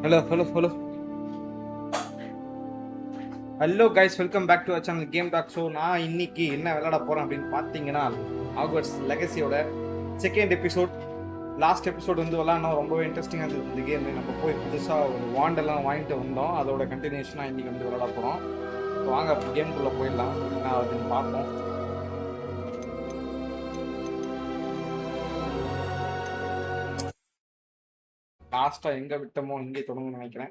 Hello. Hello guys, welcome back to our channel Game Talk. So நான் இன்னைக்கு என்ன விளையாட போறேன் அப்படின்னு பார்த்தீங்கன்னா Hogwarts லெகசியோட செகண்ட் எபிசோட். லாஸ்ட் எபிசோட் வந்து விளையாடணும், ரொம்பவே இன்ட்ரெஸ்டிங்காக இருந்தது இந்த கேம். நம்ம போய் புதுசாக ஒரு வாண்டெல்லாம் வாங்கிட்டு வந்தோம், அதோட கண்டினியூஷனாக இன்றைக்கி வந்து விளையாட போகிறோம். வாங்க கேமுக்குள்ளே போயிடலாம், என்ன அதுன்னு பார்ப்போம். லாஸ்ட்டாக எங்கே விட்டோமோ இங்கே தொடங்கணும்னு நினைக்கிறேன்.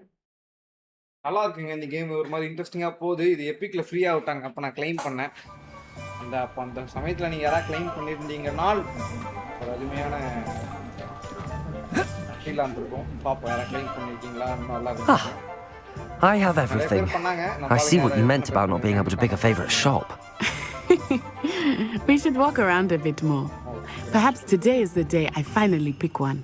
நல்லா இருக்குங்க இந்த கேம், ஒரு மாதிரி இன்ட்ரெஸ்டிங்காக போகுது. இது எப்பிக்கில் ஃப்ரீயாக விட்டாங்க, அப்போ நான் கிளைம் பண்ணேன். அந்த சமயத்தில் நீங்கள் யாராவது கிளைம் பண்ணியிருந்தீங்கன்னால் ஒரு அருமையான ஃபீலாக இருந்திருக்கும். பார்ப்போம் யாராவது கிளைம் பண்ணியிருக்கீங்களா, நல்லா இருக்கும். I have everything. I see what you meant about not being able to pick a favorite shop. We should walk around a bit more. Perhaps today is the day I finally pick one.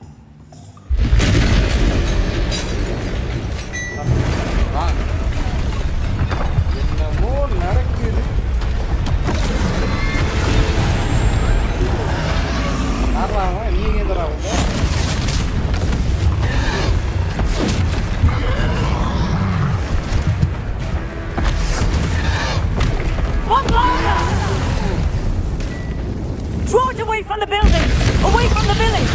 Draw it away from the building! Away from the village!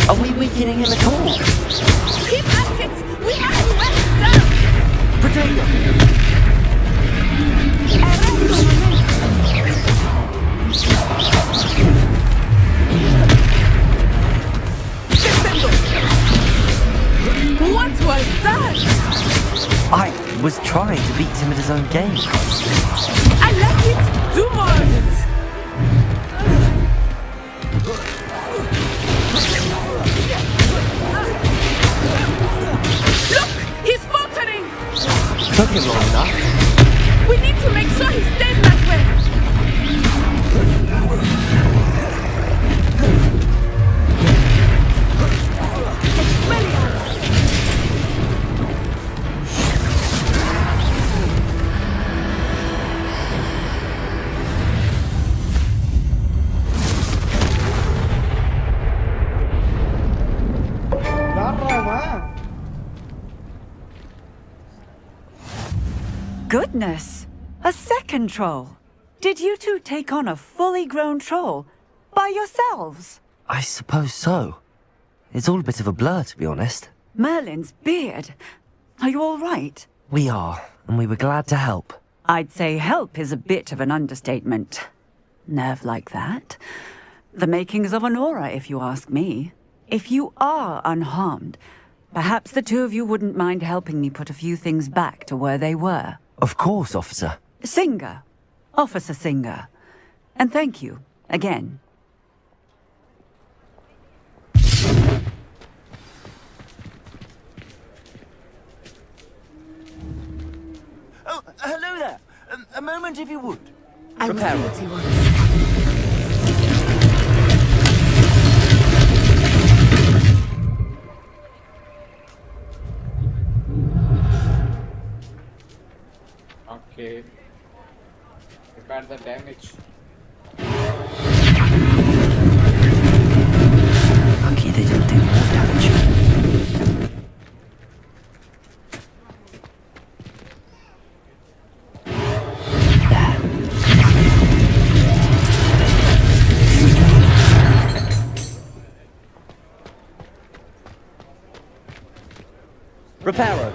Are we weakening him at all? Keep at it! We have to let it down! Potato! What was that? I was trying to beat him at his own game. I like it! Do more of it! Look! He's faltering! Took him long enough. We need to make sure he stays that way! Goodness! A second troll! Did you two take on a fully grown troll by yourselves? I suppose so. It's all a bit of a blur, to be honest. Merlin's beard. Are you all right? We are, and we were glad to help. I'd say help is a bit of an understatement. Nerve like that. The makings of an aura, if you ask me. If you are unharmed, perhaps the two of you wouldn't mind helping me put a few things back to where they were. Of course, officer. Singer. Officer Singer. And thank you, again. Oh, hello there. A moment, if you would. I will see Prepare. what he wants. Okay. Repair the damage. Lucky they didn't do more damage. There. Reparo.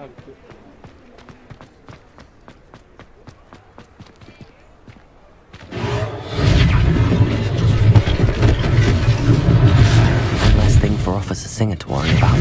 Okay. One less thing for Officer Singer to worry about.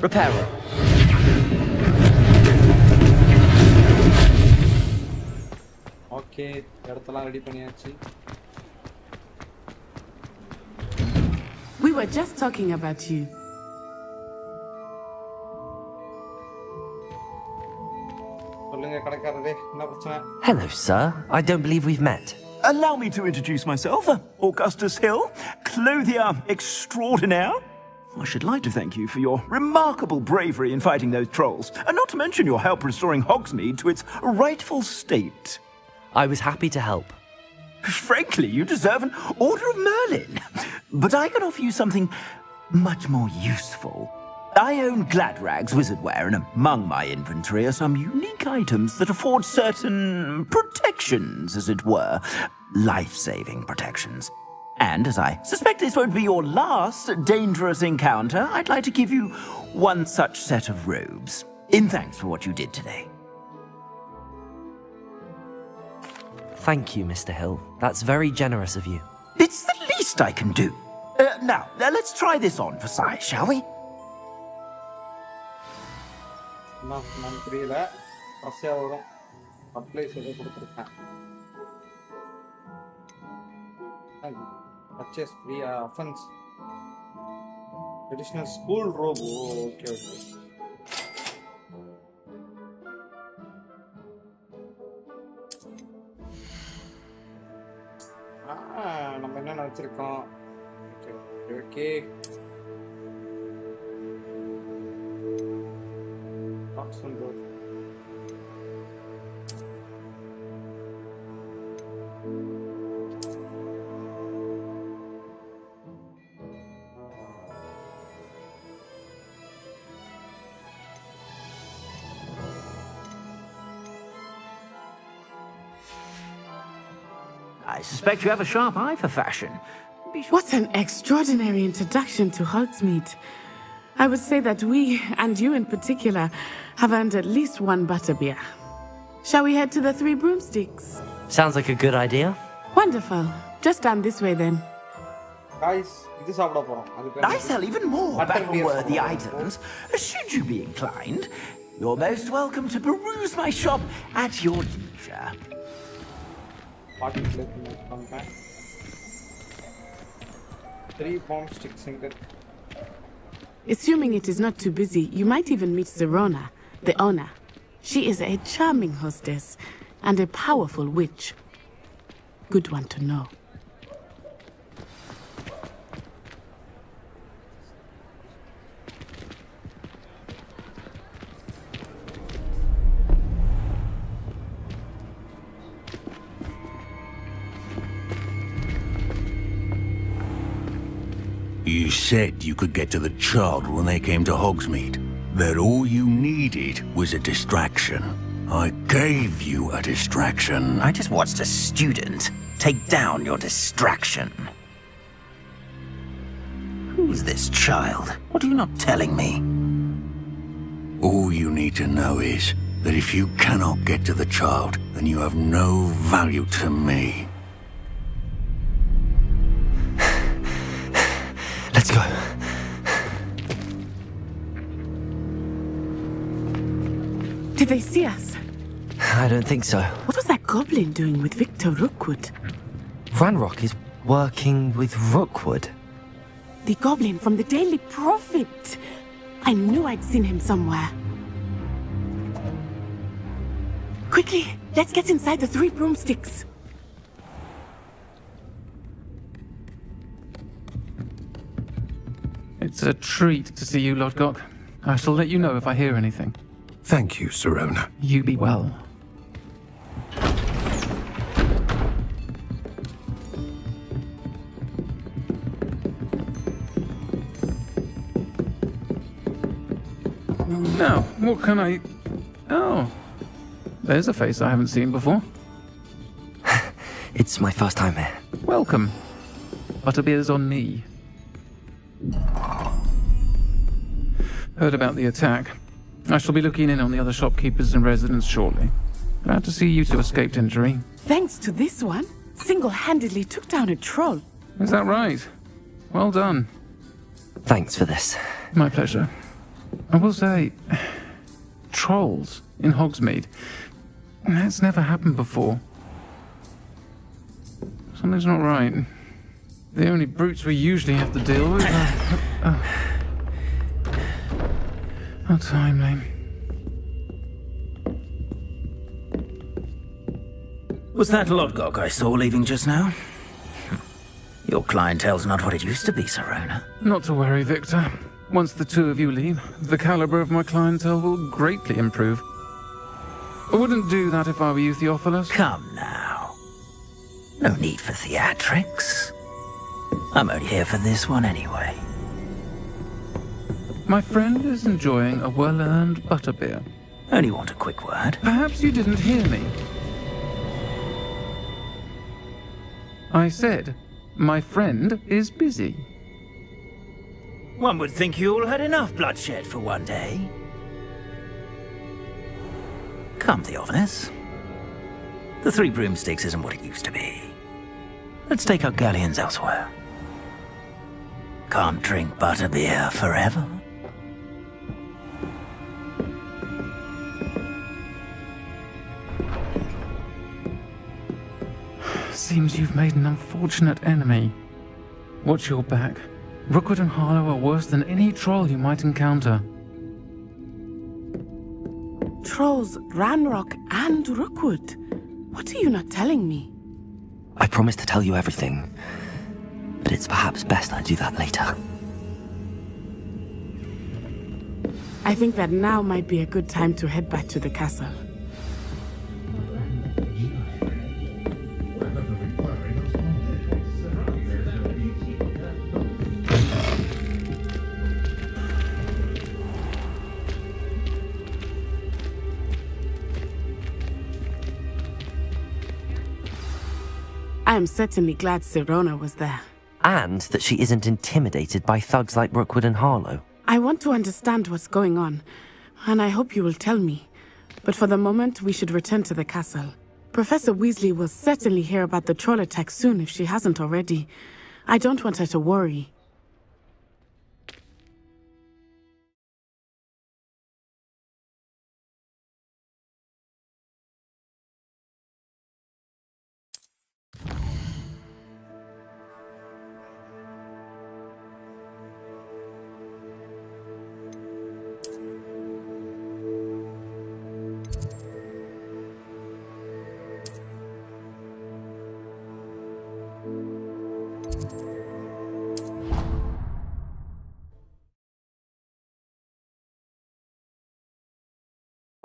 Repairer. Okay இடத்தெல்லாம் ready பண்ணியாச்சு. We were just talking about you. சொல்லுங்க கடைக்காரரே, என்ன பிரச்சனை? Hello, sir. I don't believe we've met. Allow me to introduce myself, Augustus Hill, clothier extraordinaire. I should like to thank you for your remarkable bravery in fighting those trolls, and not to mention your help restoring Hogsmeade to its rightful state. I was happy to help. Frankly, you deserve an Order of Merlin. But I can offer you something much more useful. I own Gladrag's wizardware, and among my inventory are some unique items that afford certain protections, as it were. Life-saving protections. And as I suspect this won't be your last dangerous encounter, I'd like to give you one such set of robes, in thanks for what you did today. Thank you, Mr. Hill. That's very generous of you. It's the least I can do. Now, let's try this on for size, shall we? நான் புரியல. பஸ்ஸா வரும். Apply செய்து கொடுத்துருக்கேன். Purchase free offense. Additional school robe. Oh, okay. நம்ம என்ன வச்சிருக்கோம்? Okay. Oxford road. I suspect you have a sharp eye for fashion. What an extraordinary introduction to Hogsmeade. I would say that we, and you in particular, have earned at least one butterbeer. Shall we head to the Three Broomsticks? Sounds like a good idea. Wonderful. Just down this way then. Guys, இது சாப்பிட போறோம். I sell even more battle-worthy items, should you be inclined. You're most welcome to peruse my shop at your leisure. Party place பண்றேன். 3 bomb sticks ingot. Assuming it is not too busy, you might even meet Zerona, the owner. She is a charming hostess and a powerful witch. Good one to know. You said you could get to the child when they came to Hogsmeade. That all you needed was a distraction. I gave you a distraction. I just watched a student take down your distraction. Who's this child? What are you not telling me? All you need to know is that if you cannot get to the child, then you have no value to me. Let's go. Did they see us? I don't think so. What was that goblin doing with Victor Rookwood? Ranrock is working with Rookwood. The goblin from the Daily Prophet. I knew I'd seen him somewhere. Quickly, let's get inside the Three Broomsticks. It's a treat to see you, Lodgok. I shall let you know if I hear anything. Thank you, Serona. You be well. Now, what can I... Oh, there's a face I haven't seen before. It's my first time here. Welcome. Butterbeer's on me. Heard about the attack. I shall be looking in on the other shopkeepers and residents shortly. Glad to see you two escaped injury. Thanks to this one, single-handedly took down a troll. Is that right? Well done. Thanks for this. My pleasure. I will say, trolls in Hogsmeade. That's never happened before. Something's not right. The only brutes we usually have to deal with are... How timely. Was that Lodgok I saw leaving just now? Your clientele's not what it used to be, Serona. Not to worry, Victor. Once the two of you leave, the caliber of my clientele will greatly improve. I wouldn't do that if I were you, Theophilus. Come now. No need for theatrics. I'm only here for this one anyway. My friend is enjoying a well-earned butterbeer. Only want a quick word. Perhaps you didn't hear me. I said, my friend is busy. One would think you all had enough bloodshed for one day. Come, Theophilus. The Three Broomsticks isn't what it used to be. Let's take our galleons elsewhere. Can't drink butterbeer forever. Seems you've made an unfortunate enemy. Watch your back. Rookwood and Harlow are worse than any troll you might encounter. Trolls, Ranrock, and Rookwood. What are you not telling me? I promised to tell you everything, but it's perhaps best I do that later. I think that now might be a good time to head back to the castle. I am certainly glad Serona was there. And that she isn't intimidated by thugs like Rookwood and Harlow. I want to understand what's going on, and I hope you will tell me. But for the moment, we should return to the castle. Professor Weasley will certainly hear about the troll attack soon if she hasn't already. I don't want her to worry.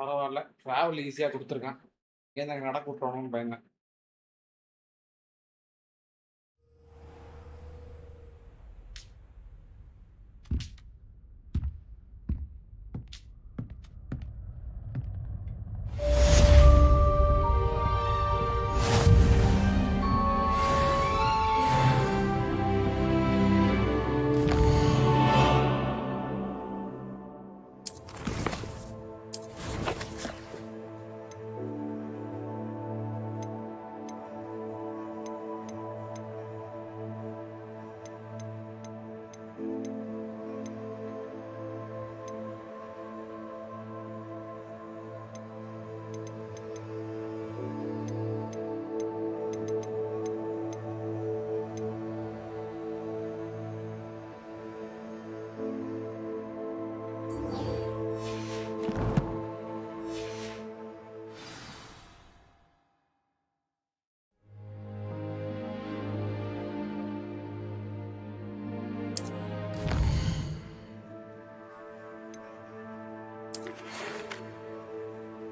பரவாயில்ல, travel ஈஸியா கொடுத்துருக்கான். ஏன் எனக்கு நடக்க விட்டுறணும்னு பயந்தேன்.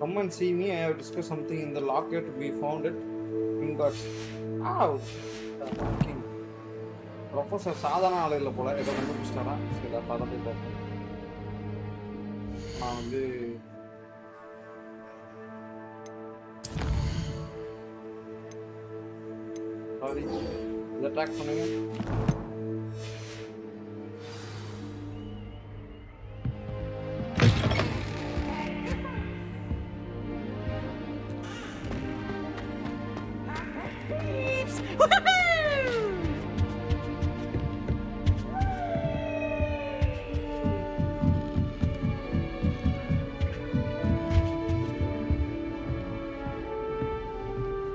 Come and see me. I have discussed something in the locker to be found it. Ingots. Ow! King. Professor சாதாரண ஆளு இல்ல போல. ஏதோ கண்டுபிடிச்சிட்டாரா? சரி, அத போய் பார்ப்போம். நான் வந்து சாரி. இத ட்ராக் பண்ணுங்க.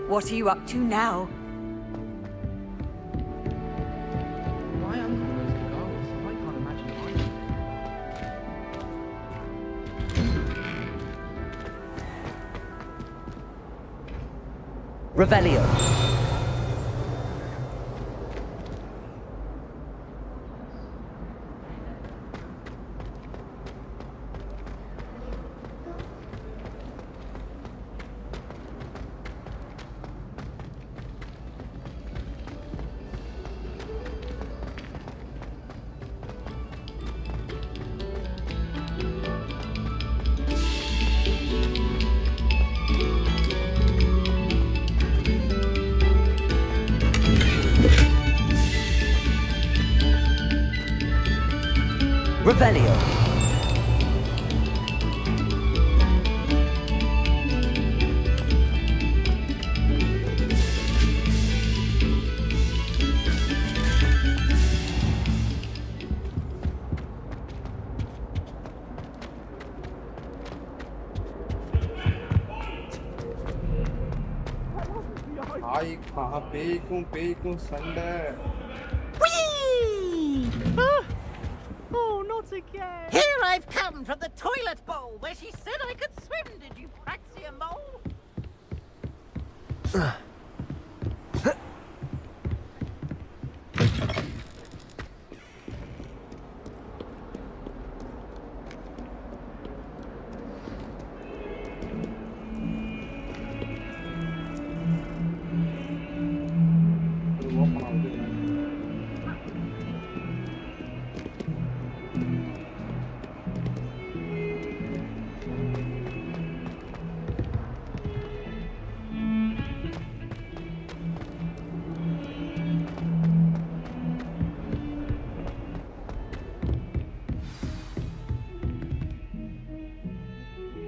What are you up to now? My uncle knows the girls, so I can't imagine mine. Revelio. Revelio. ஆய் பேய்க்கும் சண்டை. Oh, not again. Here I've come from the toilet bowl where she said I could swim. Did you praxia mole?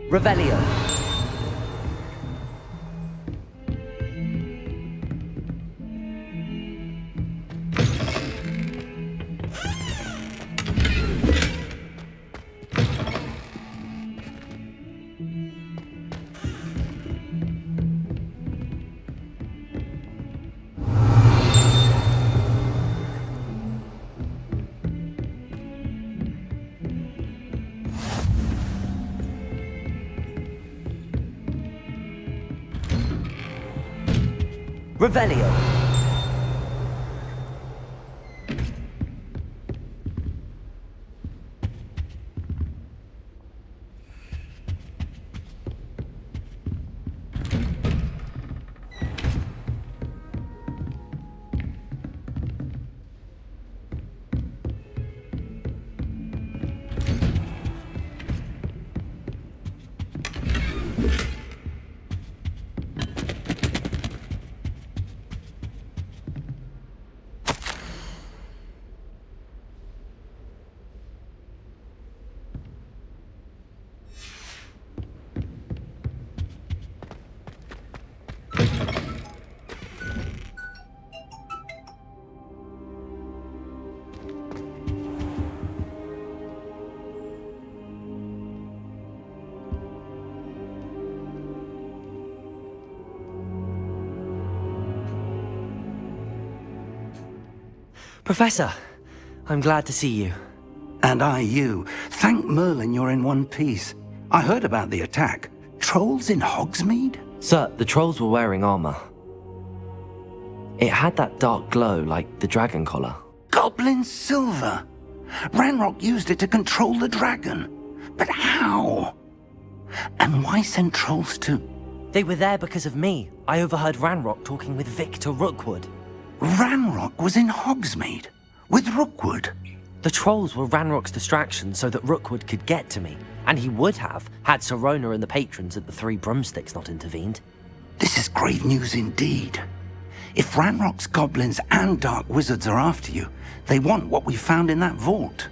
Revelio. Revelio. Professor, I'm glad to see you. And I you. Thank Merlin you're in one piece. I heard about the attack. Trolls in Hogsmeade? Sir, the trolls were wearing armor. It had that dark glow like the dragon collar. Goblin silver! Ranrock used it to control the dragon. But how? And why send trolls too? They were there because of me. I overheard Ranrock talking with Victor Rookwood. Ranrock was in Hogsmeade? With Rookwood? The trolls were Ranrock's distraction so that Rookwood could get to me, and he would have had Sirona and the patrons at the Three Broomsticks not intervened. This is grave news indeed. If Ranrock's goblins and dark wizards are after you, they want what we found in that vault.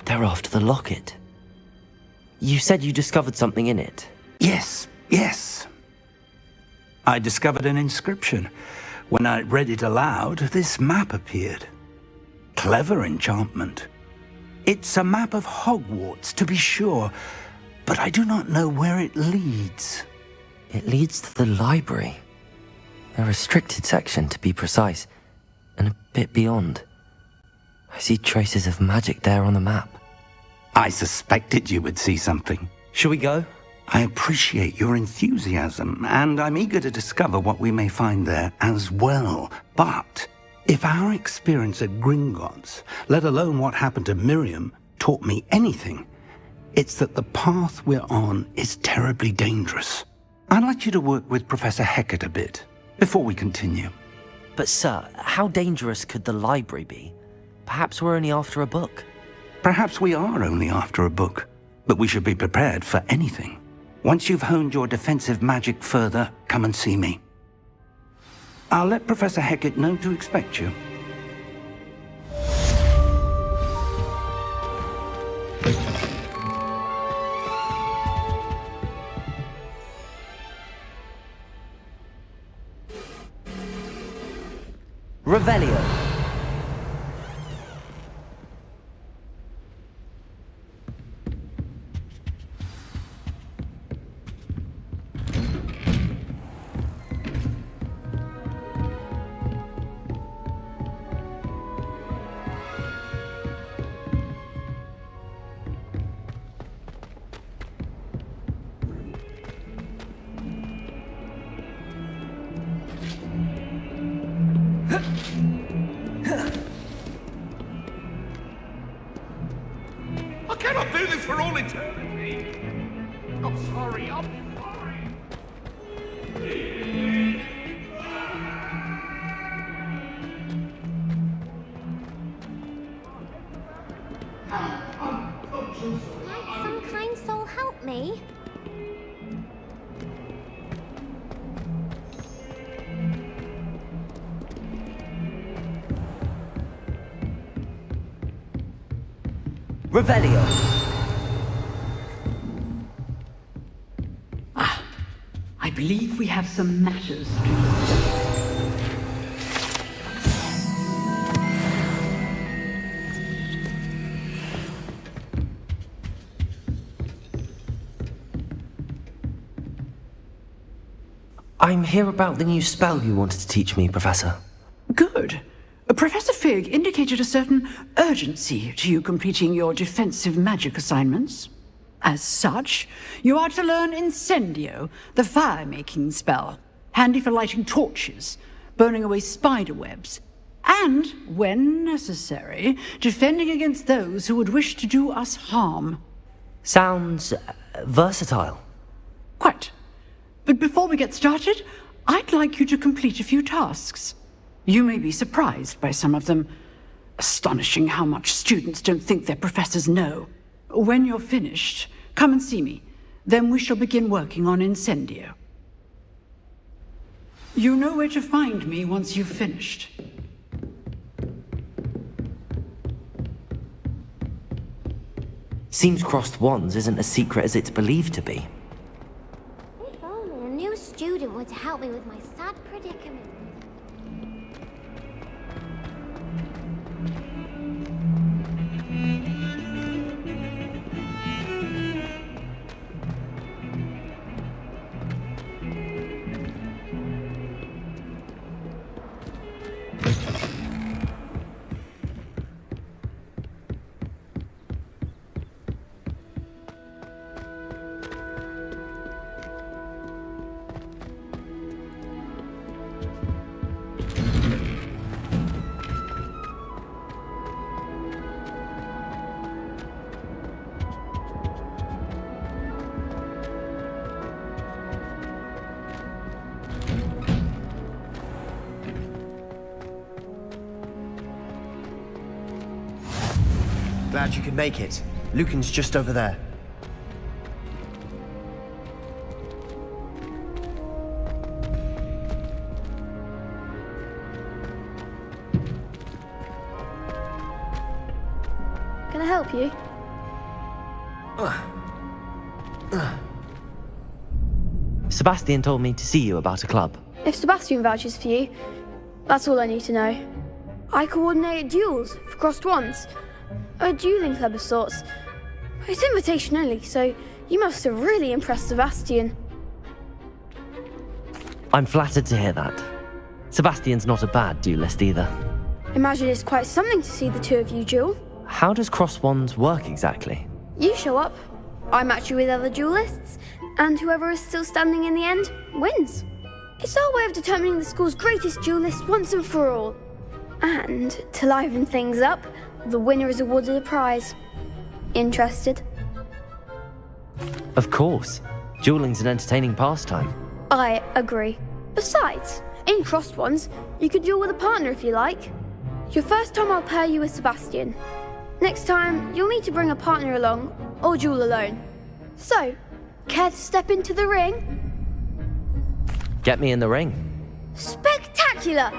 They're after the locket. You said you discovered something in it. Yes. I discovered an inscription. When I read it aloud, this map appeared. Clever enchantment. It's a map of Hogwarts, to be sure, but I do not know where it leads. It leads to the library. A restricted section, to be precise, and a bit beyond. I see traces of magic there on the map. I suspected you would see something. Shall we go? I appreciate your enthusiasm, and I'm eager to discover what we may find there as well. But if our experience at Gringotts, let alone what happened to Miriam, taught me anything, it's that the path we're on is terribly dangerous. I'd like you to work with Professor Hecat a bit before we continue. But sir, how dangerous could the library be? Perhaps we're only after a book. Perhaps we are only after a book, but we should be prepared for anything. Once you've honed your defensive magic further, come and see me. I'll let Professor Hecat know to expect you. Revelio. I cannot do this for all eternity. I'm sorry, I'm sorry. Might some kind soul help me? Revelio. I believe we have some matters to discuss. I'm here about the new spell you wanted to teach me, Professor. Good. Professor Fig indicated a certain urgency to you completing your defensive magic assignments. As such, you are to learn Incendio, the fire-making spell, handy for lighting torches, burning away spider webs, and, when necessary, defending against those who would wish to do us harm. Sounds versatile. Quite. But before we get started, I'd like you to complete a few tasks. You may be surprised by some of them. Astonishing how much students don't think their professors know. When you're finished, come and see me. Then we shall begin working on Incendio. You know where to find me once you've finished. Seems crossed wands isn't as secret as it's believed to be. If only a new student were to help me with my sad predicament. Glad you could make it. Lucan's just over there. Can I help you? Sebastian told me to see you about a club. If Sebastian vouches for you, that's all I need to know. I coordinate duels for crossed wands. A dueling club of sorts. It's invitation only, so you must have really impressed Sebastian. I'm flattered to hear that. Sebastian's not a bad duelist either. Imagine it's quite something to see the two of you duel. How does cross wands work exactly? You show up, I match you with other duelists, and whoever is still standing in the end wins. It's our way of determining the school's greatest duelist once and for all. And to liven things up, the winner is awarded a prize. Interested? Of course. Dueling's an entertaining pastime. I agree. Besides, in crossed ones, you could duel with a partner if you like. Your first time I'll pair you with Sebastian. Next time, you'll need to bring a partner along, or duel alone. So, care to step into the ring? Get me in the ring. Spectacular!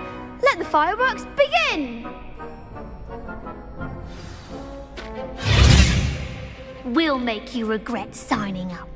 Let the fireworks begin! We'll make you regret signing up.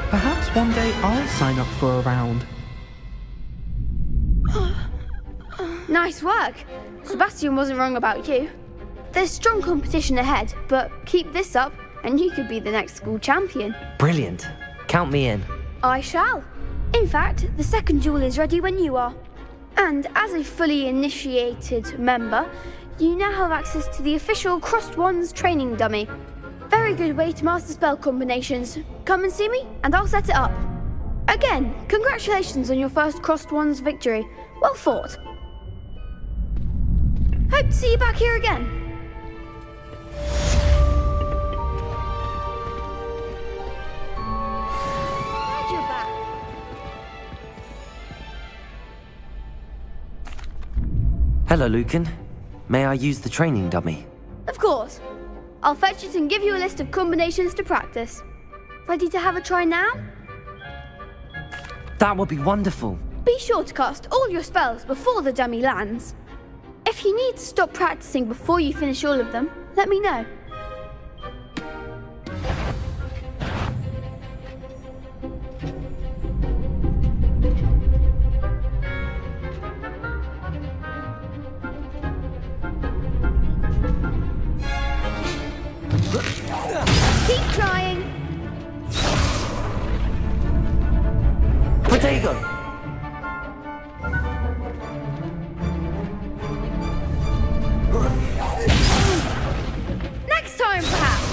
Perhaps one day I'll sign up for a round. Nice work. Sebastian wasn't wrong about you. There's strong competition ahead, but keep this up and you could be the next school champion. Brilliant. Count me in. I shall. In fact, the second duel is ready when you are. And as a fully initiated member, you now have access to the official Crossed Wands training dummy. Very good way to master spell combinations. Come and see me, and I'll set it up. Again, congratulations on your first Crossed Wands victory. Well fought. Hope to see you back here again. Glad you're back. Hello, Lucan. May I use the training dummy? Of course. I'll fetch it and give you a list of combinations to practice. Ready to have a try now? That would be wonderful. Be sure to cast all your spells before the dummy lands. If you need to stop practicing before you finish all of them, let me know. Keep trying. Protego! Next time, perhaps.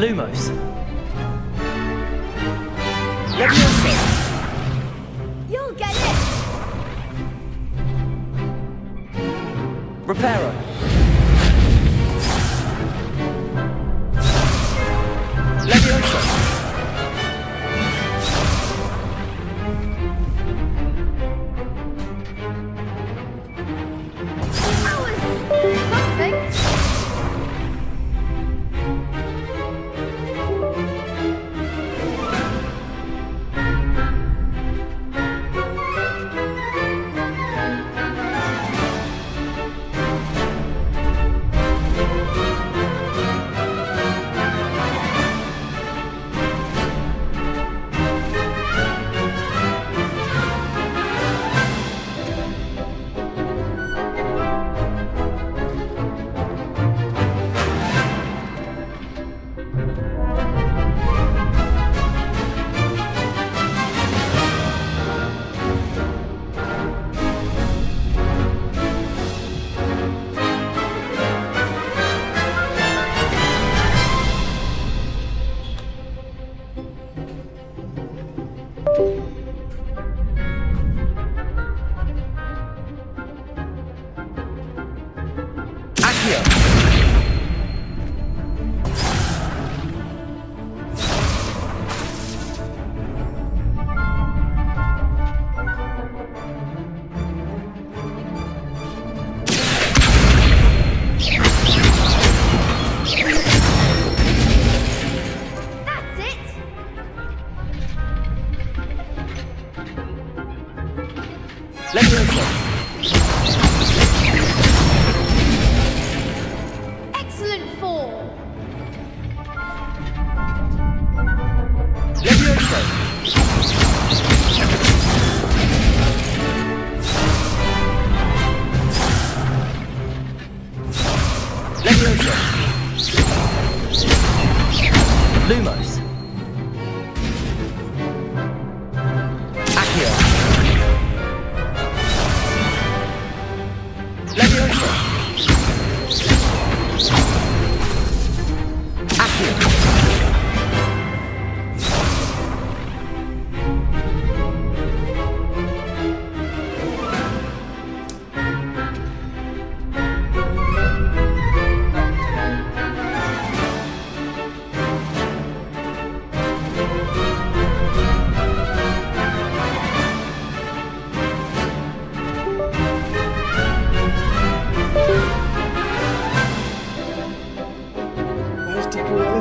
Lumos. Leviosa. You'll get it. Reparo. Leviosa. That was something. Excellent fall. Lumos. Accio. Leviosa. Accio.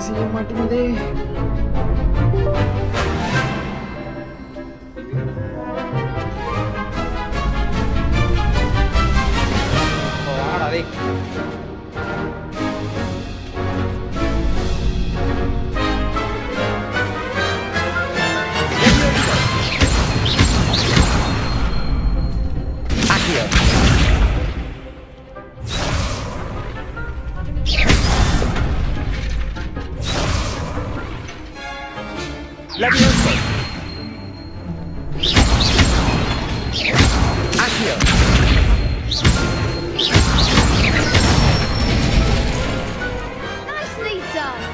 செய்ய மாட்டேங்குதே. வாடா டேய். Leviosa. Accio. Nicely done.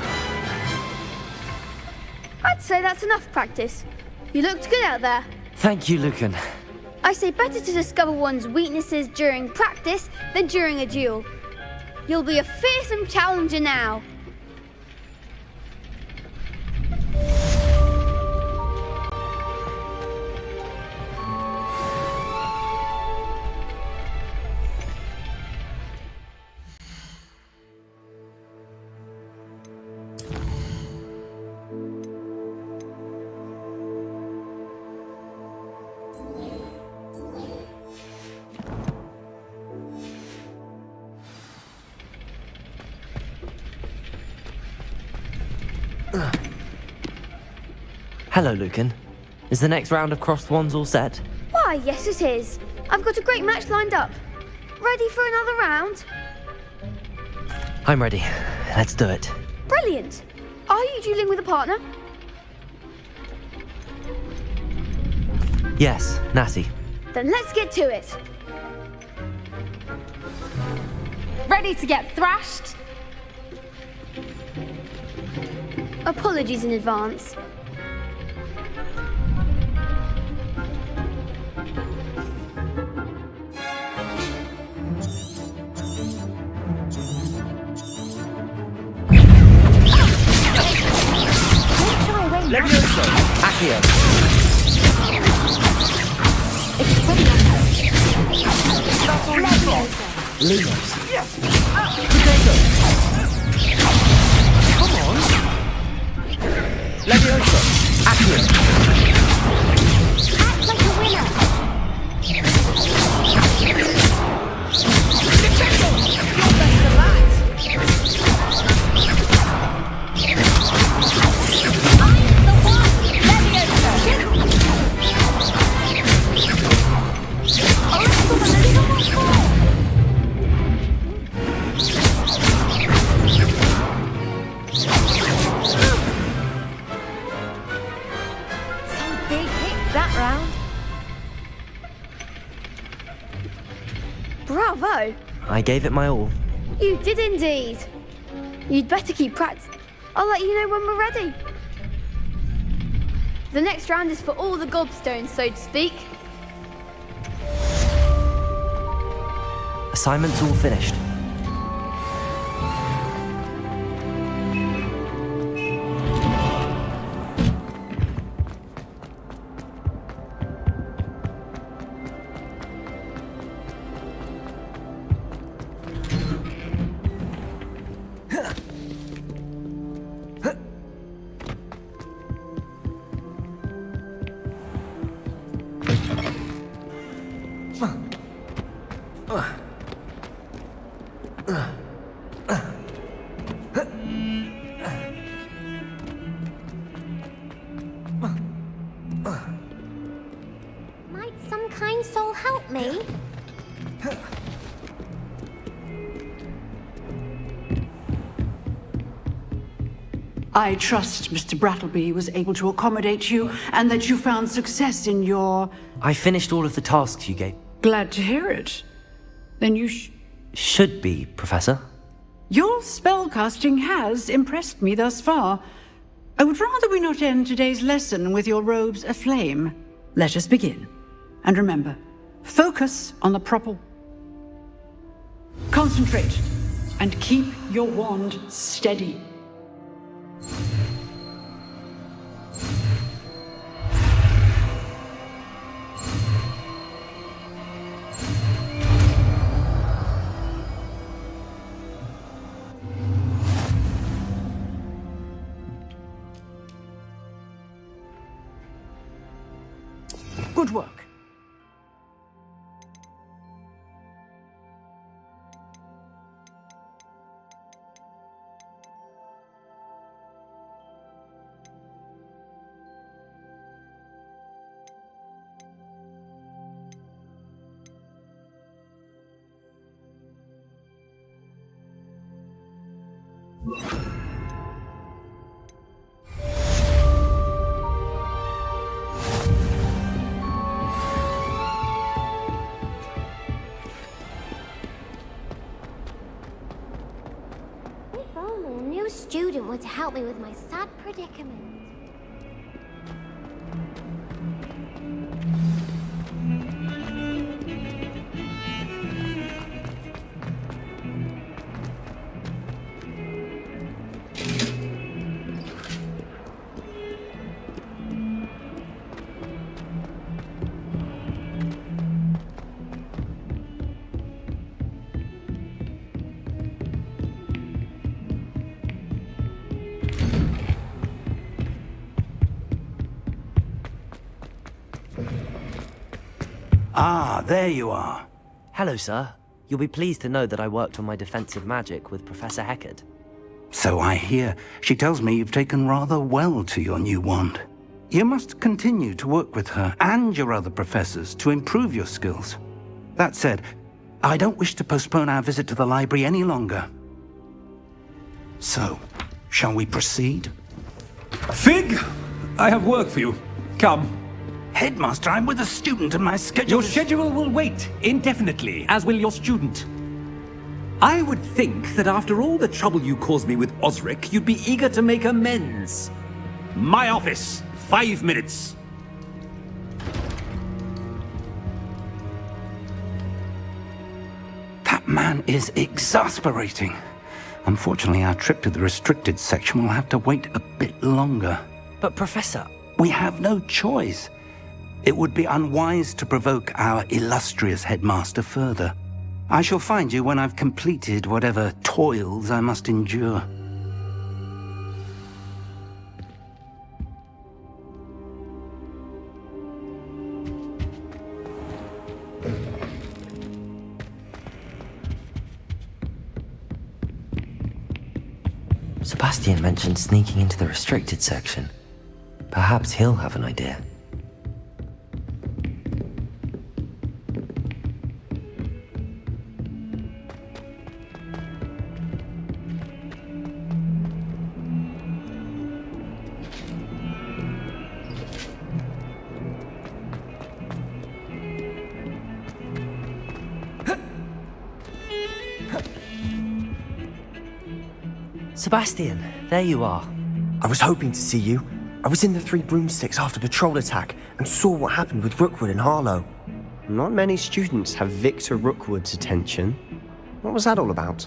I'd say that's enough practice. You looked good out there. Thank you, Lucan. I say better to discover one's weaknesses during practice than during a duel. You'll be a fearsome challenger now. Hello, Lucan. Is the next round of crossed wands all set? Why, yes it is. I've got a great match lined up. Ready for another round? I'm ready. Let's do it. Brilliant. Are you dueling with a partner? Yes, Natty. Then let's get to it. Ready to get thrashed? Apologies in advance. Levioso! Accio! Limos! Potato! Come on! Levioso! Accio! Act like a winner. Potato! You're better than that! Bravo! I gave it my all. You did indeed. You'd better keep practice. I'll let you know when we're ready. The next round is for all the gobstones, so to speak. Assignment's all finished. Might some kind soul help me? I trust Mr. Brattleby was able to accommodate you and that you found success in your... I finished all of the tasks you gave. Glad to hear it. Then you Should be, Professor. Your spellcasting has impressed me thus far. I would rather we not end today's lesson with your robes aflame. Let us begin. And remember, focus on the proper... Concentrate, and keep your wand steady. Good work. If only a new student were to help me with my sad predicament. Ah, there you are. Hello, sir. You'll be pleased to know that I worked on my defensive magic with Professor Heckard. So I hear. She tells me you've taken rather well to your new wand. You must continue to work with her and your other professors to improve your skills. That said, I don't wish to postpone our visit to the library any longer. So, shall we proceed? Fig! I have work for you. Come. Headmaster, I'm with a student and my schedule Your schedule will wait indefinitely, as will your student. I would think that after all the trouble you caused me with Osric, you'd be eager to make amends. My office, 5 minutes. That man is exasperating. Unfortunately, our trip to the restricted section will have to wait a bit longer. But Professor... We have no choice. It would be unwise to provoke our illustrious headmaster further. I shall find you when I've completed whatever toils I must endure. Sebastian mentioned sneaking into the restricted section. Perhaps he'll have an idea. Sebastian, there you are. I was hoping to see you. I was in the Three Broomsticks after the troll attack and saw what happened with Rookwood and Harlow. Not many students have Victor Rookwood's attention. What was that all about?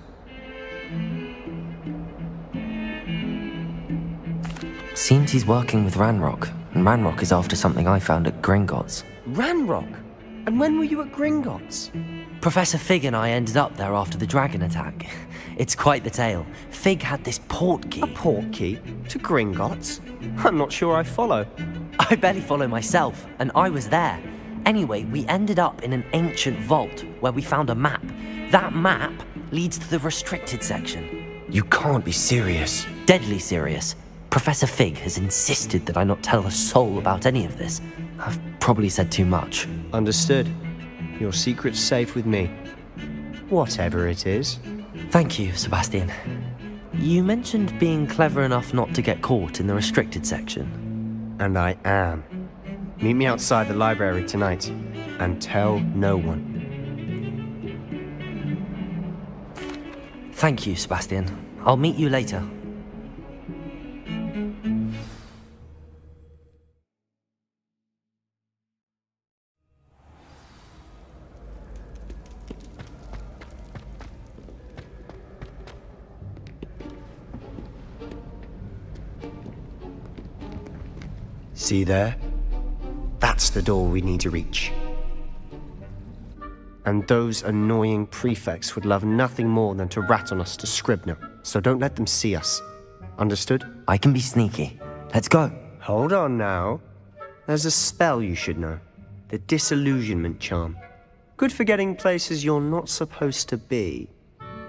Seems he's working with Ranrock, and Ranrock is after something I found at Gringotts. Ranrock? And when were you at Gringotts? Professor Fig and I ended up there after the dragon attack. It's quite the tale. Fig had this port key. A port key? To Gringotts? I'm not sure I follow. I barely follow myself, and I was there. Anyway, we ended up in an ancient vault where we found a map. That map leads to the restricted section. You can't be serious. Deadly serious. Professor Fig has insisted that I not tell a soul about any of this. I've probably said too much. Understood. Your secret's safe with me. Whatever it is. Thank you, Sebastian. You mentioned being clever enough not to get caught in the restricted section. And I am. Meet me outside the library tonight, and tell no one. Thank you, Sebastian. I'll meet you later. See there? That's the door we need to reach. And those annoying prefects would love nothing more than to rat on us to Scribner, so don't let them see us. Understood? I can be sneaky. Let's go. Hold on now. There's a spell you should know. The Disillusionment Charm. Good for getting places you're not supposed to be.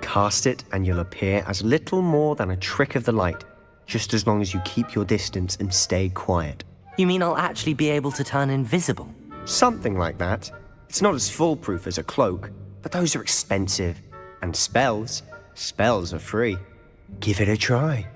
Cast it and you'll appear as little more than a trick of the light, just as long as you keep your distance and stay quiet. You mean I'll actually be able to turn invisible? Something like that. It's not as foolproof as a cloak, but those are expensive. And spells are free. Give it a try.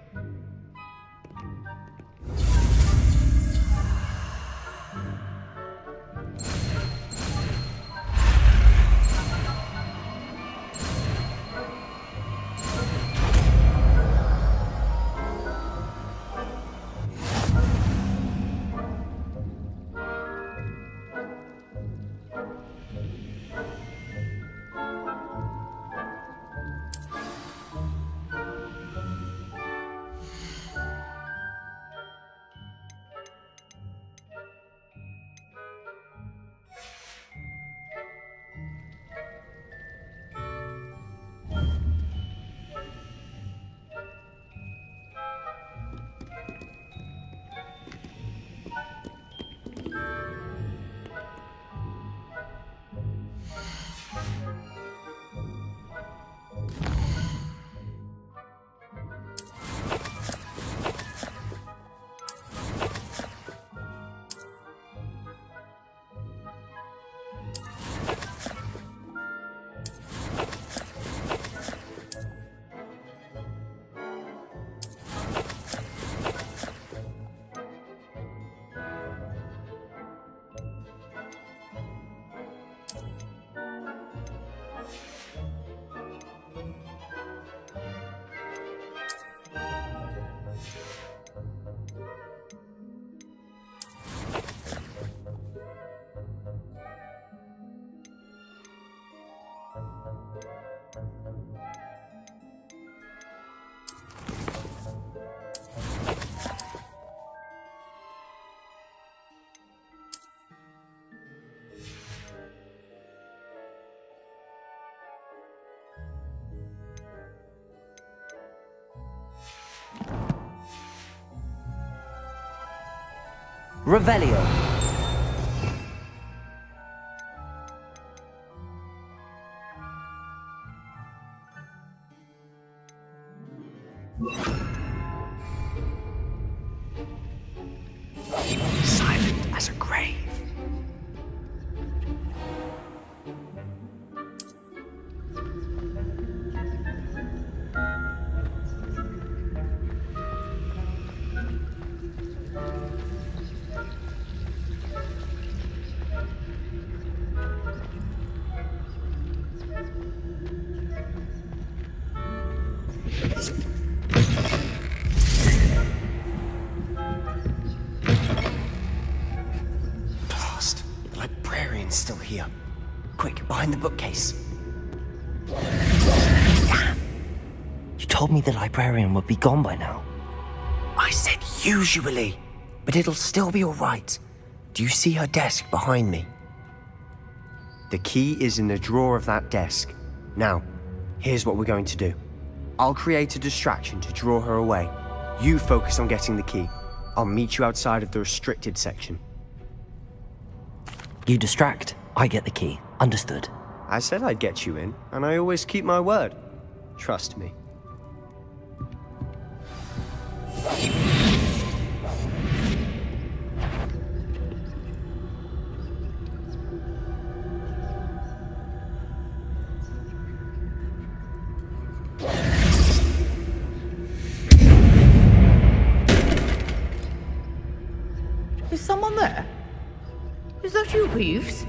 Revelio. Silent as a grave. Blast. The librarian's still here. Quick, behind the bookcase. Damn. You told me the librarian would be gone by now. I said usually, but it'll still be all right. Do you see her desk behind me? The key is in the drawer of that desk. Now, here's what we're going to do. I'll create a distraction to draw her away. You focus on getting the key. I'll meet you outside of the restricted section. You distract, I get the key. Understood. I said I'd get you in, and I always keep my word. Trust me. Is someone there? Is that you, Reeves?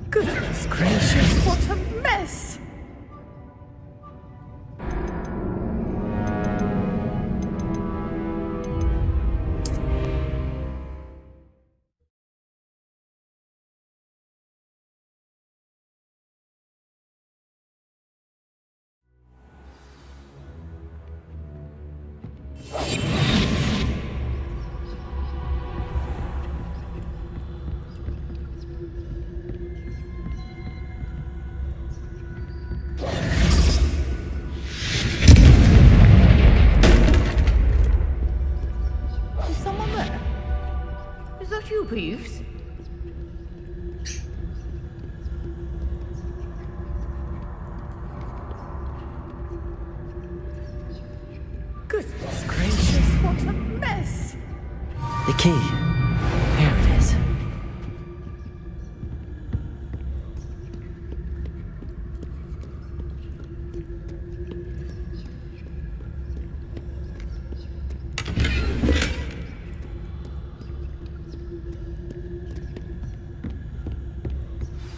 Goodness gracious, what a mess! Is someone there? Is that you, Reeves? Goodness gracious, what a mess! The key. Here it is.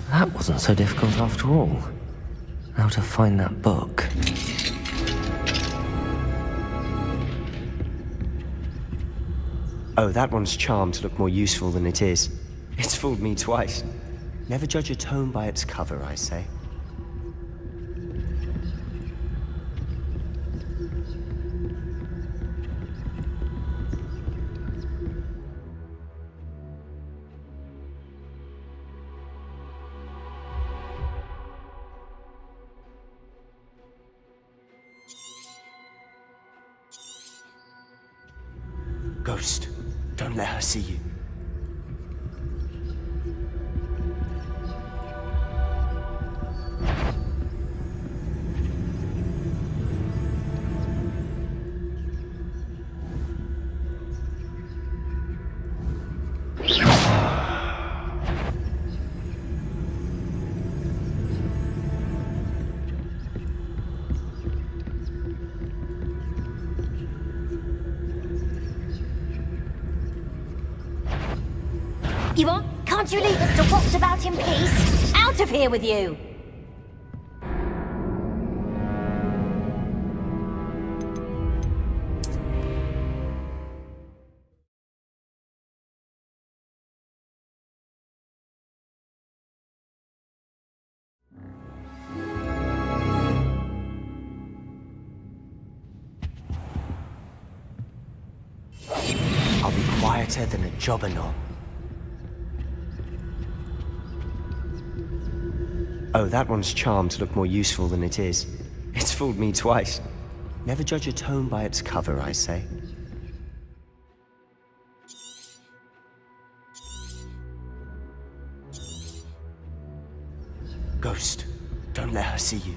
That wasn't so difficult after all. How to find that book. Oh, that one's charmed to look more useful than it is. It's fooled me twice. Never judge a tome by its cover, I say. Ghost, don't let her see you. You are? Can't you leave us to waft about in peace? Out of here with you! I'll be quieter than a jobberknoll. Oh, that one's charmed to look more useful than it is. It's fooled me twice. Never judge a tome by its cover, I say. Ghost, don't let her see you.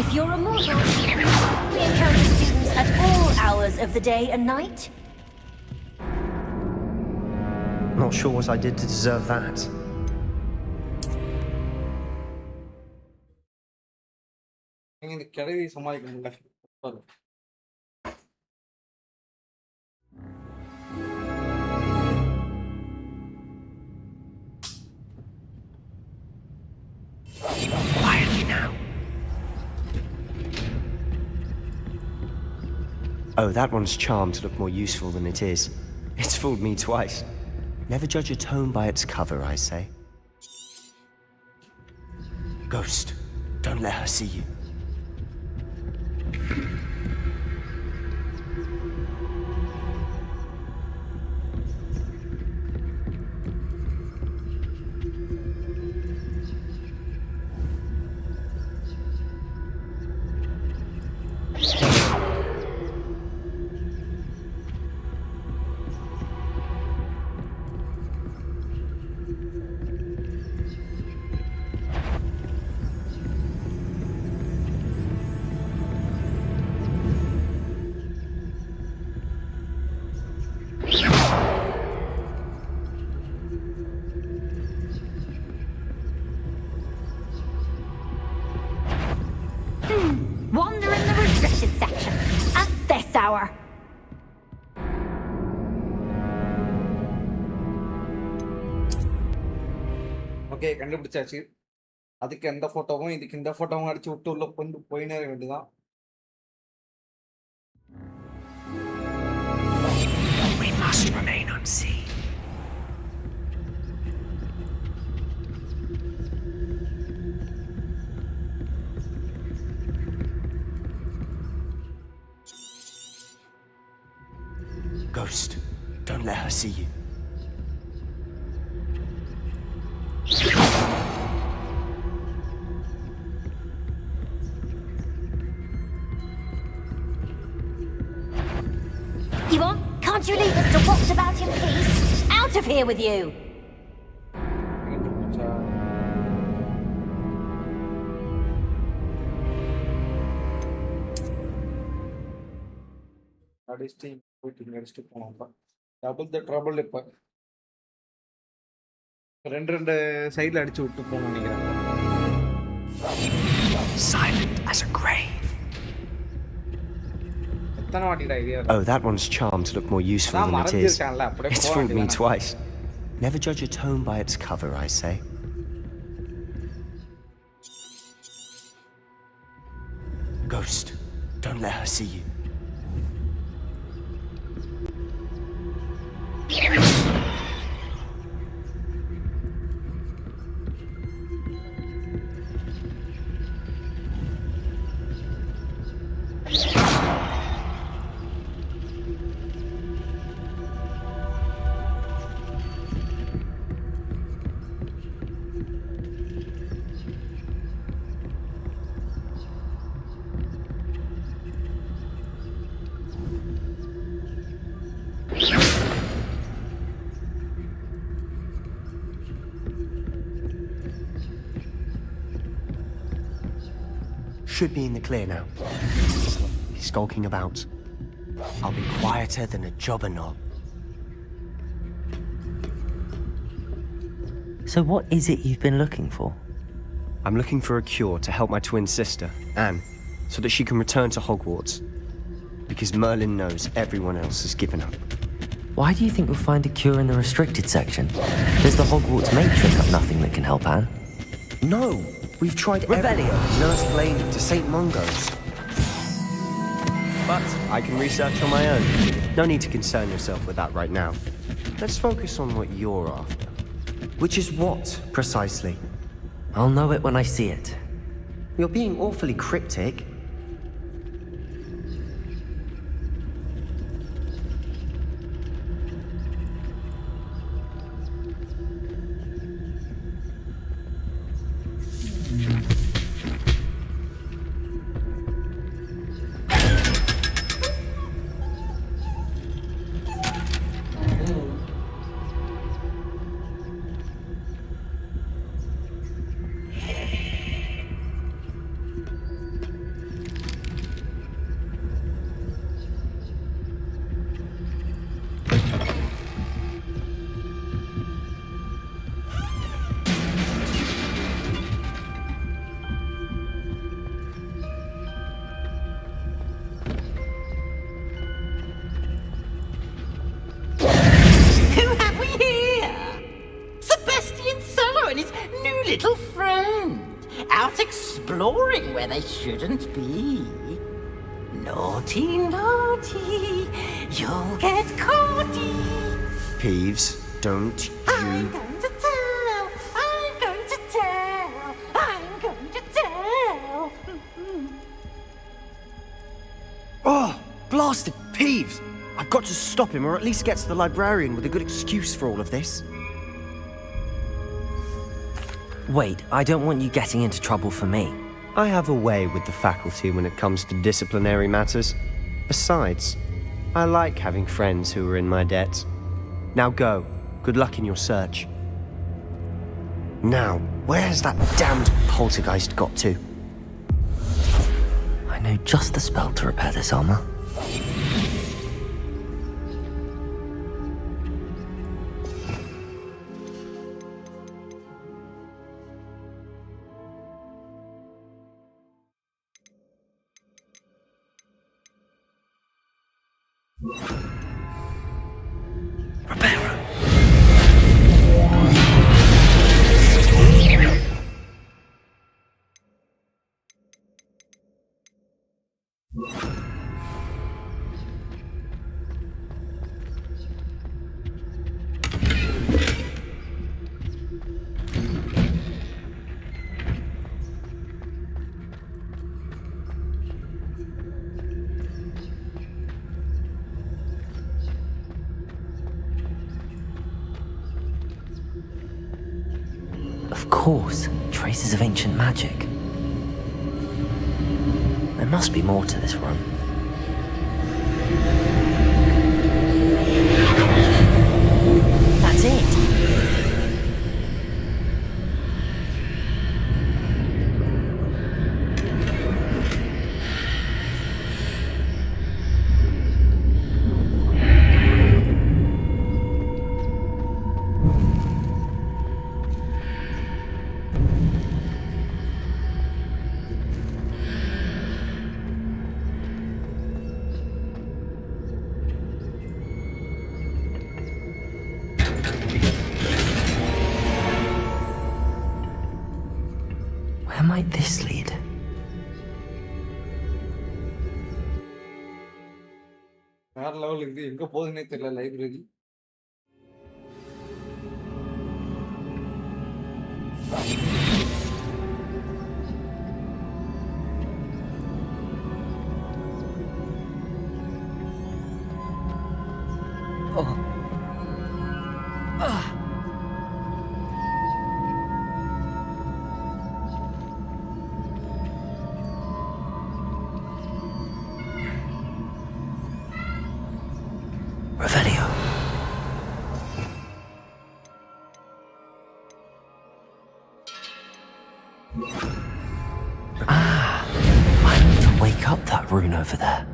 If you're a mortal, we encounter students at all hours of the day and night. Not sure what I did to deserve that. இந்த கிழவி சமாளிக்க முடியல. Quietly now. Oh, that one's charmed to look more useful than it is. It's fooled me twice. Never judge a tome by its cover, I say. Ghost, don't let her see you. Wander in the restricted section at this hour. Okay, கண்டுபிடிச்சாச்சு. அதுக்கு எந்த போட்டோவும் இதுக்கு இந்த போட்டோவும் அடிச்சு விட்டு உள்ள கொண்டு போயினே இருக்க வேண்டியதான். We must remain unseen. Ghost, don't let her see you. Yvonne, can't you leave us to waft about in peace? Out of here with you! அடிச்சுட்டு போயிட்டு இங்க அடிச்சுட்டு போனோம்ப்பா. Double the trouble. இப்ப ரெண்டு சைடுல அடிச்சு விட்டு போகணும் நினைக்கிறேன். Silent as a grave. எத்தனை வாட்டிடா இதே? Oh, that one's charmed to look more useful than it is. It's fooled me twice. Never judge a tome by its cover, I say. Ghost, don't let her see you. Should be in the clear now. He's skulking about. I'll be quieter than a jobberknoll. So what is it you've been looking for? I'm looking for a cure to help my twin sister, Anne, so that she can return to Hogwarts. Because Merlin knows everyone else has given up. Why do you think we'll find a cure in the restricted section? Does the Hogwarts matron have nothing that can help Anne? No! We've tried Revelio, Nurse Blaney to St. Mungo's. But I can research on my own. No need to concern yourself with that right now. Let's focus on what you're after. Which is what, precisely? I'll know it when I see it. You're being awfully cryptic. Who have we here? Sebastian Solo and his new little friend. Out exploring where they shouldn't be. Naughty, naughty. You'll get caughty. Peeves, don't you... I'm going to tell. I'm going to tell. I'm going to tell. Oh, blasted Peeves! I've got to stop him, or at least get to the librarian with a good excuse for all of this. Wait, I don't want you getting into trouble for me. I have a way with the faculty when it comes to disciplinary matters. Besides, I like having friends who are in my debt. Now go. Good luck in your search. Now, where's that damned poltergeist got to? I know just the spell to repair this armor. Of course, traces of ancient magic. There must be more to this run. That's it! Where might this lead? வேற level இது எங்க போகுதுன்னே தெரியல library. Revelio. I need to wake up that rune over there.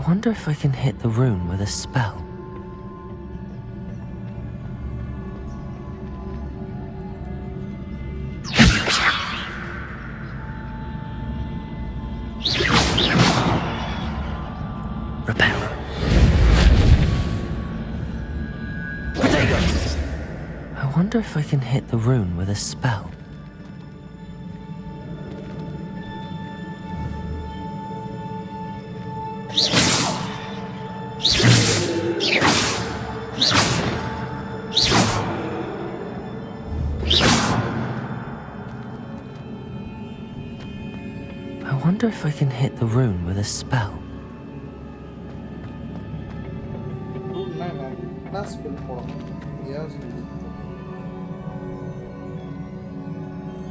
wonder if I can hit the rune with a spell. Repairer. I wonder if I can hit the rune with a spell. I wonder if I can hit the rune with a spell.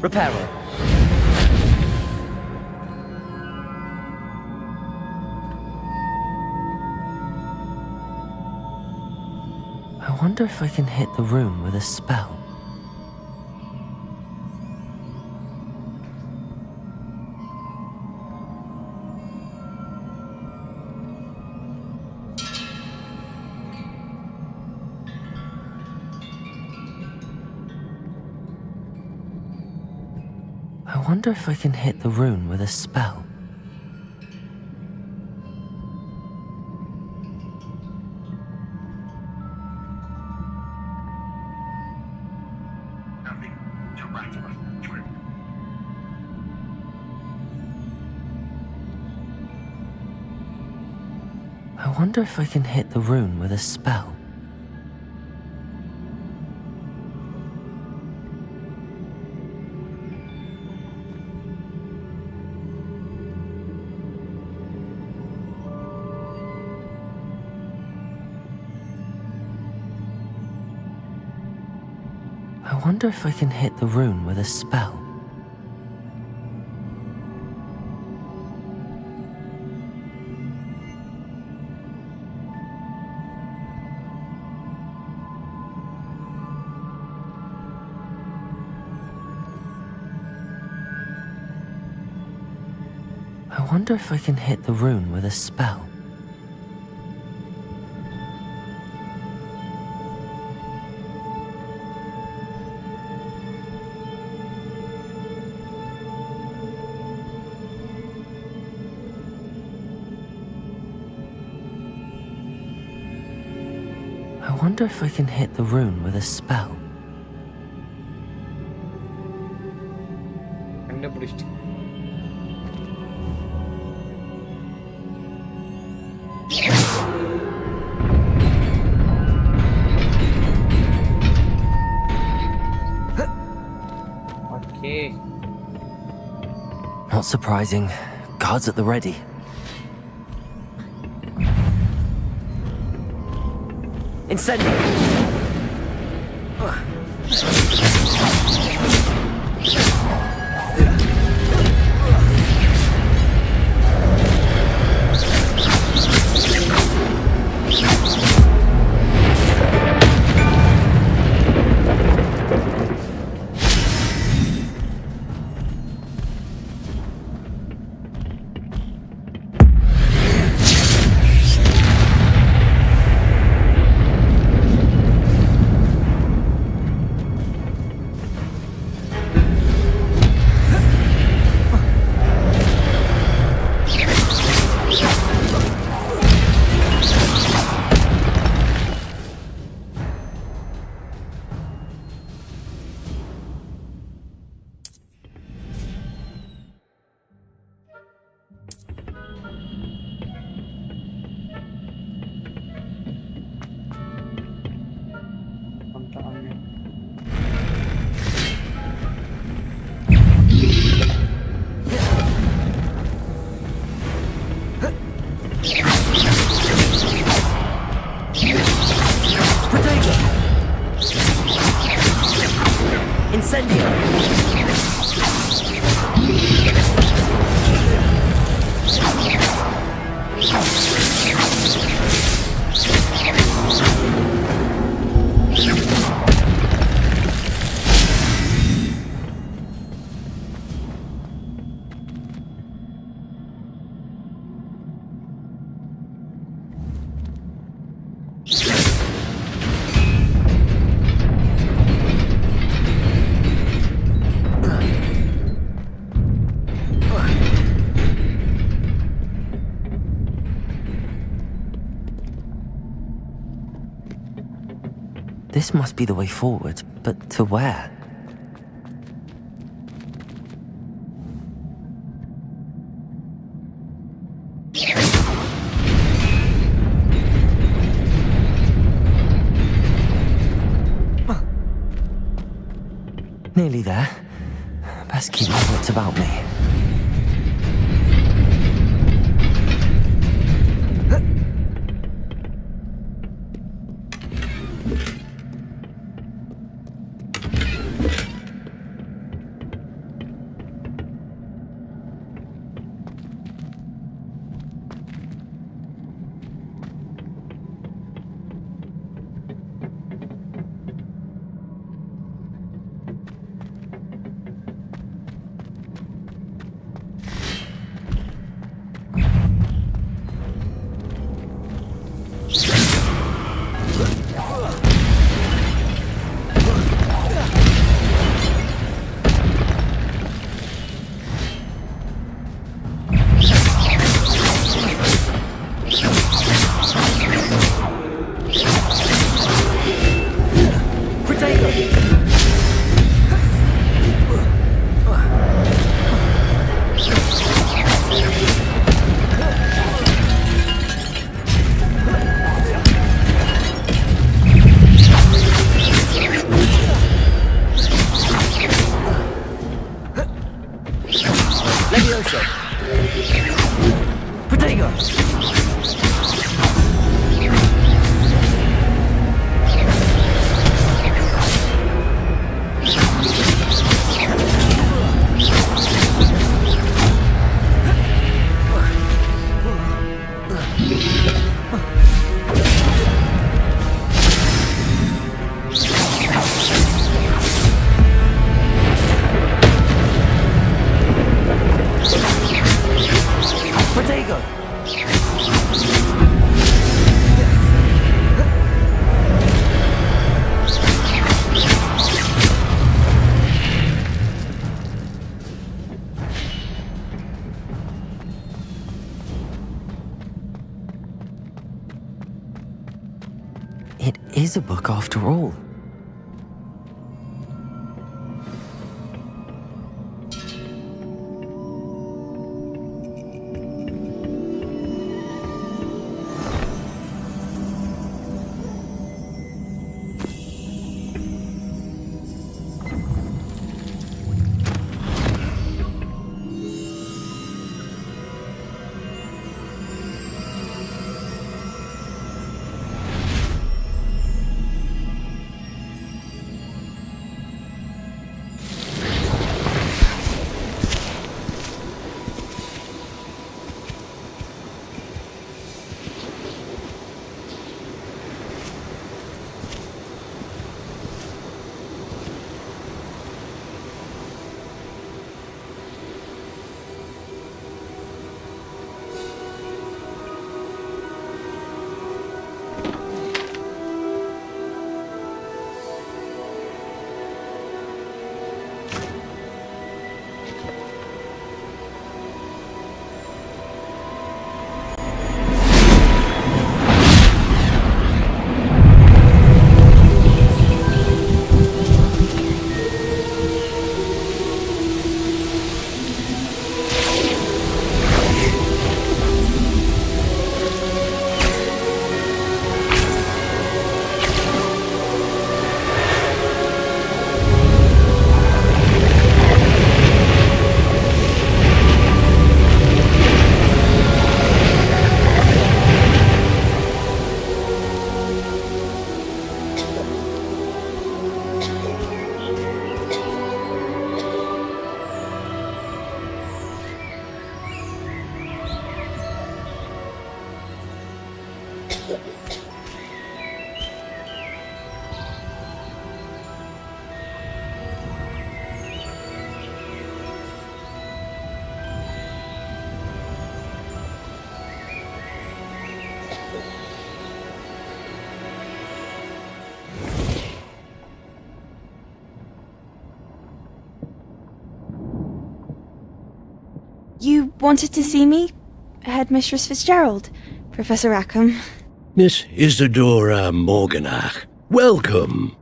Repairer. I wonder if I can hit the rune with a spell. I wonder if I can hit the rune with a spell. Nothing to write about. I wonder if I can hit the rune with a spell. I wonder if I can hit the rune with a spell. I wonder if I can hit the rune with a spell. I wonder if I can hit the rune with a spell. Okay. Not surprising. Guards at the ready. Incendio! This must be the way forward, but to where? Nearly there. Best keep my wits about me. It is a book after all. You wanted to see me? Headmistress Fitzgerald, Professor Rackham. Miss Isadora Morganach, welcome.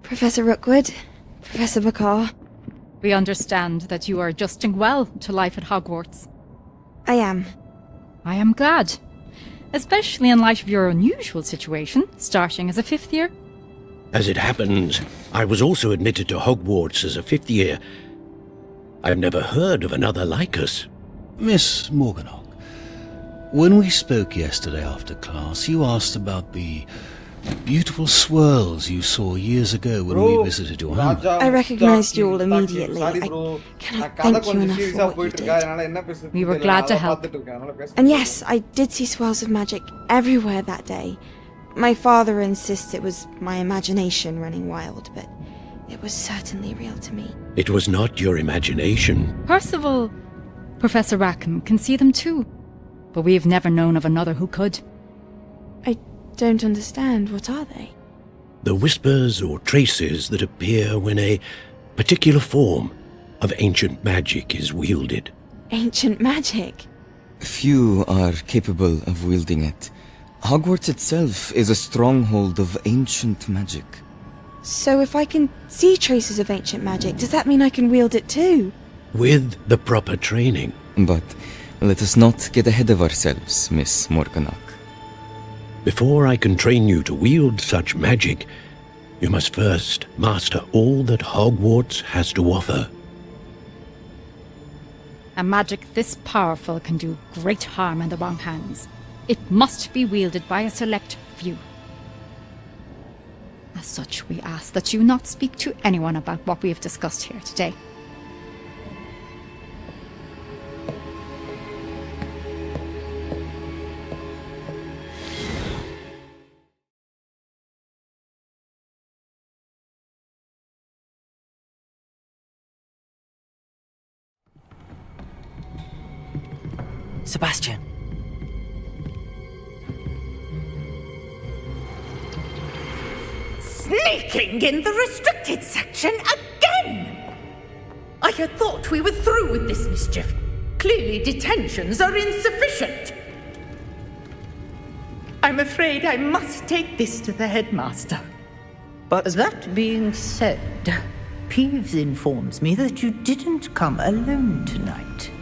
Professor Rookwood, Professor Bakar. We understand that you are adjusting well to life at Hogwarts. I am. I am glad. Especially in light of your unusual situation, starting as a 5th year. As it happens, I was also admitted to Hogwarts as a 5th year. I've never heard of another like us. Miss Morganach, when we spoke yesterday after class, you asked about the beautiful swirls you saw years ago when we visited your home. I recognized you all immediately. I cannot thank you enough for what you did. We were glad to help. And yes, I did see swirls of magic everywhere that day. My father insists it was my imagination running wild, but it was certainly real to me. It was not your imagination. Percival, Professor Rackham can see them too, but we have never known of another who could. I don't understand. What are they? The whispers or traces that appear when a particular form of ancient magic is wielded. Ancient magic? Few are capable of wielding it. Hogwarts itself is a stronghold of ancient magic. So if I can see traces of ancient magic, does that mean I can wield it too? With the proper training. But let us not get ahead of ourselves, Miss Morganach. Before I can train you to wield such magic, you must first master all that Hogwarts has to offer. A magic this powerful can do great harm in the wrong hands. It must be wielded by a select few. As such, we ask that you not speak to anyone about what we have discussed here today. Sebastian. Sneaking in the restricted section again! I had thought we were through with this mischief. Clearly detentions are insufficient. I'm afraid I must take this to the headmaster. But that being said, Peeves informs me that you didn't come alone tonight.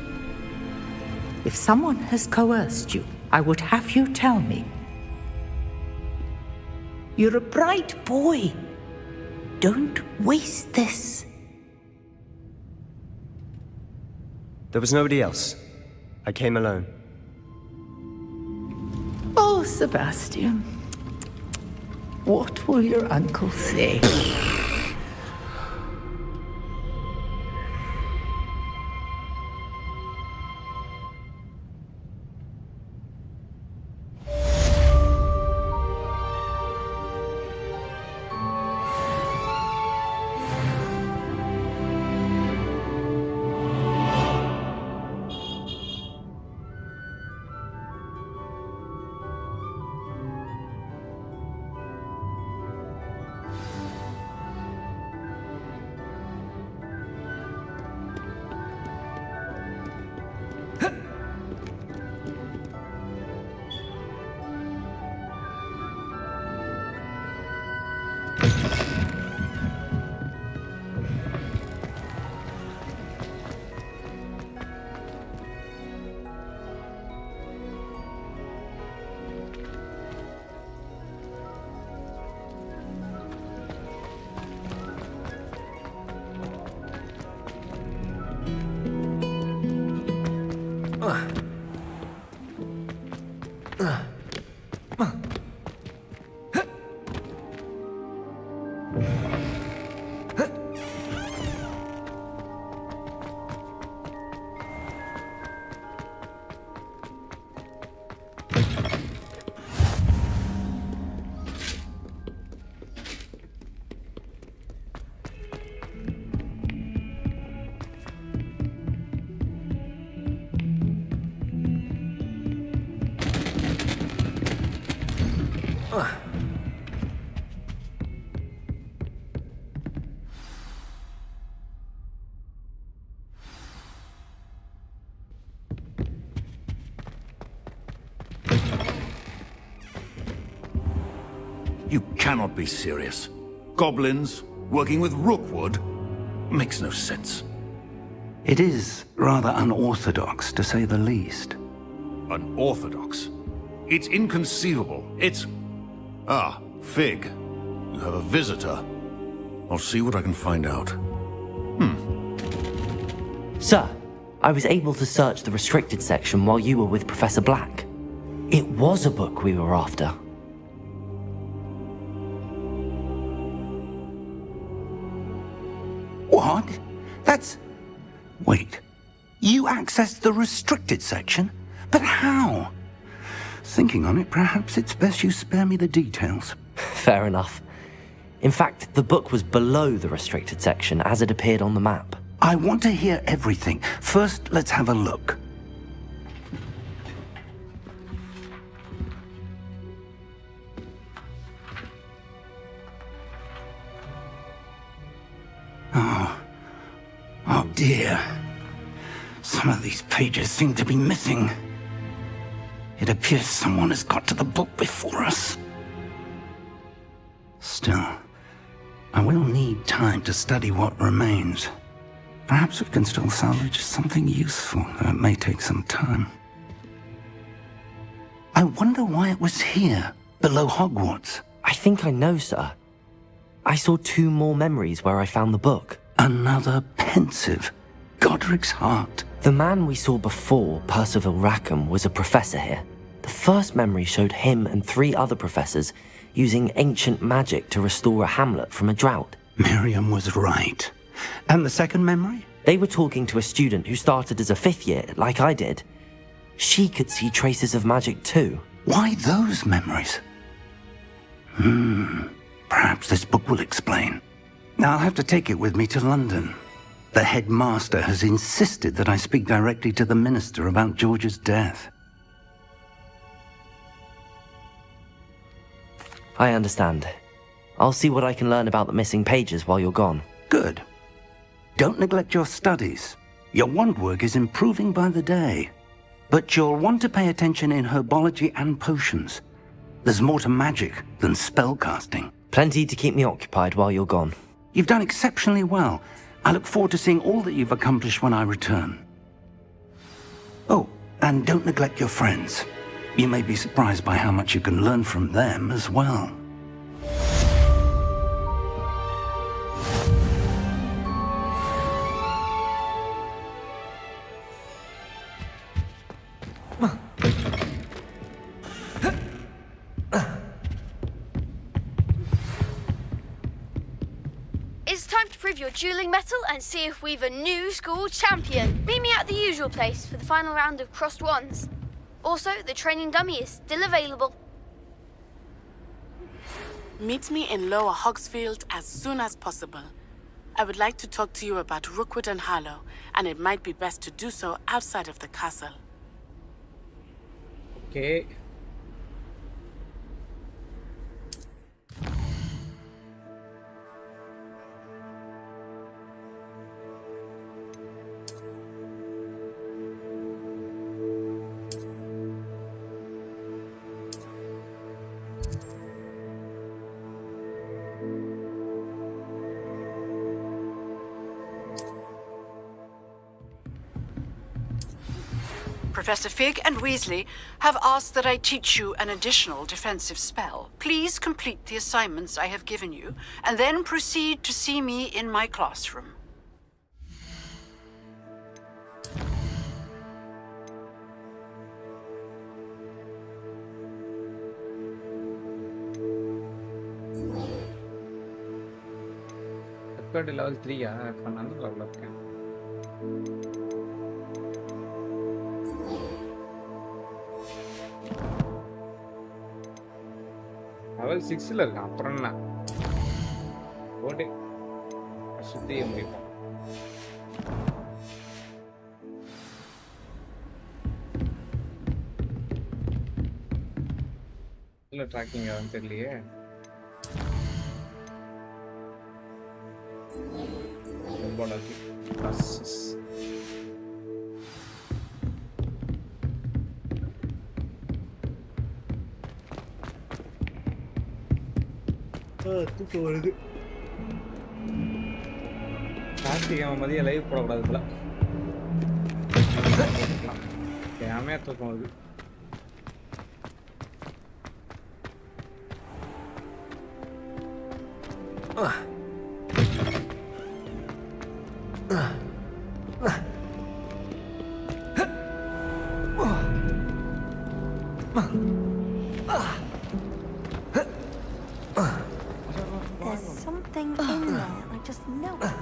If someone has coerced you, I would have you tell me. You're a bright boy. Don't waste this. There was nobody else. I came alone. Oh, Sebastian. What will your uncle say? You cannot be serious. Goblins, Working with Rookwood? Makes no sense. It is rather unorthodox, to say the least. Unorthodox? It's inconceivable. It's... Ah, Fig. You have a visitor. I'll see what I can find out. Sir, I was able to search the restricted section while you were with Professor Black. It was a book we were after. What? That's... Wait. You accessed the restricted section? But how? Thinking on it, perhaps it's best you spare me the details. Fair enough. In fact, the book was below the restricted section as it appeared on the map. I want to hear everything. First, let's have a look. Oh dear. Some of these pages seem to be missing. It appears someone has got to the book before us. Still, I will need time to study what remains. Perhaps we can still salvage something useful, though it may take some time. I wonder why it was here, below Hogwarts. I think I know, sir. I saw 2 more memories where I found the book. Another pensive. Godric's heart. The man we saw before, Percival Rackham, was a professor here. The first memory showed him and 3 other professors using ancient magic to restore a hamlet from a drought. Miriam was right. And the second memory? They were talking to a student who started as a 5th year, like I did. She could see traces of magic too. Why those memories? Perhaps this book will explain. Now I'll have to take it with me to London. The headmaster has insisted that I speak directly to the minister about George's death. I understand. I'll see what I can learn about the missing pages while you're gone. Good. Don't neglect your studies. Your wand work is improving by the day. But you'll want to pay attention in herbology and potions. There's more to magic than spellcasting. Plenty to keep me occupied while you're gone. You've done exceptionally well. I look forward to seeing all that you've accomplished when I return. Oh, and don't neglect your friends. You may be surprised by how much you can learn from them as well. It's time to prove your dueling mettle and see if we've a new school champion. Meet me at the usual place for the final round of crossed wands. Also, the training dummy is still available. Meet me in Lower Hogsfield as soon as possible. I would like to talk to you about Rookwood and Harlow, and it might be best to do so outside of the castle. Okay. Professor Fig and Weasley have asked that I teach you an additional defensive spell. Please complete the assignments I have given you, and then proceed to see me in my classroom. level 3 இப்போ நான் level இருக்கேன். level 6 ல இருக்கேன். அப்புறம் என்ன ஓடி சுத்தி முடிப்போம். இல்ல ட்ராக்கிங் ஆகும் தெரியலையே. தூக்கம் வருது. கார்த்திகேயன் மதிய லைவ் போடக்கூடாது போல. கேமே தூக்கம் வருது. There's something in there. I just know it.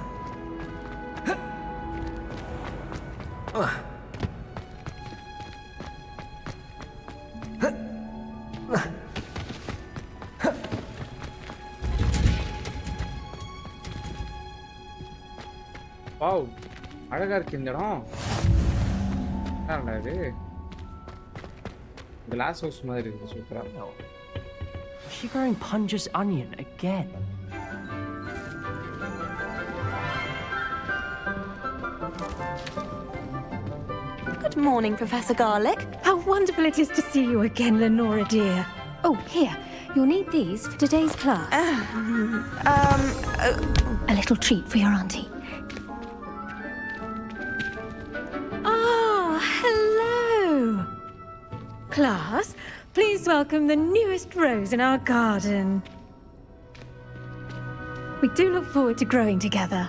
Wow, அழகா இருக்கு இந்த இடம். என்னடா இது? கிளாஸ் ஹவுஸ் மாதிரி இருக்கு, சூப்பரா. Is she growing Punja's onion again? Good morning, Professor Garlick. How wonderful it is to see you again, Lenora dear. Oh, here. You'll need these for today's class. A little treat for your auntie. Ah, hello. Class, please welcome the newest rose in our garden. We do look forward to growing together.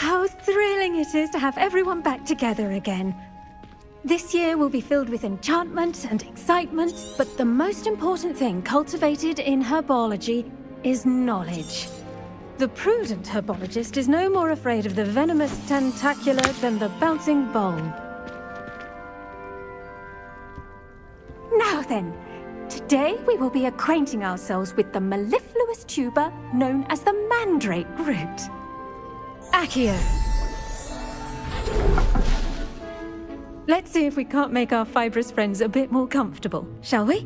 How thrilling it is to have everyone back together again. This year will be filled with enchantment and excitement, but the most important thing cultivated in herbology is knowledge. The prudent herbologist is no more afraid of the venomous tentacular than the bouncing bulb. Now then, today we will be acquainting ourselves with the mellifluous tuber known as the mandrake root. Accio. Let's see if we can't make our fibrous friends a bit more comfortable, shall we?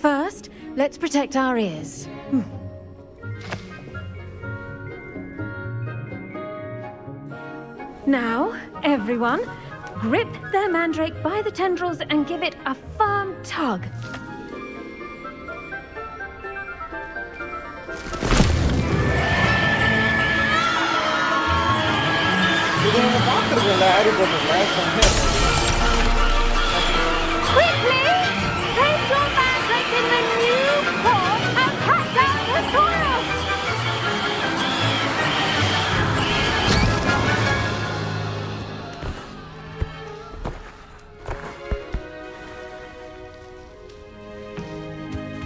First, let's protect our ears. Now, everyone, grip their mandrake by the tendrils and give it a firm tug. Quickly! Place your mandrake in the new pot and cut down the soil!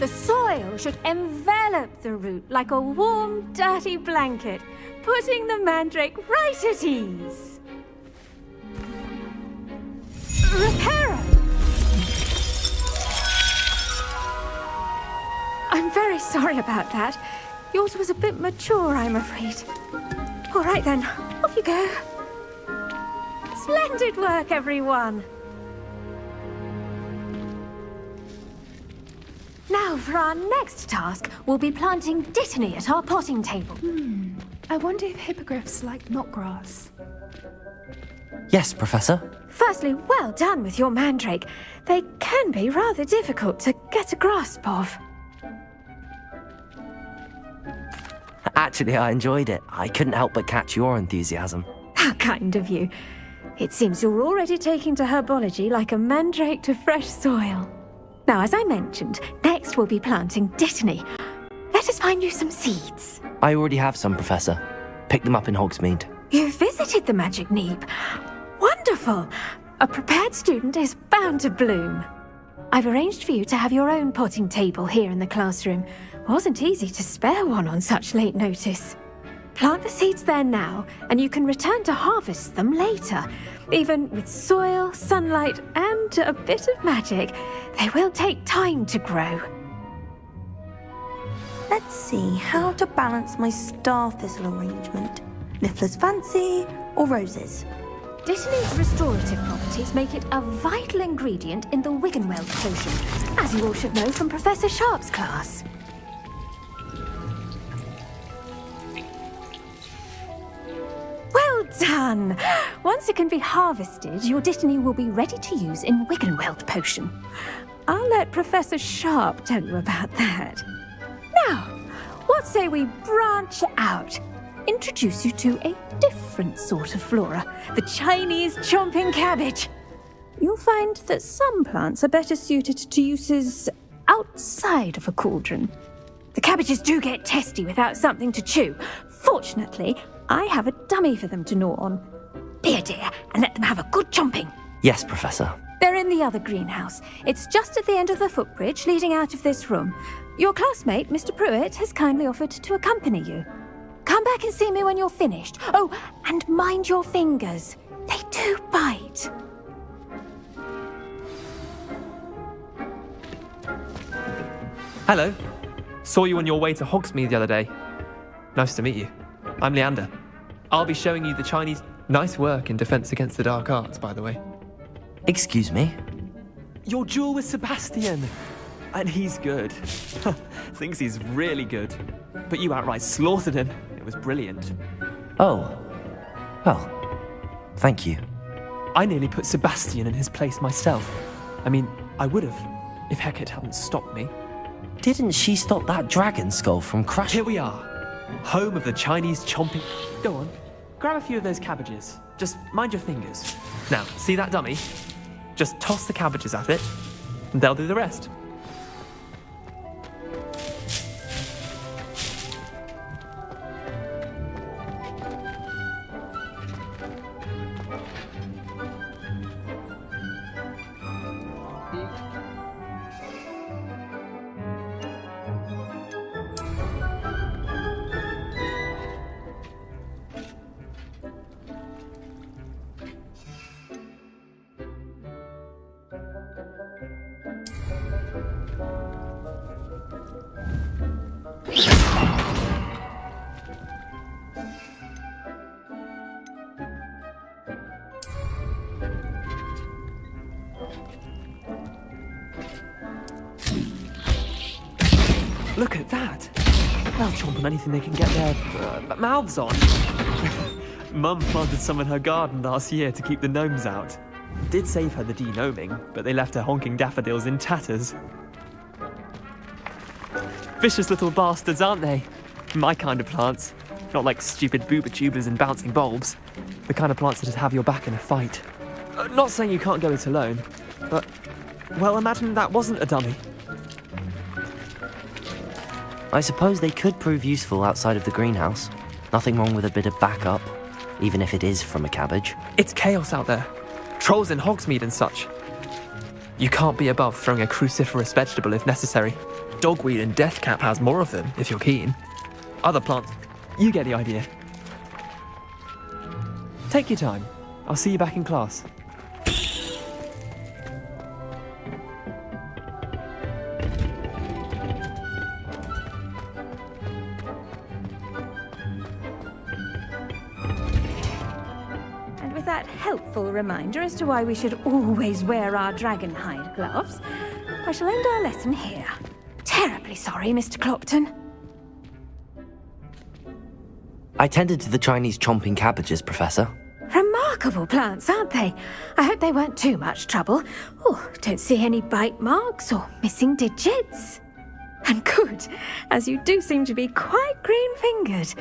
The soil should envelop the root like a warm, dirty blanket, putting the mandrake right at ease. Reparo! I'm very sorry about that. Yours was a bit mature, I'm afraid. All right then, off you go. Splendid work, everyone. Now, for our next task, we'll be planting dittany at our potting table. I wonder if hippogriffs like knotgrass. Yes, Professor. Firstly, well done with your mandrake. They can be rather difficult to get a grasp of. Actually, I enjoyed it. I couldn't help but catch your enthusiasm. How kind of you. It seems you're already taking to herbology like a mandrake to fresh soil. Now, as I mentioned, next we'll be planting dittany. Let us find you some seeds. I already have some, Professor. Pick them up in Hogsmeade. You visited the Magic Neep. Wonderful! A prepared student is bound to bloom. I've arranged for you to have your own potting table here in the classroom. Wasn't easy to spare one on such late notice. Plant the seeds there now, and you can return to harvest them later. Even with soil, sunlight, and a bit of magic, they will take time to grow. Let's see how to balance my star thistle arrangement. Niffler's fancy or roses? Dittany's restorative properties make it a vital ingredient in the Wiggenweld potion, as you all should know from Professor Sharp's class. Well done! Once it can be harvested, your dittany will be ready to use in Wiggenweld potion. I'll let Professor Sharp tell you about that. Now, What say we branch out? Introduce you to a different sort of flora, the Chinese chomping cabbage. You'll find that some plants are better suited to uses outside of a cauldron. The cabbages do get testy without something to chew. Fortunately, I have a dummy for them to gnaw on. Be a dear and let them have a good chomping. Yes, Professor. They're in the other greenhouse. It's just at the end of the footbridge leading out of this room. Your classmate, Mr. Pruitt, has kindly offered to accompany you. Come back and see me when you're finished. Oh, and mind your fingers. They do bite. Hello. Saw you on your way to Hogsmeade the other day. Nice to meet you. I'm Leander. I'll be showing you the Chinese... Nice work in Defense Against the Dark Arts, by the way. Excuse me? Your duel with Sebastian. And he's good. Thinks he's really good. But you outright slaughtered him. It was brilliant. Oh. Well, thank you. I nearly put Sebastian in his place myself. I mean, I would have, if Hecate hadn't stopped me. Didn't she stop that dragon skull from crashing? Here we are. Home of the Chinese chomping... Go on. Grab a few of those cabbages. Just mind your fingers. Now, see that dummy? Just toss the cabbages at it, and they'll do the rest. Look at that! They'll chomp on anything they can get their mouths on. Mum planted some in her garden last year to keep the gnomes out. Did save her the de-gnoming, but they left her honking daffodils in tatters. Vicious little bastards, aren't they? My kind of plants. Not like stupid booba tubers and bouncing bulbs. The kind of plants that'd have your back in a fight. Not saying you can't go it alone, but... Well, imagine that wasn't a dummy. I suppose they could prove useful outside of the greenhouse. Nothing wrong with a bit of backup, even if it is from a cabbage. It's chaos out there. Trolls in Hogsmeade and such. You can't be above throwing a cruciferous vegetable if necessary. Dogweed and deathcap has more of them, if you're keen. Other plants, you get the idea. Take your time. I'll see you back in class. Helpful reminder as to why we should always wear our dragonhide gloves, I shall end our lesson here. Terribly sorry, Mr. Clopton. I tended to the Chinese chomping cabbages, Professor. Remarkable plants, aren't they? I hope they weren't too much trouble. Oh, don't see any bite marks or missing digits. And good, as you do seem to be quite green-fingered.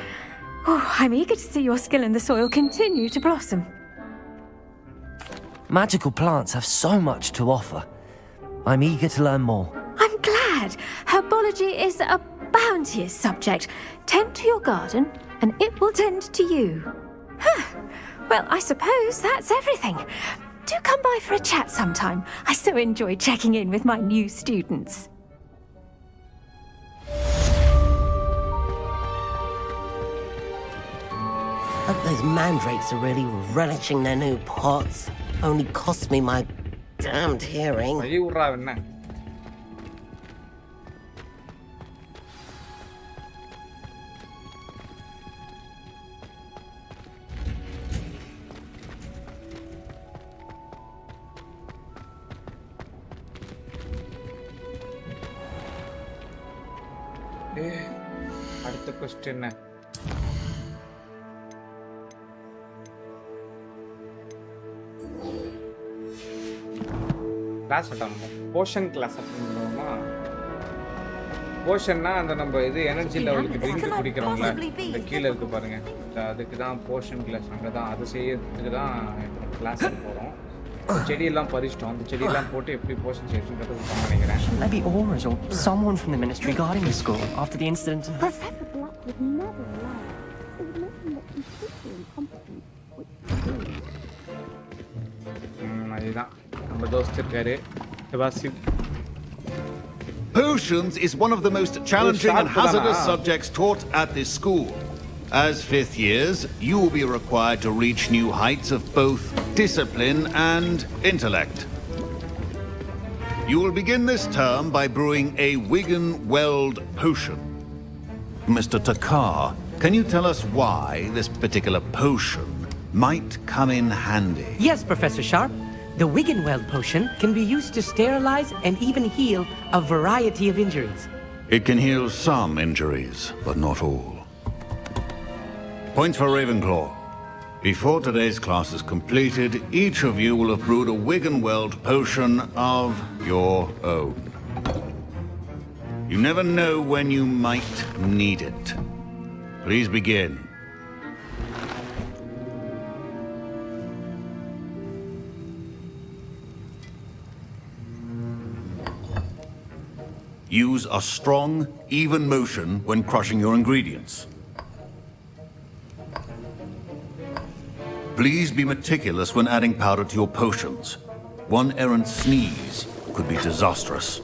Oh, I'm eager to see your skill in the soil continue to blossom. Magical plants have so much to offer. I'm eager to learn more. I'm glad. Herbology is a bounteous subject. Tend to your garden, and it will tend to you. Well, I suppose that's everything. Do come by for a chat sometime. I so enjoy checking in with my new students. Hope those mandrakes are really relishing their new pots. Only cost me my damned hearing. அடுத்த question class attend potion class attend பண்ணுவோமா போஷன்னா அந்த நம்ம இது energy லெவலுக்கு drink குடிக்கிறோம்ல இந்த கீழே இருக்கு பாருங்க அதுக்கு தான் போஷன் கிளாஸ் அங்கே தான் அது செய்யறதுக்கு தான் கிளாஸுக்கு போகிறோம் செடியெல்லாம் பறிச்சிட்டோம் அந்த செடியெல்லாம் போட்டு எப்படி போஷன் செய்யறதுன்றது நினைக்கிறேன். Maybe Auras or someone from the ministry guarding the school after the incident. Professor Black would never allow it. It would make him look completely incompetent. அதுதான் நம்ம தோஸ்து இருக்காரு Sebastian. Potions is one of the most challenging and hazardous subjects taught at this school. As 5th years, you will be required to reach new heights of both discipline and intellect. You will begin this term by brewing a Wigan-Weld potion. Mr. Takar, can you tell us why this particular potion might come in handy? Yes, Professor Sharp. The Wigan-Weld potion can be used to sterilize and even heal a variety of injuries. It can heal some injuries, but not all. Points for Ravenclaw. Before today's class is completed, each of you will have brewed a Wigan-Weld potion of your own. You never know when you might need it. Please begin. Use a strong, even motion when crushing your ingredients. Please be meticulous when adding powder to your potions. One errant sneeze could be disastrous.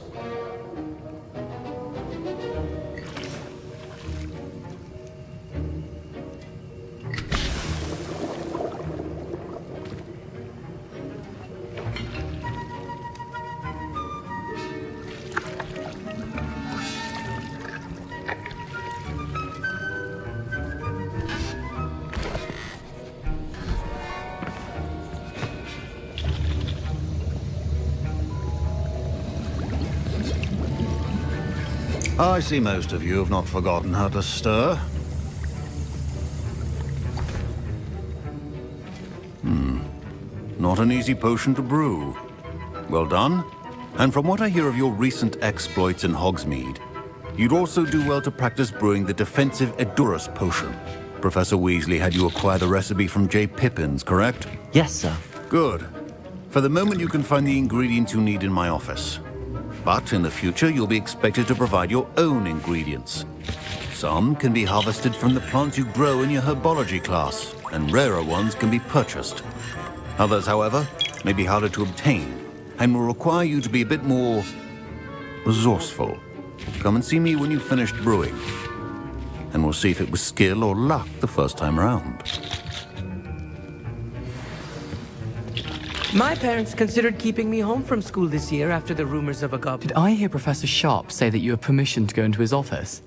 I see most of you have not forgotten how to stir. Not an easy potion to brew. Well done. And from what I hear of your recent exploits in Hogsmeade, you'd also do well to practice brewing the defensive Edurus potion. Professor Weasley had you acquire the recipe from J. Pippin's, correct? Yes, sir. Good. For the moment, you can find the ingredients you need in my office. But in the future, you'll be expected to provide your own ingredients. Some can be harvested from the plants you grow in your herbology class, and rarer ones can be purchased. Others, however, may be harder to obtain, and will require you to be a bit more resourceful. Come and see me when you've finished brewing, and we'll see if it was skill or luck the first time around. My parents considered keeping me home from school this year after the rumors of a goblin. Did I hear Professor Sharp say that you have permission to go into his office?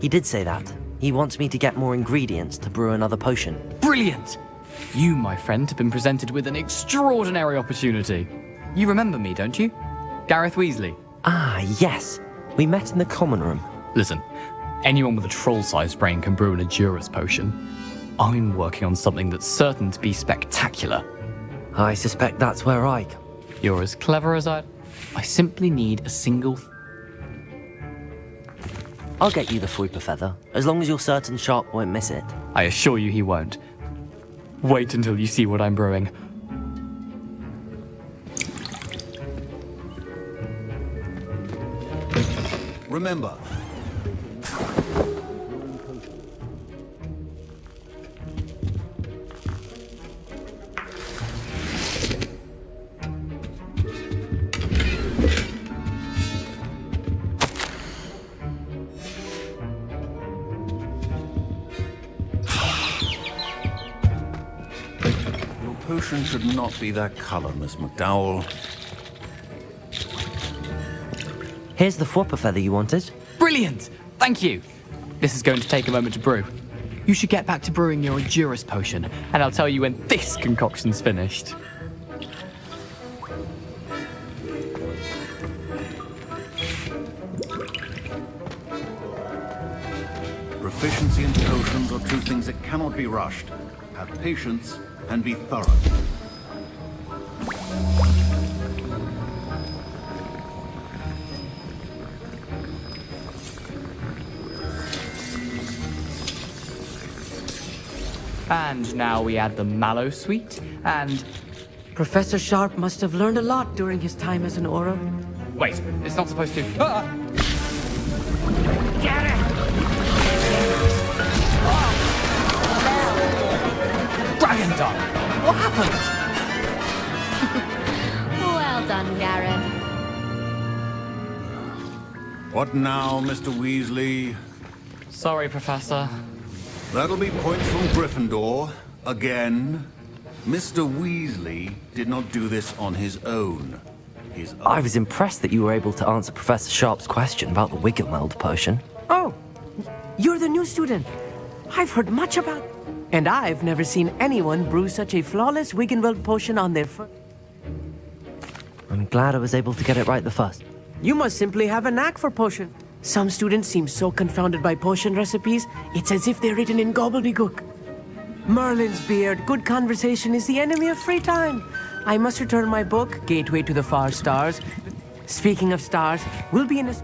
He did say that. He wants me to get more ingredients to brew another potion. Brilliant! You, my friend, have been presented with an extraordinary opportunity. You remember me, don't you? Gareth Weasley. Ah, yes. We met in the common room. Listen, anyone with a troll-sized brain can brew an Edurus potion. I'm working on something that's certain to be spectacular. I suspect that's where I come. You're as clever as I simply need a single... I'll get you the Fruiper Feather, as long as you're certain Sharp won't miss it. I assure you he won't. Wait until you see what I'm brewing. Remember, potion should not be that color, Miss McDowell. Here's the Fruiper Feather you wanted. Brilliant! Thank you. This is going to take a moment to brew. You should get back to brewing your Edurus potion, and I'll tell you when this concoction's finished. Proficiency in potions are two things that cannot be rushed. Have patience and be thorough. And now we add the mallow sweet, and... Professor Sharp must have learned a lot during his time as an Auror. Wait, it's not supposed to... Ah! Dragon Dog! What happened? Well done, Gareth. What now, Mr. Weasley? Sorry, Professor. That'll be points from Gryffindor. Again. Mr. Weasley did not do this on his own. I was impressed that you were able to answer Professor Sharp's question about the Wiggenweld potion. Oh, you're the new student. I've heard much about... And I've never seen anyone brew such a flawless Wiggenweld potion on their first... I'm glad I was able to get it right the first. You must simply have a knack for potion. Some students seem so confounded by potion recipes, it's as if they're written in gobbledygook. Merlin's beard, good conversation is the enemy of free time. I must return my book, Gateway to the Far Stars. Speaking of stars, we'll be in a...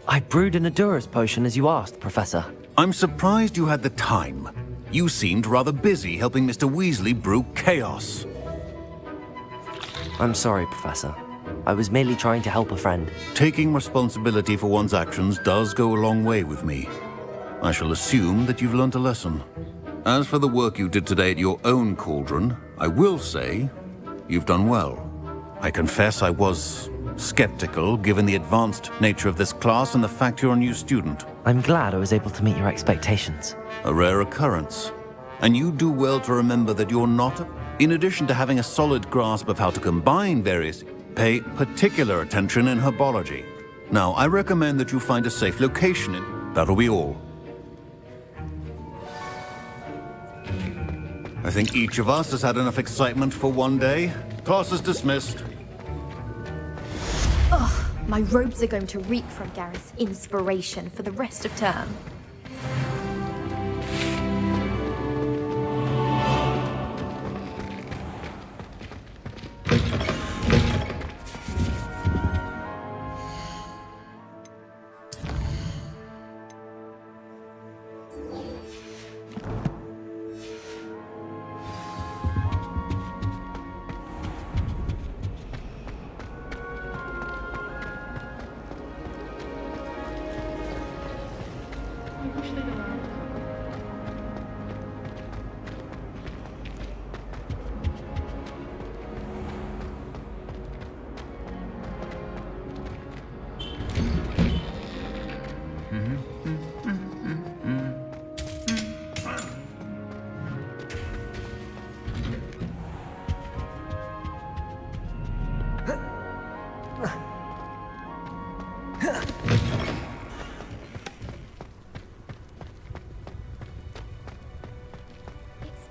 I brewed an Adurus potion as you asked, Professor. I'm surprised you had the time. You seemed rather busy helping Mr. Weasley brew chaos. I'm sorry, Professor. I was merely trying to help a friend. Taking responsibility for one's actions does go a long way with me. I shall assume that you've learnt a lesson. As for the work you did today at your own cauldron, I will say you've done well. I confess I was skeptical, given the advanced nature of this class and the fact you're a new student. I'm glad I was able to meet your expectations. A rare occurrence. And you do well to remember that you're not... In addition to having a solid grasp of how to combine various... Pay particular attention in herbology. Now, I recommend that you find a safe location in... That'll be all. I think each of us has had enough excitement for one day. Class is dismissed. Ugh, my robes are going to reek from Gareth's inspiration for the rest of term.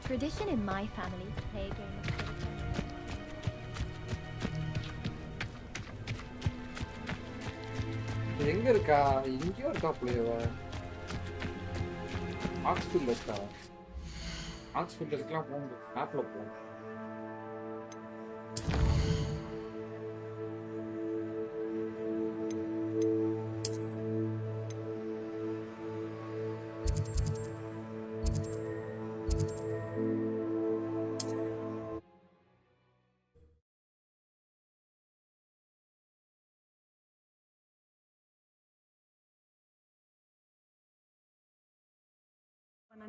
Tradition in my family to play a game of எங்க இருக்கா? இங்கேயும் இருக்கா பிள்ளையவ? ஆக்ஸ்ஃபோர்ட்ல இருக்கா? ஆக்ஸ்ஃபோர்ட்ல இருக்கலாம் போங்க. மேப்ல போங்க.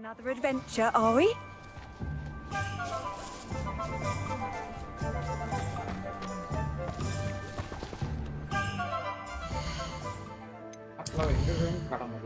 Another adventure, are we? அப்பலாம் எங்க வேணும் கடமை.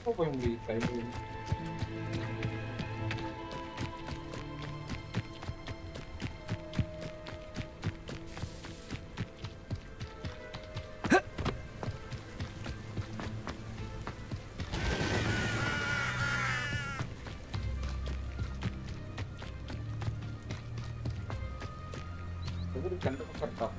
Apa yang beli kayu ini? Berikan peserta.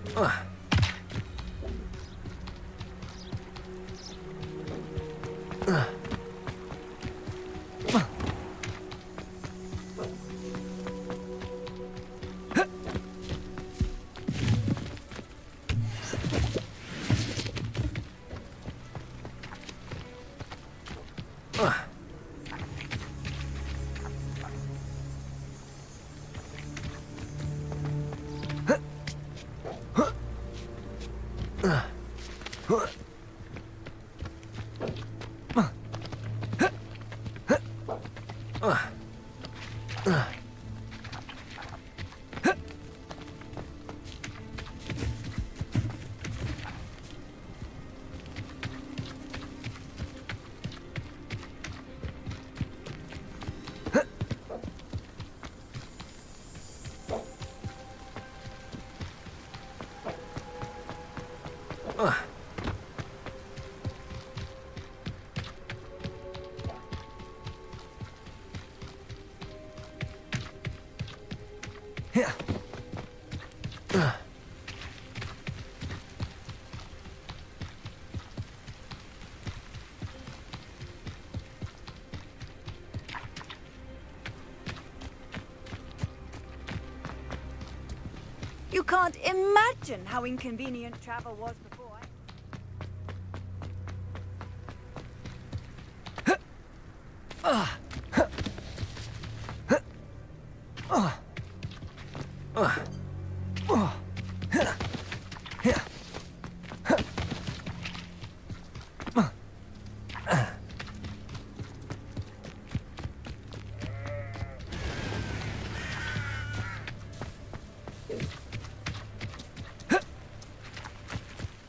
You can't imagine how inconvenient travel was before.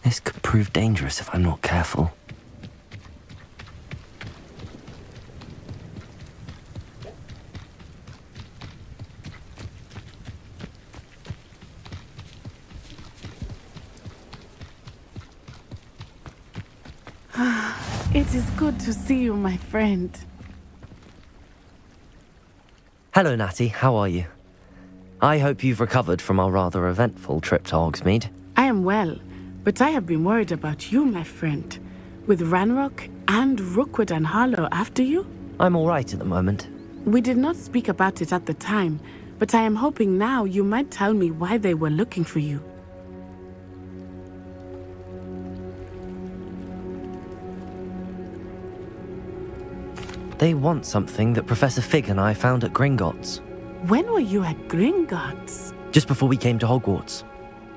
This could prove dangerous if I'm not careful. It is good to see you, my friend. Hello, Natty. How are you? I hope you've recovered from our rather eventful trip to Hogsmeade. I am well, but I have been worried about you, my friend. With Ranrock and Rookwood and Harlow after you? I'm all right at the moment. We did not speak about it at the time, but I am hoping now you might tell me why they were looking for you. They want something that Professor Fig and I found at Gringotts. When were you at Gringotts? Just before we came to Hogwarts.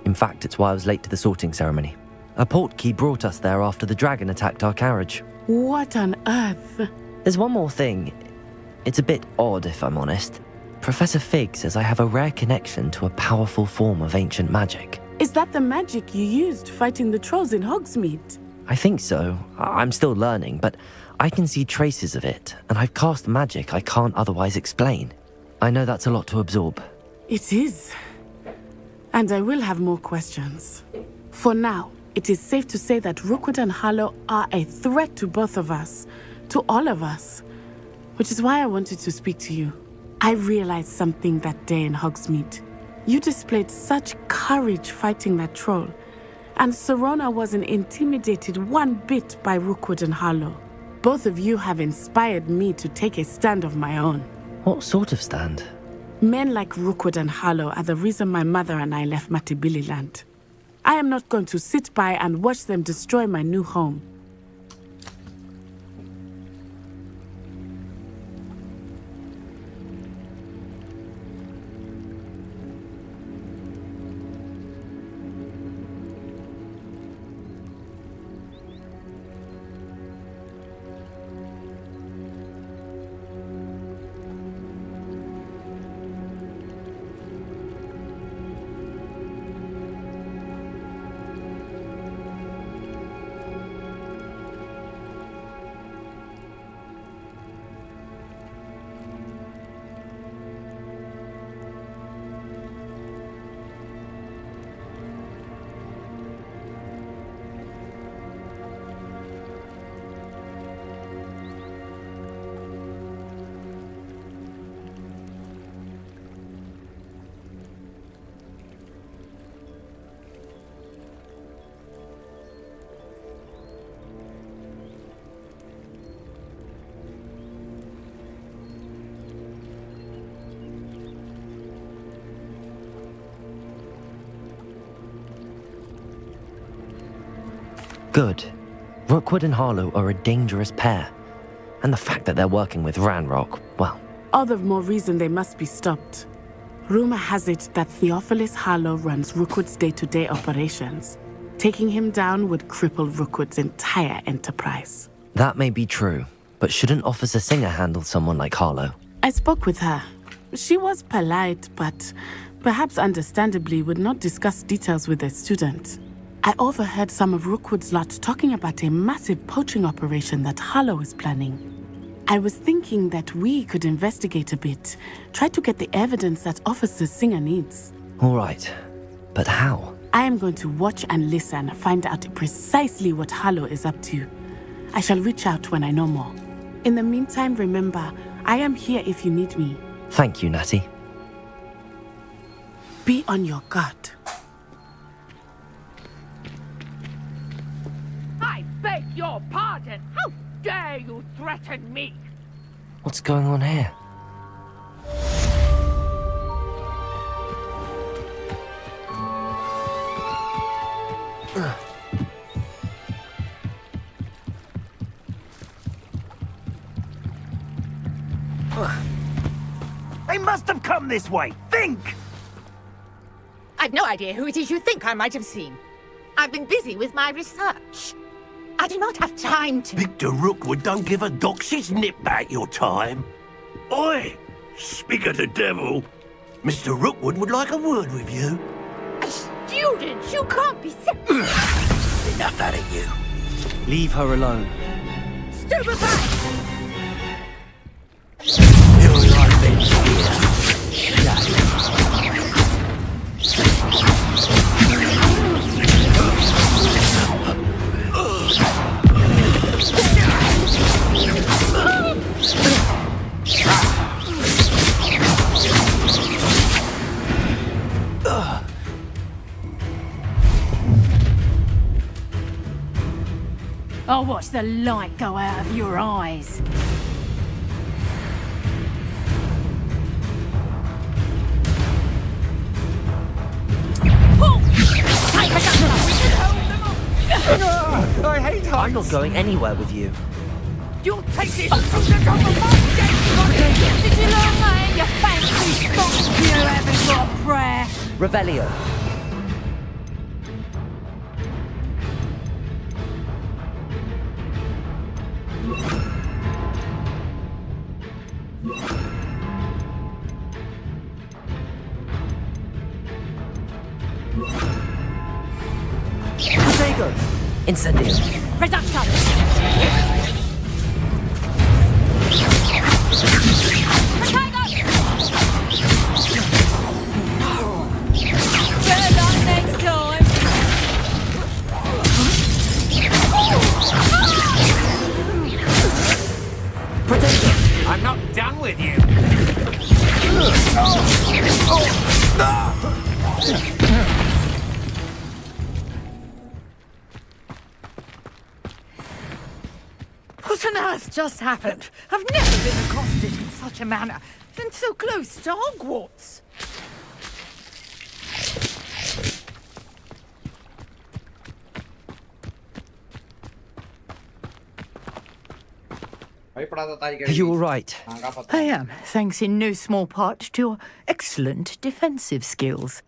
In fact, it's why I was late to the sorting ceremony. A portkey brought us there after the dragon attacked our carriage. What on earth? There's one more thing. It's a bit odd, if I'm honest. Professor Fig says I have a rare connection to a powerful form of ancient magic. Is that the magic you used fighting the trolls in Hogsmeade? I think so. I'm still learning, but I can see traces of it, and I've cast magic I can't otherwise explain. I know that's a lot to absorb. It is. And I will have more questions. For now, it is safe to say that Rookwood and Harlow are a threat to both of us, to all of us, which is why I wanted to speak to you. I realized something that day in Hogsmeade. You displayed such courage fighting that troll, and Serona wasn't intimidated one bit by Rookwood and Harlow. Both of you have inspired me to take a stand of my own. What sort of stand? Men like Rookwood and Harlow are the reason my mother and I left Matibili land. I am not going to sit by and watch them destroy my new home. Good. Rookwood and Harlow are a dangerous pair. And the fact that they're working with Ranrock, well... All the more reason they must be stopped. Rumor has it that Theophilus Harlow runs Rookwood's day-to-day operations. Taking him down would cripple Rookwood's entire enterprise. That may be true, but shouldn't Officer Singer handle someone like Harlow? I spoke with her. She was polite, but perhaps understandably would not discuss details with a student. I overheard some of Rookwood's lot talking about a massive poaching operation that Harlow is planning. I was thinking that we could investigate a bit, try to get the evidence that Officer Singer needs. All right, but how? I am going to watch and listen, find out precisely what Harlow is up to. I shall reach out when I know more. In the meantime, remember, I am here if you need me. Thank you, Natty. Be on your guard. I beg your pardon. How dare you threaten me? What's going on here? They must have come this way. Think! I've no idea who it is you think I might have seen. I've been busy with my research. I do not have time to... Victor Rookwood don't give a doxy's nip back your time. Oi! Speak of the devil. Mr. Rookwood would like a word with you. A student? You can't be... Enough out of you. Leave her alone. Stupefy! You're not been here. I'll watch the light go out of your eyes. I hate heights. I'm not going anywhere with you. You'll take this from the top of my dead. Did you learn that in your fancy song? You haven't got a prayer. Revelio. Protego. Incendio. Reduction. Better luck next time. Protego. I'm not done with you. What on earth just happened? I've never been accosted in such a manner, and so close to Hogwarts. Are you all right? I am, thanks in no small part to your excellent defensive skills.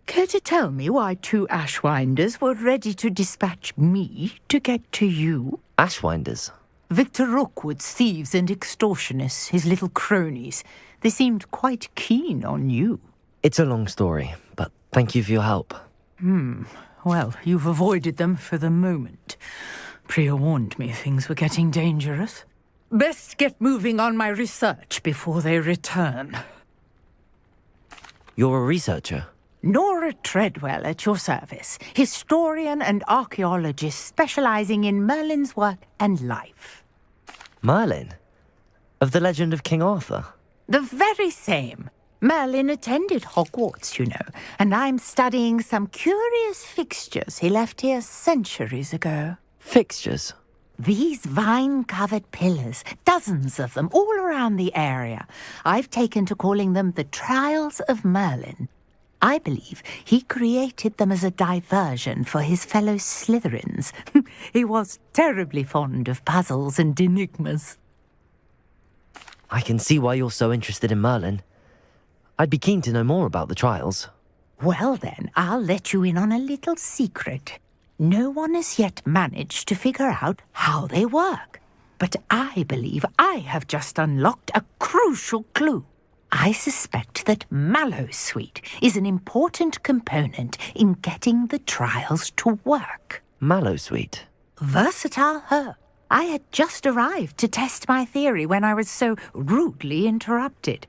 Care to tell me why two Ashwinders were ready to dispatch me to get to you? Ashwinders? Victor Rookwood's thieves and extortionists, his little cronies. They seemed quite keen on you. It's a long story, but thank you for your help. Well, you've avoided them for the moment. Priya warned me things were getting dangerous. Best get moving on my research before they return. You're a researcher? Nora Treadwell at your service, historian and archaeologist specializing in Merlin's work and life. Merlin? Of the legend of King Arthur? The very same. Merlin attended Hogwarts, you know, and I'm studying some curious fixtures he left here centuries ago. Fixtures? These vine-covered pillars, dozens of them, all around the area. I've taken to calling them the Trials of Merlin. I believe he created them as a diversion for his fellow Slytherins. He was terribly fond of puzzles and enigmas. I can see why you're so interested in Merlin. I'd be keen to know more about the trials. Well then, I'll let you in on a little secret. No one has yet managed to figure out how they work. But I believe I have just unlocked a crucial clue. I suspect that Mallowsweet is an important component in getting the trials to work. Mallowsweet? Versatile herb. I had just arrived to test my theory when I was so rudely interrupted.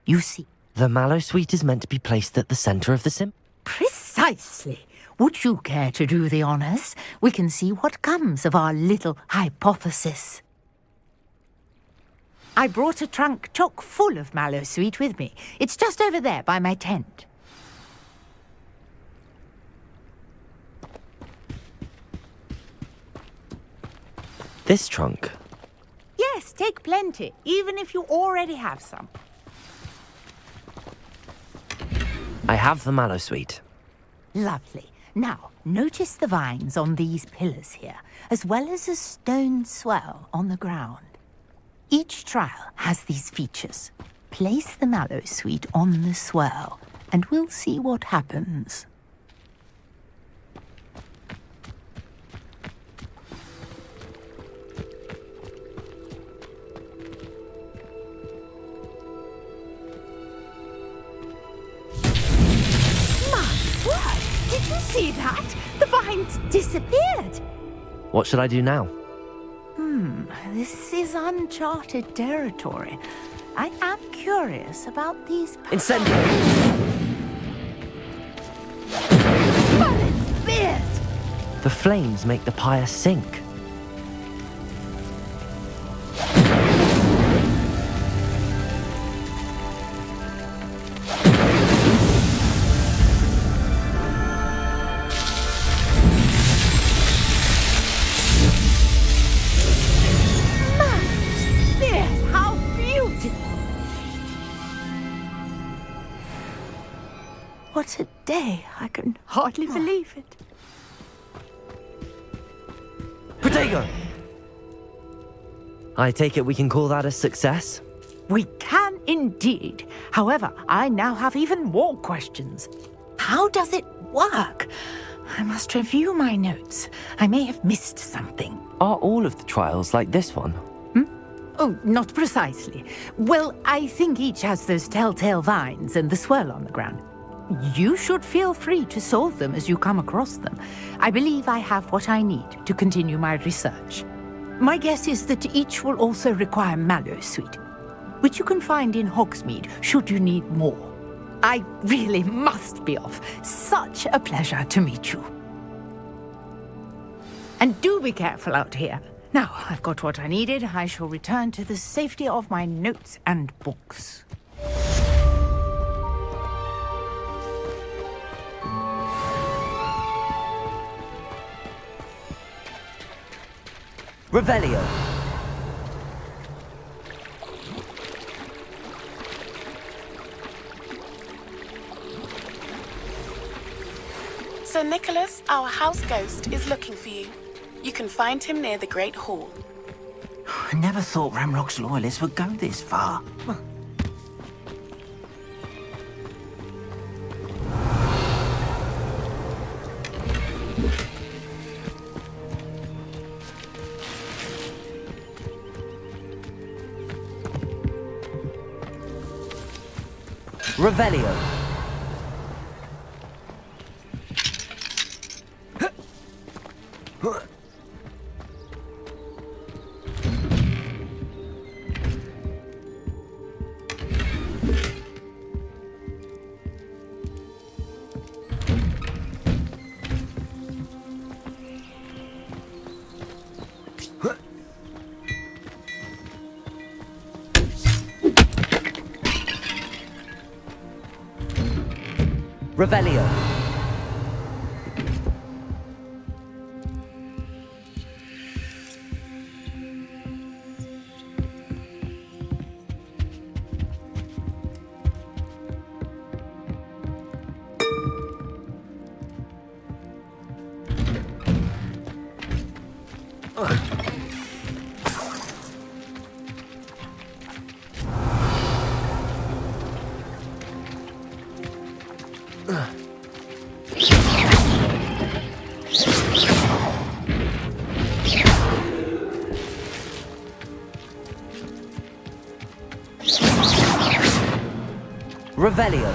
You see... The Mallowsweet is meant to be placed at the centre of the sim? Precisely. Would you care to do the honours? We can see what comes of our little hypothesis. I brought a trunk chock full of Mallowsweet with me. It's just over there by my tent. This trunk? Yes, take plenty, even if you already have some. I have the Mallowsweet. Lovely. Now, notice the vines on these pillars here, as well as a stone swell on the ground. Each trial has these features. Place the Mallowsweet on the swell, and we'll see what happens. Did you see that? The vines disappeared. What should I do now? This is uncharted territory. I am curious about these... Incendio! Merlin's beard! The flames make the pyre sink. What a day. I can hardly believe it. Protego! I take it we can call that a success? We can indeed. However, I now have even more questions. How does it work? I must review my notes. I may have missed something. Are all of the trials like this one? Oh, not precisely. Well, I think each has those telltale vines and the swirl on the ground. You should feel free to solve them as you come across them. I believe I have what I need to continue my research. My guess is that each will also require Mallowsweet, which you can find in Hogsmeade should you need more. I really must be off. Such a pleasure to meet you. And do be careful out here. Now, I've got what I needed. I shall return to the safety of my notes and books. Revelio. Sir Nicholas, our house ghost, is looking for you. You can find him near the Great Hall. I never thought Ramrock's loyalists would go this far. Revelio. Revelio. Revelio.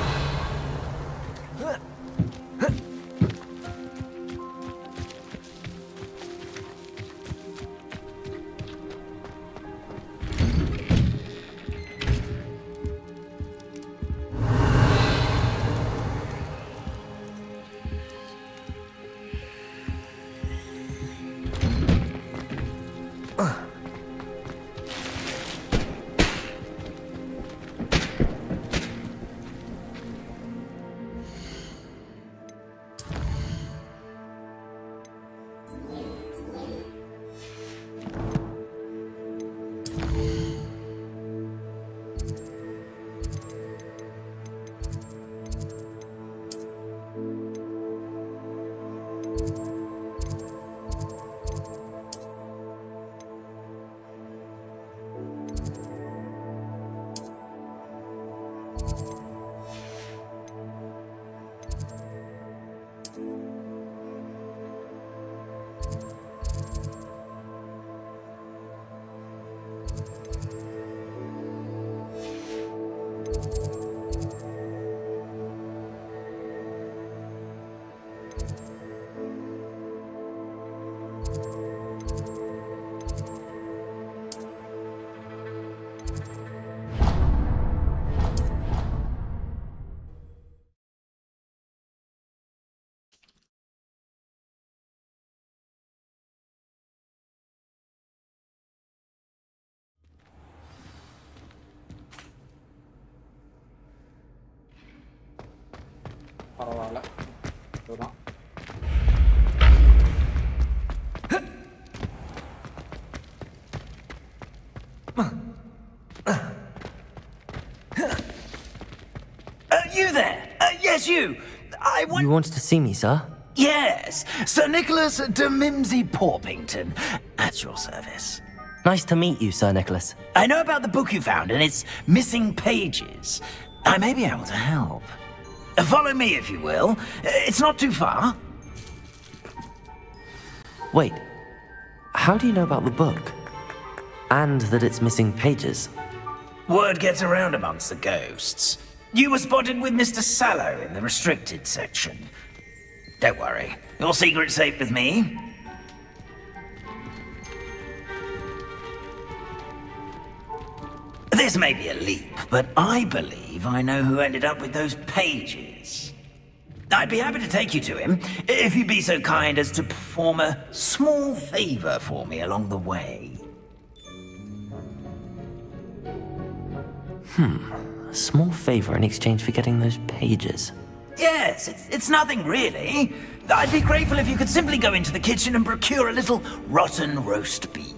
பரவாயில்ல இதுதான். You there? Yes, you. I want... You wanted to see me, sir? Yes, Sir Nicholas de Mimsy Porpington, at your service. Nice to meet you, Sir Nicholas. I know about the book you found and its missing pages. I may be able to help. Follow me, if you will. It's not too far. Wait, how do you know about the book? And that it's missing pages? Word gets around amongst the ghosts. You were spotted with Mr. Sallow in the restricted section. Don't worry, your secret's safe with me. This may be a leap, but I believe I know who ended up with those pages. I'd be happy to take you to him, if you'd be so kind as to perform a small favor for me along the way. A small favor in exchange for getting those pages. Yes, it's nothing really. I'd be grateful if you could simply go into the kitchen and procure a little rotten roast beef.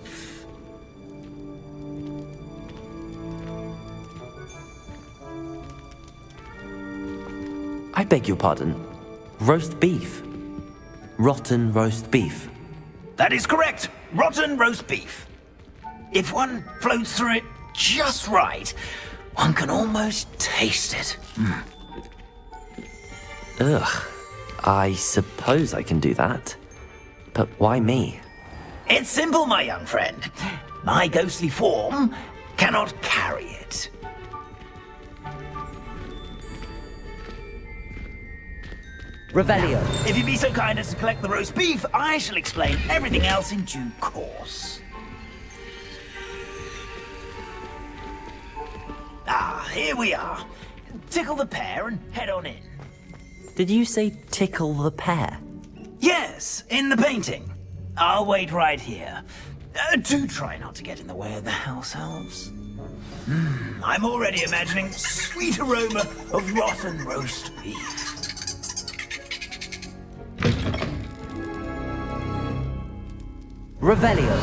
I beg your pardon. Roast beef. Rotten roast beef. That is correct. Rotten roast beef. If one floats through it just right, one can almost taste it. Ugh. I suppose I can do that. But why me? It's simple, my young friend. My ghostly form cannot carry it. Revelio. If you'd be so kind as to collect the roast beef, I shall explain everything else in due course. Ah, here we are. Tickle the pear and head on in. Did you say tickle the pear? Yes, in the painting. I'll wait right here. Do try not to get in the way of the house elves. I'm already imagining sweet aroma of rotten roast beef. Revelio.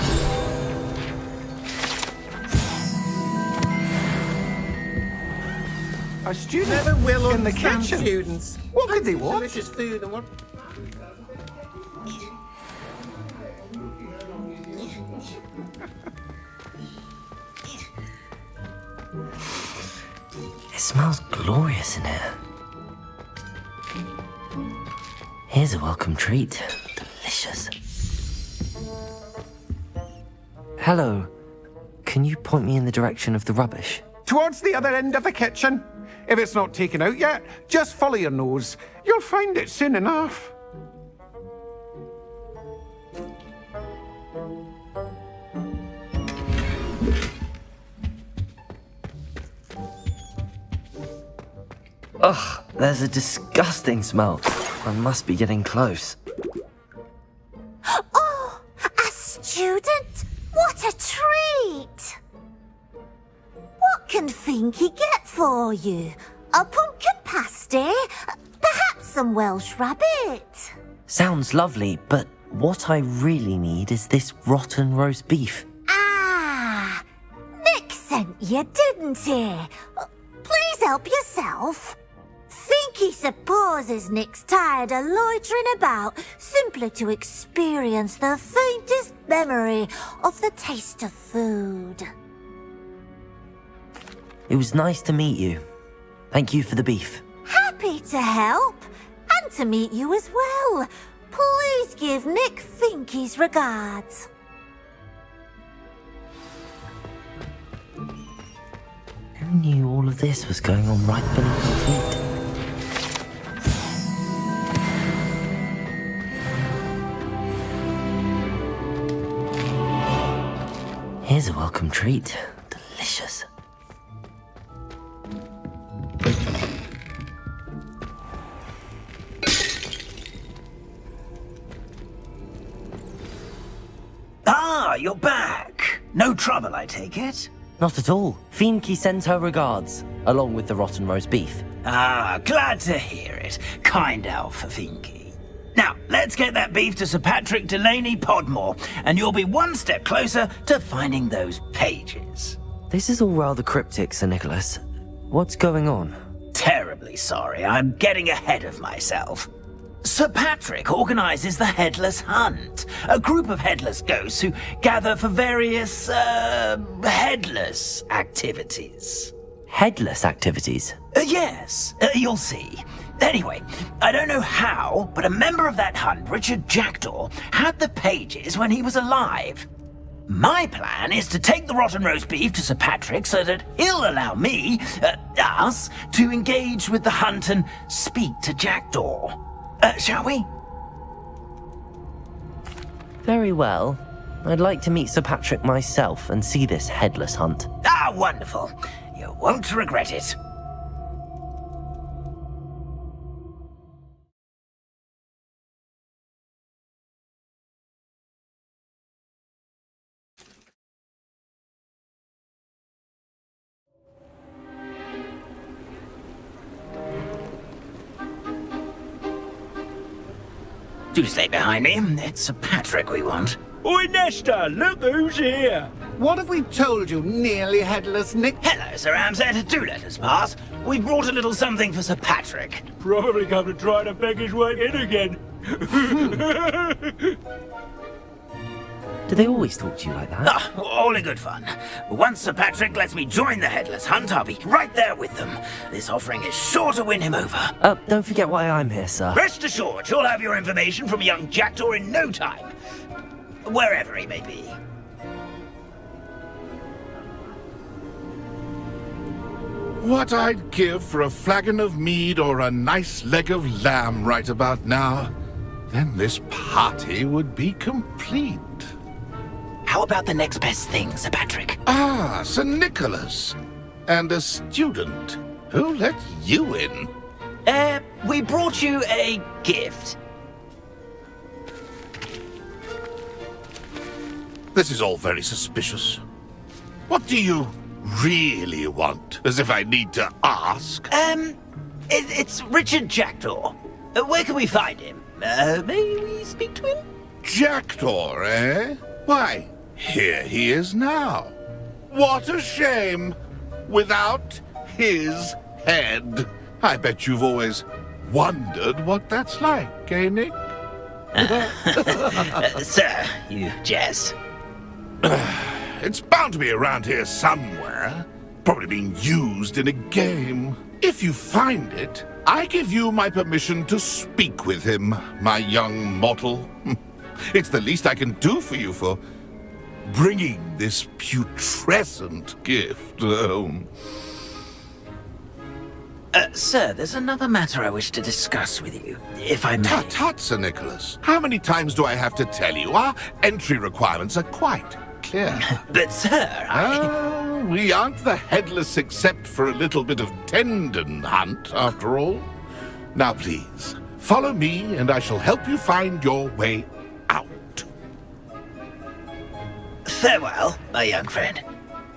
A student never will in the kitchen. Students. What could they want? Delicious food and what? It smells glorious in here. Here's a welcome treat. Delicious. Hello. Can you point me in the direction of the rubbish? Towards the other end of the kitchen. If it's not taken out yet, just follow your nose. You'll find it soon enough. Ugh, there's a disgusting smell. I must be getting close. Oh, a student? What a treat! What can Finky get for you? A pumpkin pasty? Perhaps some Welsh rabbit? Sounds lovely, but what I really need is this rotten roast beef. Ah, Nick sent you, didn't he? Please help yourself. Finky supposes Nick's tired of loitering about simply to experience the faintest memory of the taste of food. It was nice to meet you. Thank you for the beef. Happy to help, and to meet you as well. Please give Nick Finky's regards. Who knew all of this was going on right beneath my feet? Here's a welcome treat. Delicious. Ah, you're back. No trouble, I take it? Not at all. Finky sends her regards, along with the rotten roast beef. Ah, glad to hear it. Kind elf for Finky. Now, let's get that beef to Sir Patrick Delaney Podmore, and you'll be one step closer to finding those pages. This is all rather cryptic, Sir Nicholas. What's going on? Terribly sorry, I'm getting ahead of myself. Sir Patrick organises the Headless Hunt, a group of headless ghosts who gather for various, headless activities. Headless activities? Yes, you'll see. Anyway, I don't know how, but a member of that hunt, Richard Jackdaw, had the pages when he was alive. My plan is to take the rotten roast beef to Sir Patrick so that he'll allow me, us, to engage with the hunt and speak to Jackdaw. Shall we? Very well. I'd like to meet Sir Patrick myself and see this headless hunt. Ah, wonderful. You won't regret it. Do stay behind me. It's Sir Patrick we want. Oi, Nesta, look who's here. What have we told you, nearly headless Nick? Hello, Sir Ramsay. Do let us pass. We brought a little something for Sir Patrick. Probably come to try to beg his way in again. Do they always talk to you like that? Ah, all in good fun. Once Sir Patrick lets me join the Headless Hunt, I'll be right there with them. This offering is sure to win him over. Don't forget why I'm here, sir. Rest assured, you'll have your information from young Jackdaw in no time. Wherever he may be. What I'd give for a flagon of mead or a nice leg of lamb right about now. Then this party would be complete. How about the next best thing, Sir Patrick? Ah, Sir Nicholas. And a student. Who let you in? We brought you a gift. This is all very suspicious. What do you really want? As if I need to ask. It's Richard Jackdaw. Where can we find him? May we speak to him? Jackdaw, eh? Why, here he is now. What a shame. Without his head. I bet you've always wondered what that's like, eh, Nick? Sir, you jest. It's bound to be around here somewhere. Probably being used in a game. If you find it, I give you my permission to speak with him, my young mortal. It's the least I can do for you for bringing this putrescent gift home. Sir, there's another matter I wish to discuss with you, if I may. Tut, Sir Nicholas. How many times do I have to tell you? Our entry requirements are quite clear. But, sir, we aren't the headless except for a little bit of tendon hunt, after all. Now, please, follow me, and I shall help you find your way out. Farewell, my young friend.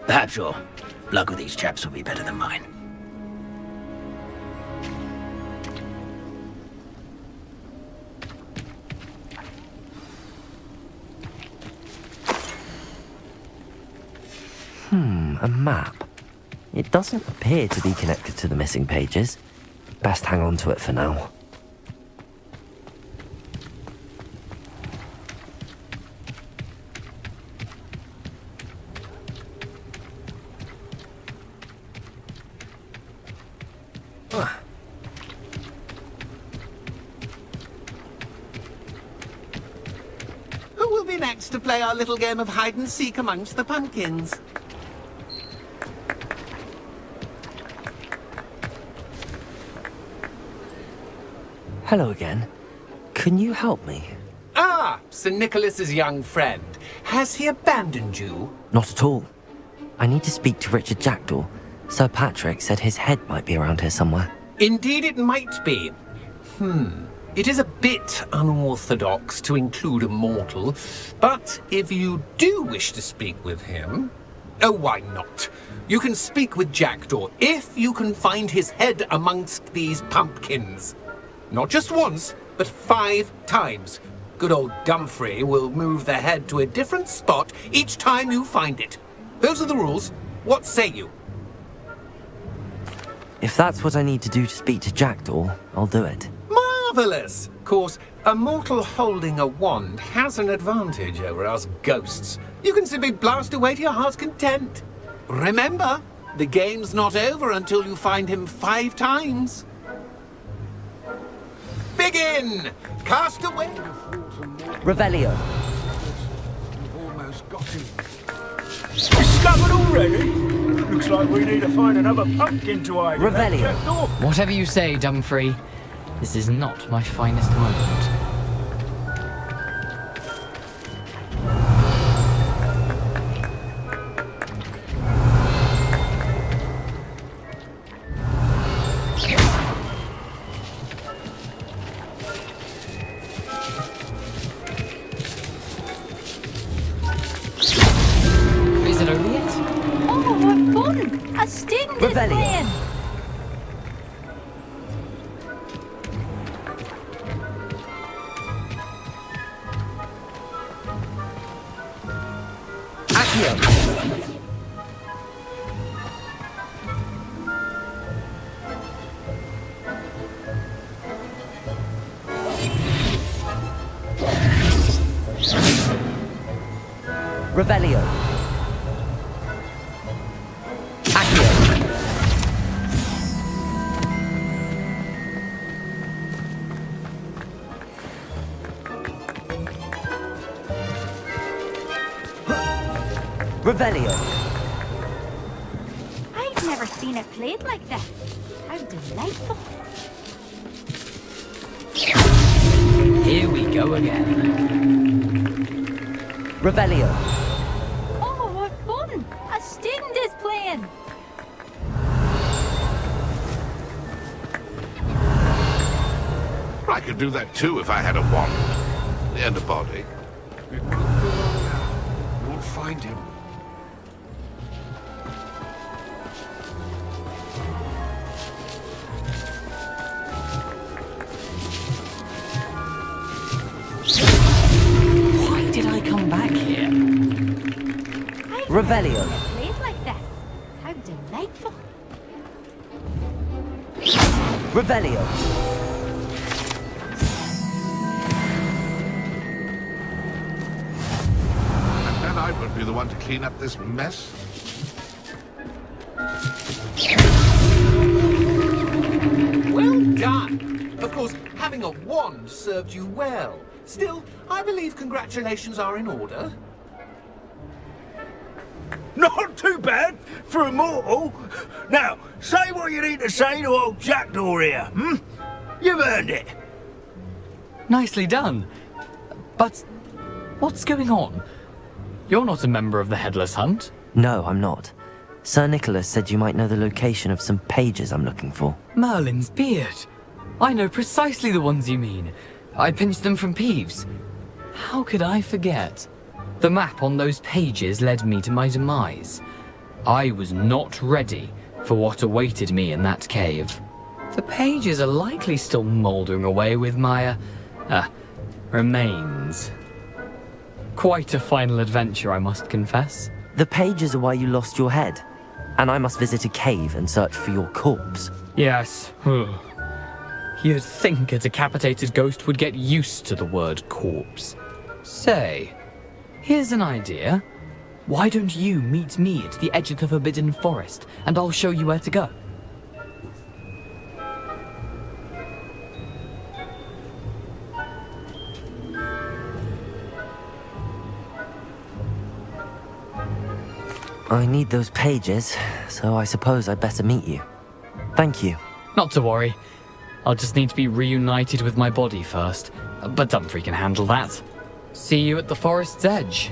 Perhaps your luck with these chaps will be better than mine. A map. It doesn't appear to be connected to the missing pages. Best hang on to it for now. Who will be next to play our little game of hide and seek amongst the pumpkins? Hello again. Can you help me? Ah, Sir Nicholas's young friend. Has he abandoned you? Not at all. I need to speak to Richard Jackdaw. Sir Patrick said his head might be around here somewhere. Indeed it might be. It is a bit unorthodox to include a mortal, but if you do wish to speak with him, oh, why not? You can speak with Jackdaw if you can find his head amongst these pumpkins. Not just once, but 5 times. Good old Dumfrey will move the head to a different spot each time you find it. Those are the rules. What say you? If that's what I need to do to speak to Jackdaw, I'll do it. Marvellous! Of course, a mortal holding a wand has an advantage over us ghosts. You can simply blast away to your heart's content. Remember, the game's not over until you find him 5 times. Begin! Cast away! Revelio. Almost got him. Discovered already? Looks like we need to find another pumpkin to hide in. Revelio. Whatever you say, Dumfrey. This is not my finest moment. Is it over yet? Oh, what fun! A student is Revelio. playing! Revelio. Accio. Revelio. I've never seen it played like this. How delightful. Here we go again. Revelio. Oh, what fun! A student is playing! I could do that too if I had a wand. And a body. It could go wrong now. Won't find him. Why did I come back here? Revelio. Played like this. How delightful. Revelio. And then I would be the one clean up this mess? Well done! Of course, having a wand served you well. Still, I believe congratulations are in order. Not too bad for a mortal. Now, say what you need to say to old Jackdaw here, hmm? You've earned it. Nicely done. But what's going on? You're not a member of the Headless Hunt. No, I'm not. Sir Nicholas said you might know the location of some pages I'm looking for. Merlin's beard. I know precisely the ones you mean. I pinched them from Peeves. How could I forget? The map on those pages led me to my demise. I was not ready for what awaited me in that cave. The pages are likely still mouldering away with my, remains. Quite a final adventure, I must confess. The pages are why you lost your head, and I must visit a cave and search for your corpse. Yes. You'd think a decapitated ghost would get used to the word corpse. Say, here's an idea. Why don't you meet me at the edge of the Forbidden Forest, and I'll show you where to go? I need those pages, so I suppose I'd better meet you. Thank you. Not to worry. I'll just need to be reunited with my body first. But Dumfrey can handle that. See you at the forest's edge.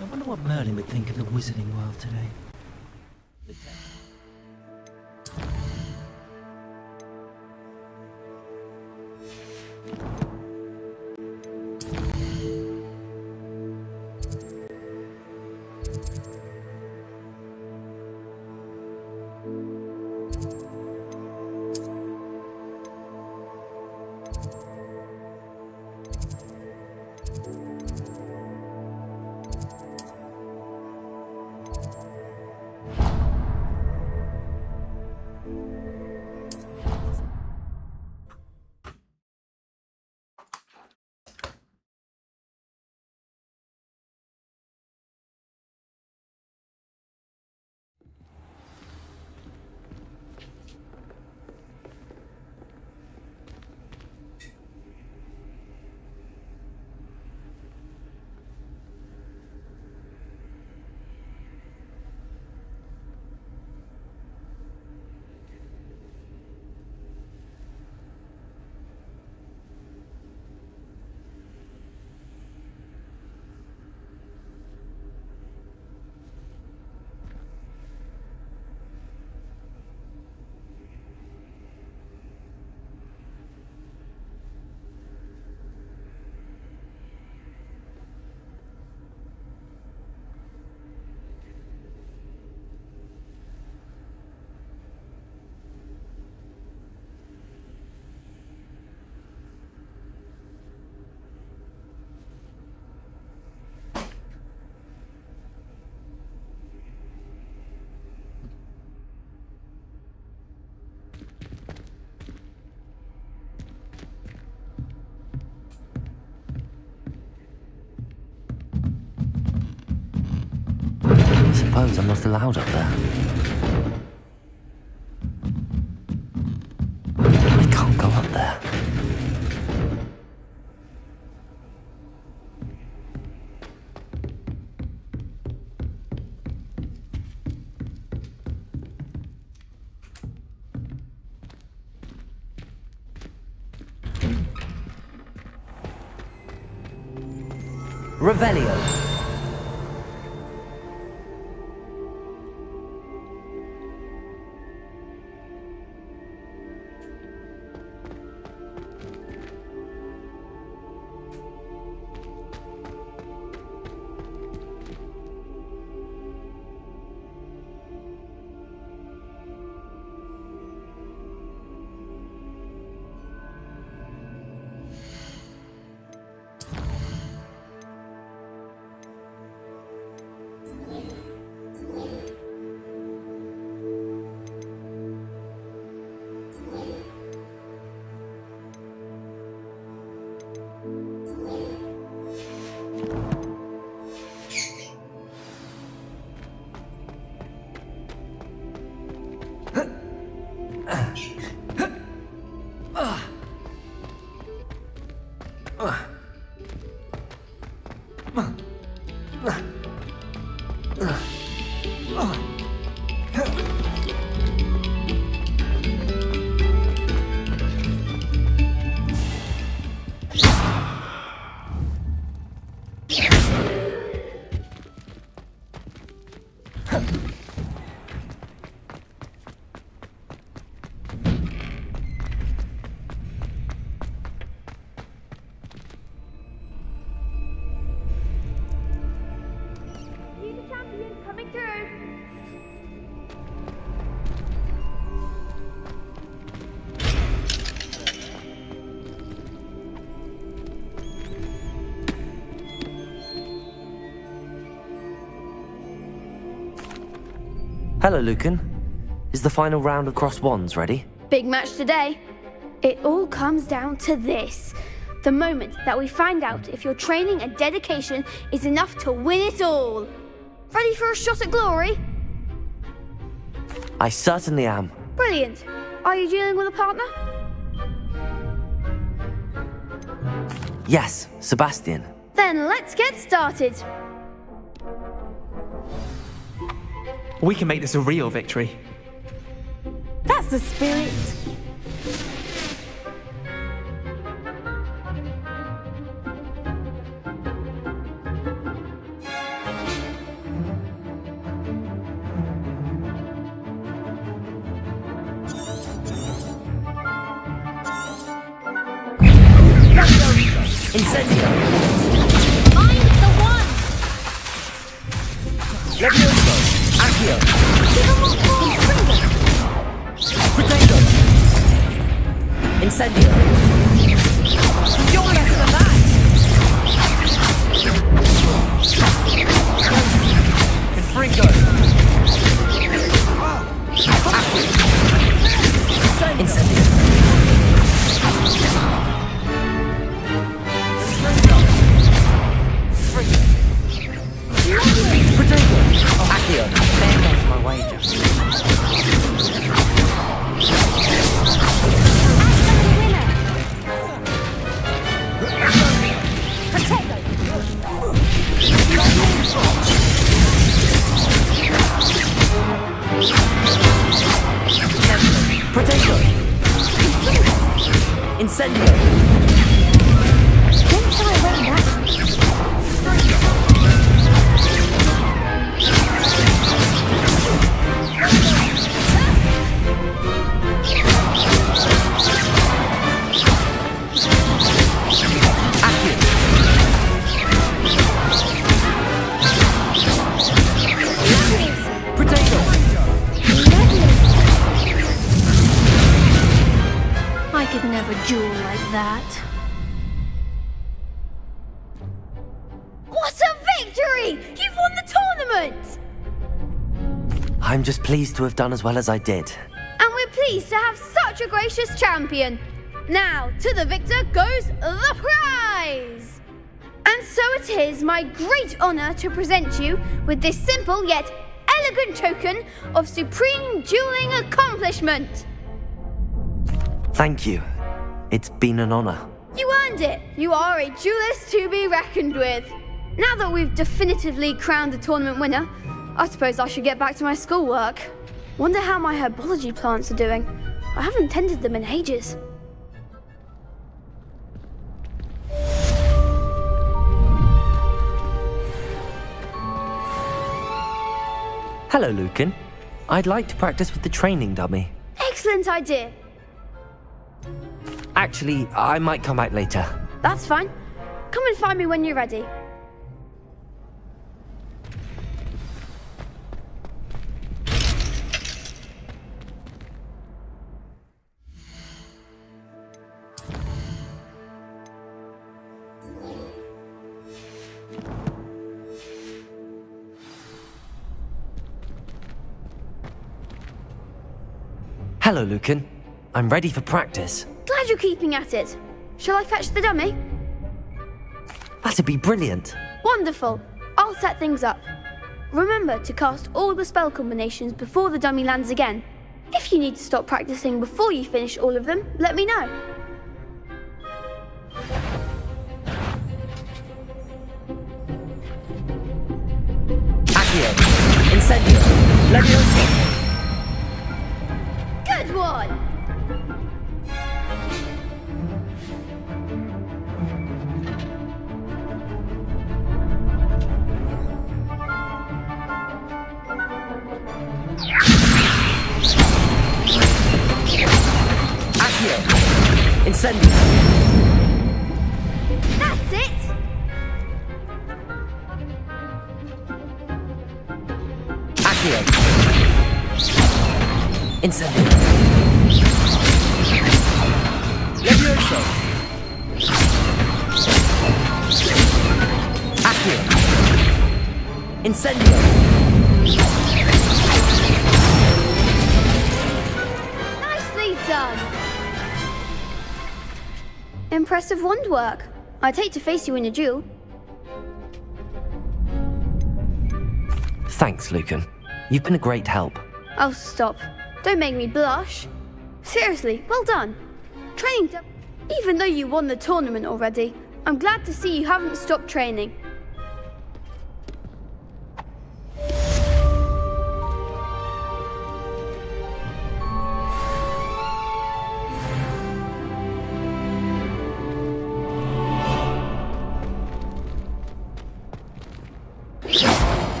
I wonder what Merlin would think of the wizarding world today. suppose I'm not allowed up there. I can't go up there. Revelio. Hello, Lucan. Is the final round of Crossed Wands ready? Big match today. It all comes down to this. The moment that we find out if your training and dedication is enough to win it all. Ready for a shot at glory? I certainly am. Brilliant. Are you dealing with a partner? Yes, Sebastian. Then let's get started. We can make this a real victory. That's the spirit. Incendio! Find the one! Levioso! Accio! Give him what Potato! Incendio! You're less than that! Confringo! Incendio! Potato! Accio! There goes my wager. Potato! Incendio! Didn't I win that? I could never duel like that. What a victory! You've won the tournament! I'm just pleased to have done as well as I did. And we're pleased to have such a gracious champion. Now, to the victor goes the prize! And so it is my great honour to present you with this simple yet elegant token of supreme dueling accomplishment. Thank you. It's been an honor. You earned it. You are a duelist to be reckoned with. Now that we've definitively crowned the tournament winner, I suppose I should get back to my schoolwork. Wonder how my herbology plants are doing. I haven't tended them in ages. Hello, Lucan. I'd like to practice with the training dummy. Excellent idea. Actually, I might come back later. That's fine. Come and find me when you're ready. Hello, Lucan. I'm ready for practice. Glad you're keeping at it. Shall I fetch the dummy? That'd be brilliant. Wonderful. I'll set things up. Remember to cast all the spell combinations before the dummy lands again. If you need to stop practicing before you finish all of them, let me know. Accio! Incendio! Leviosa! Good one! Accio! Incendio! That's it! Accio! Incendio! Levioso! Accio! Incendio! Nicely done! Impressive wand work. I'd hate to face you in a duel. Thanks, Lucan. You've been a great help. Oh, stop. Don't make me blush. Seriously, well done. Even though you won the tournament already, I'm glad to see you haven't stopped training.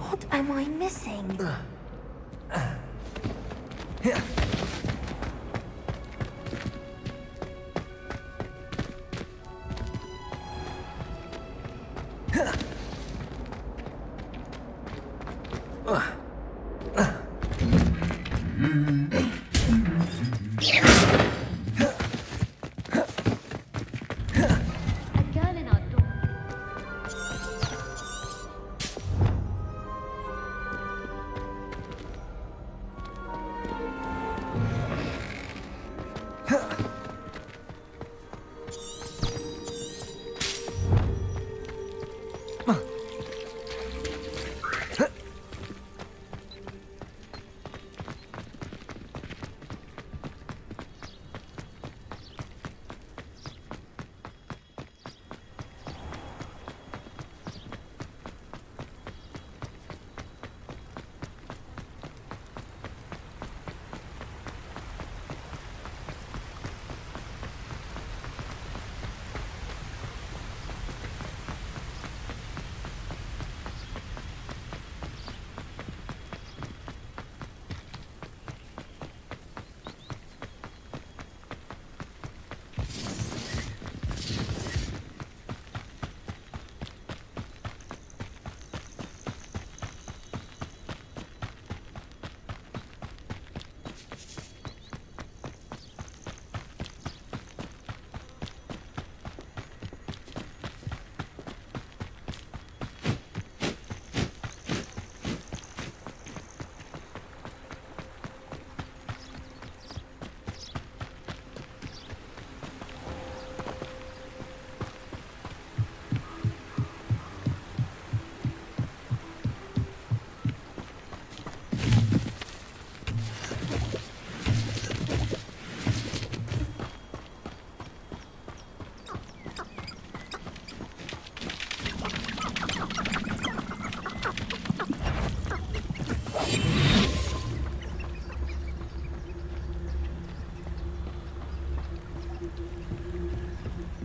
What am I missing?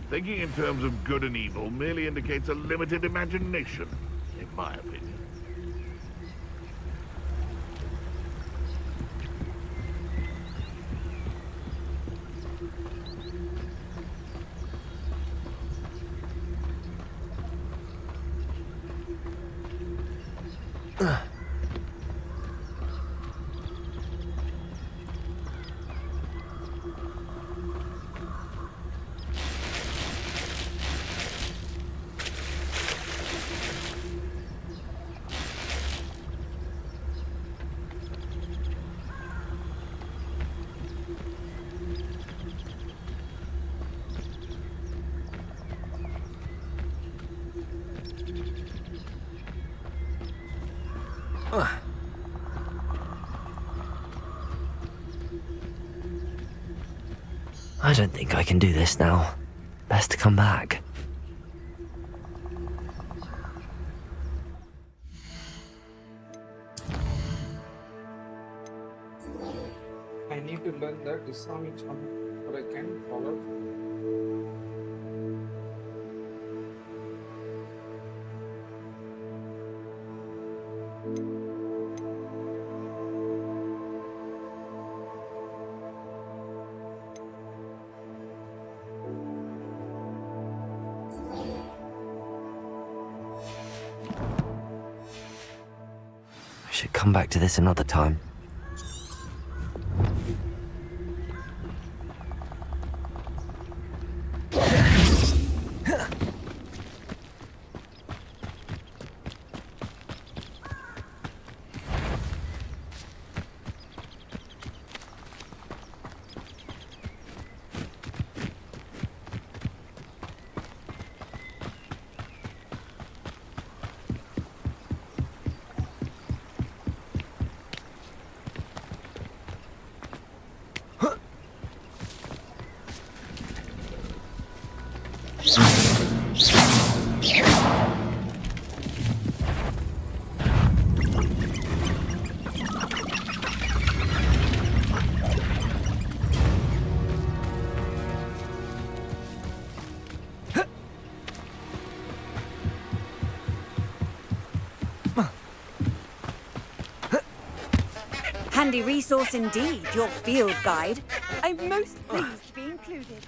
Thinking in terms of good and evil merely indicates a limited imagination, in my opinion. I don't think I can do this now. Best to come back. I need to learn that Islamic chant, but I can follow. I should come back to this another time. Handy resource indeed, your field guide. I'm most pleased to be included.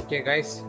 Okay, guys.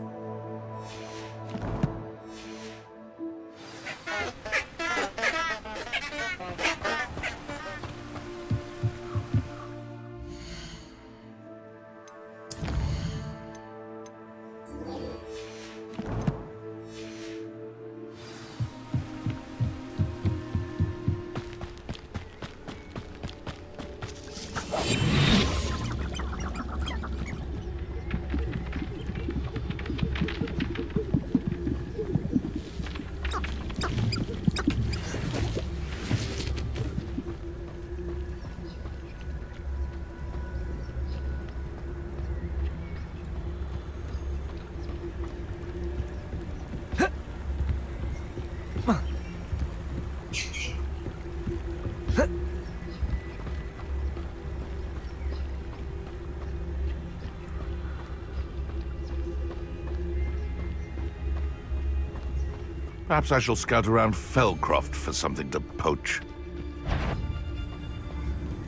Perhaps I shall scout around Felcroft for something to poach.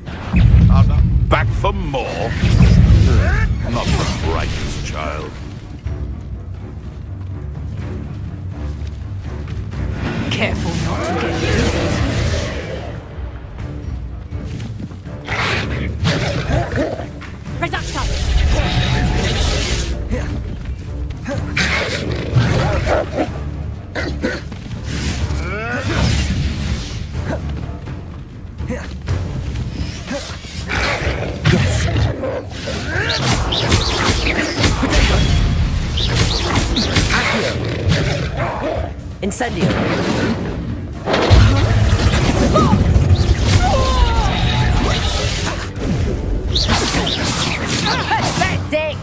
I'm not back for more. Not the brightest child. Careful not to get hit. Incendio. Pathetic!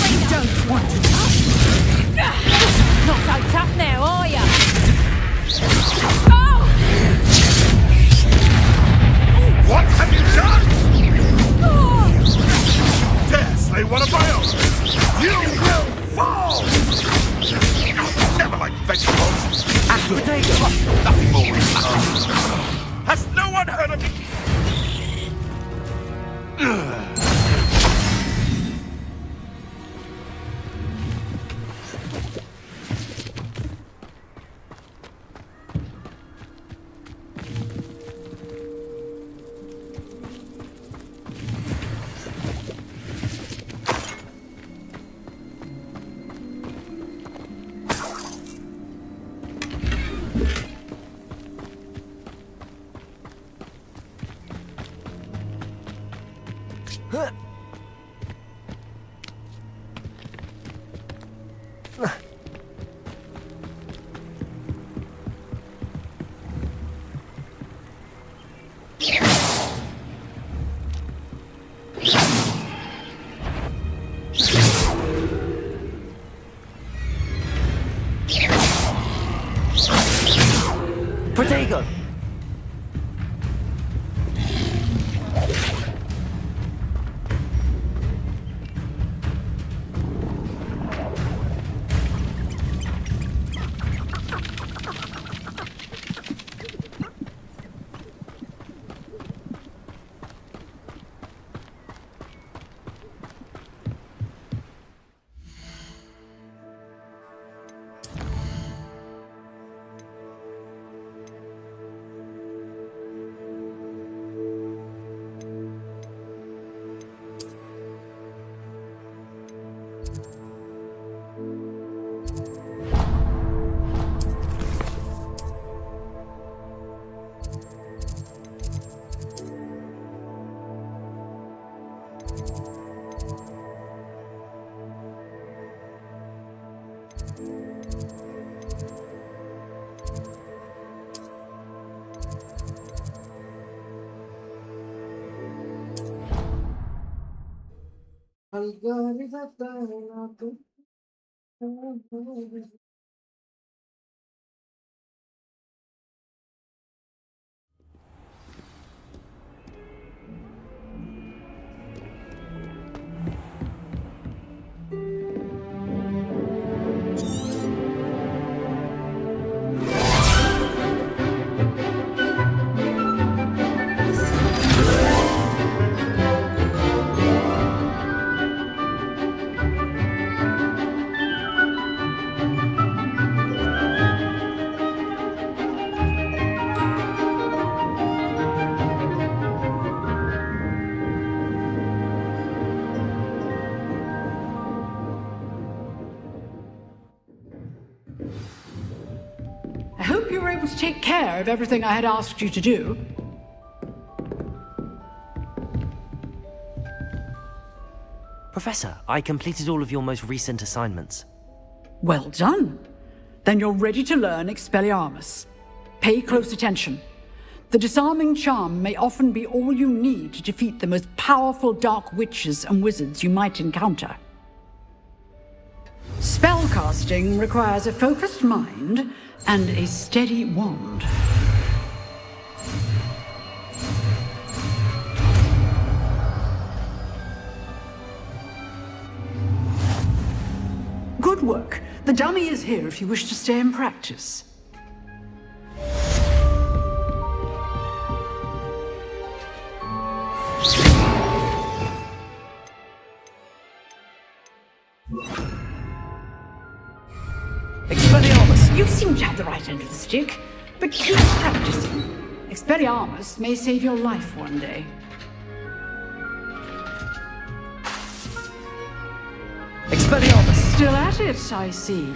You don't want to tough? Not so tough now, are ya? Oh! What have you done? Dare slay one of my own! You will fall! Never like vegetables! Nothing more return. Has no one heard of me? Protego! I hope you were able to take care of everything I had asked you to do. Professor, I completed all of your most recent assignments. Well done. Then you're ready to learn Expelliarmus. Pay close attention. The disarming charm may often be all you need to defeat the most powerful dark witches and wizards you might encounter. Spellcasting requires a focused mind and a steady wand. Good work. The dummy is here if you wish to stay and practice. Expelliarmus, you seem to have the right end of the stick, but keep practicing. Expelliarmus may save your life one day. Expelliarmus! Still at it, I see.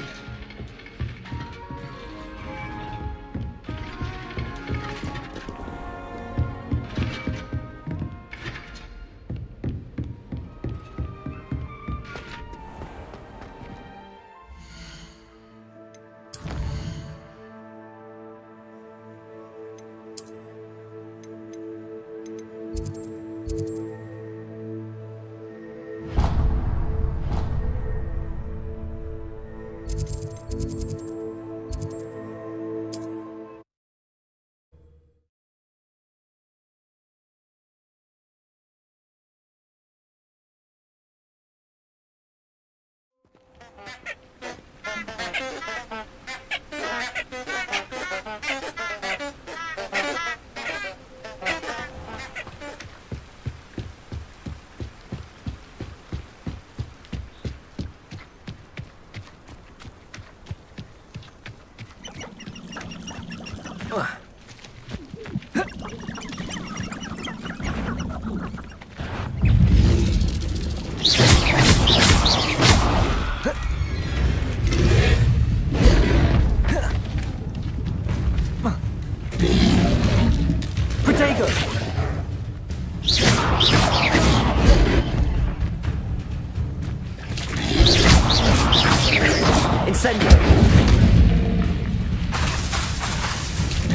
Incendio!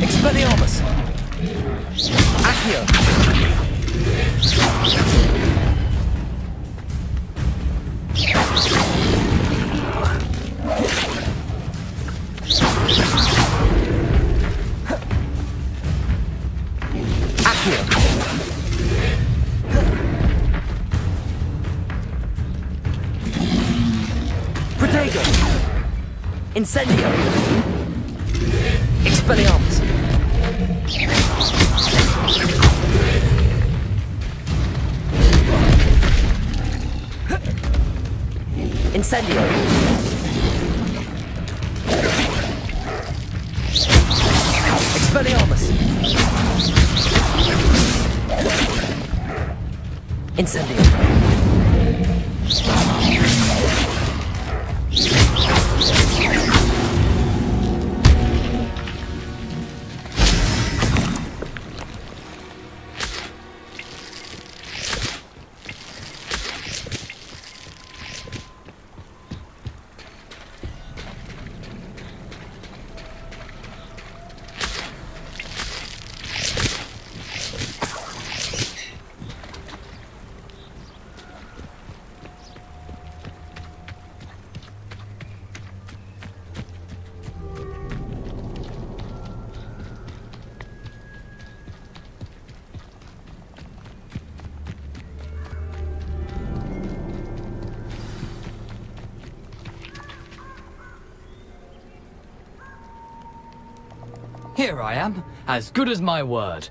Expelliarmus! Accio! Accio! Protego! Incendio! Expelliarmus! Incendio! Expelliarmus! Incendio! Here I am, as good as my word.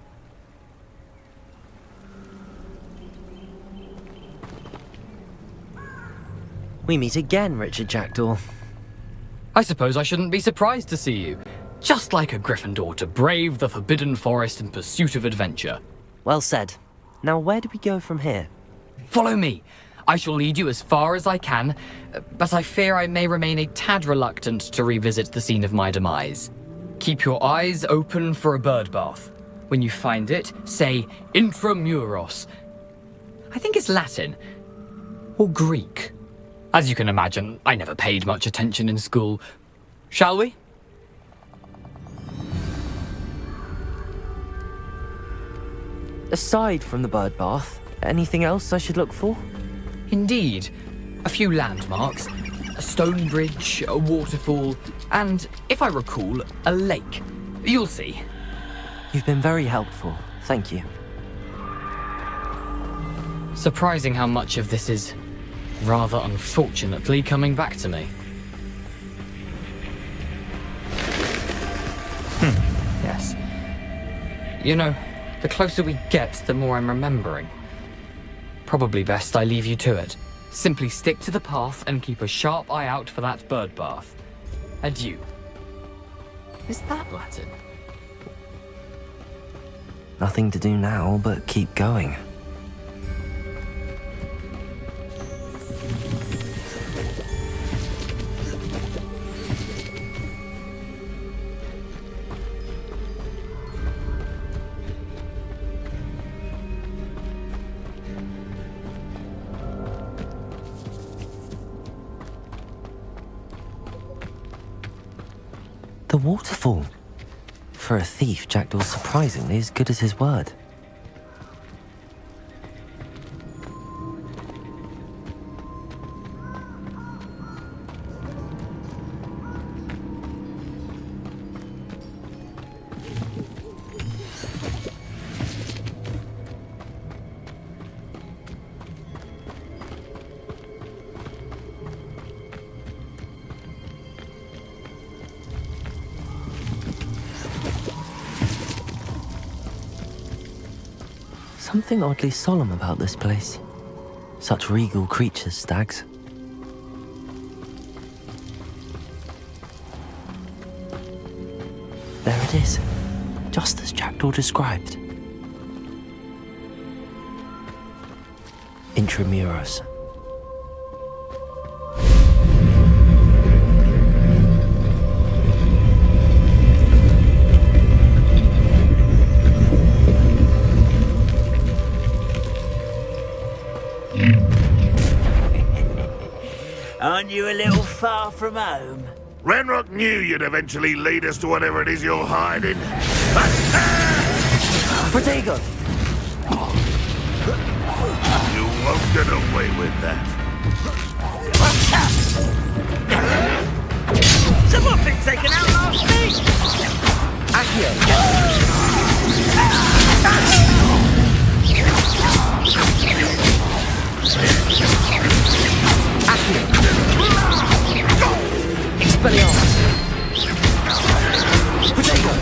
We meet again, Richard Jackdaw. I suppose I shouldn't be surprised to see you. Just like a Gryffindor to brave the Forbidden Forest in pursuit of adventure. Well said. Now where do we go from here? Follow me. I shall lead you as far as I can, but I fear I may remain a tad reluctant to revisit the scene of my demise. Keep your eyes open for a bird bath. When you find it, say intramuros. I think it's Latin. Or Greek. As you can imagine, I never paid much attention in school. Shall we? Aside from the bird bath, anything else I should look for? Indeed. A few landmarks. A stone bridge, a waterfall, and, if I recall, a lake. You'll see. You've been very helpful. Thank you. Surprising how much of this is, rather unfortunately, coming back to me. Yes. You know, the closer we get, the more I'm remembering. Probably best I leave you to it. Simply stick to the path and keep a sharp eye out for that bird bath. Adieu. Is that Latin? Nothing to do now but keep going. The waterfall. For a thief, Jackdaw's surprisingly as good as his word. Something oddly solemn about this place. Such regal creatures, stags. There it is, just as Jackdaw described. Intramuros. Aren't you a little far from home? Renrock knew you'd eventually lead us to whatever it is you're hiding. Protego! You won't get away with that. Someone been taken out last week! Accio! Expelliarmus! Protego!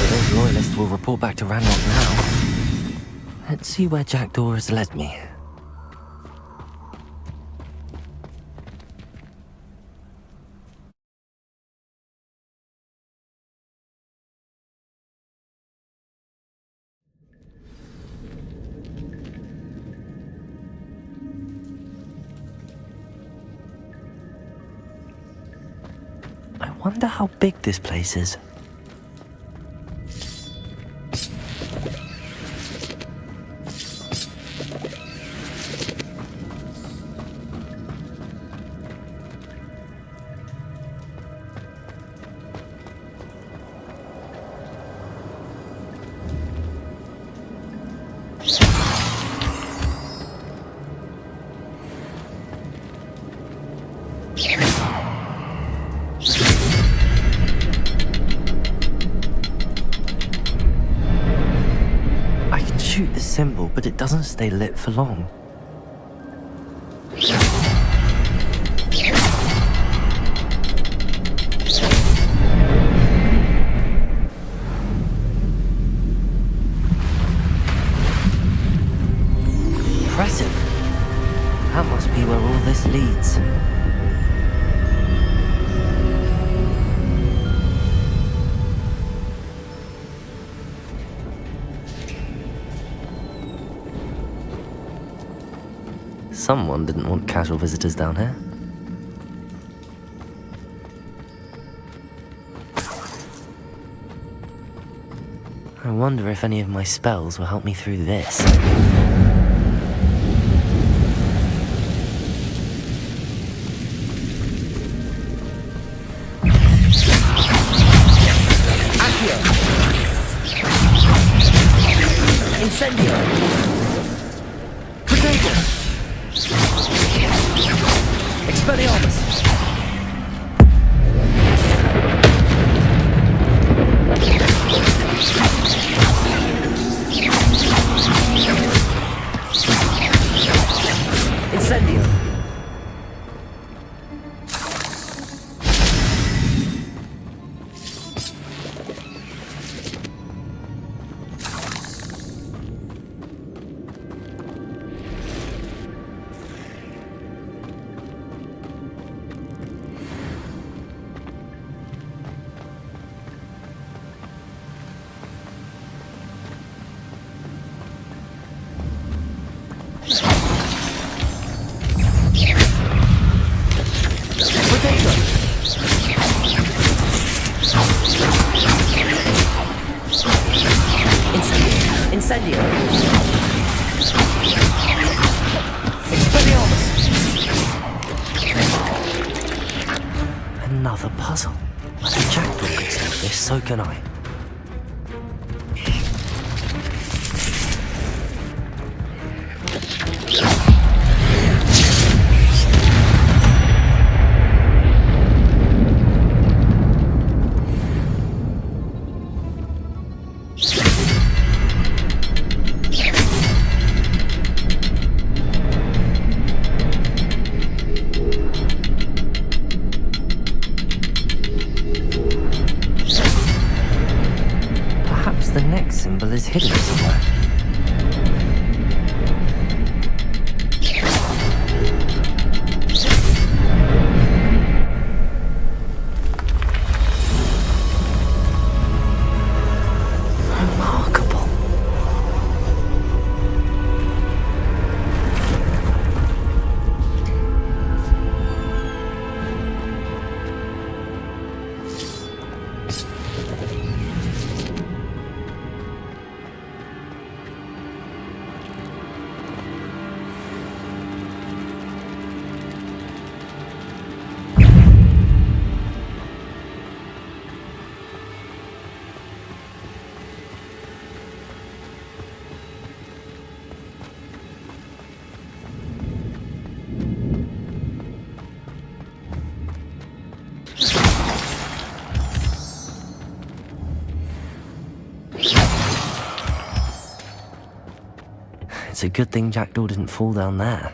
Those loyalists will report back to Ranrock now. Let's see where Jackdaw has led me. I wonder how big this place is. Symbol, but it doesn't stay lit for long. this leads. Someone didn't want casual visitors down here. I wonder if any of my spells will help me through this. Incendio! Potato! Expelliarmus! Incendio! Incendio! Expelliarmus! Another puzzle. If Jackdaw could solve this, so can I. The next symbol is hidden somewhere. Remarkable. It's a good thing Jackdaw didn't fall down there.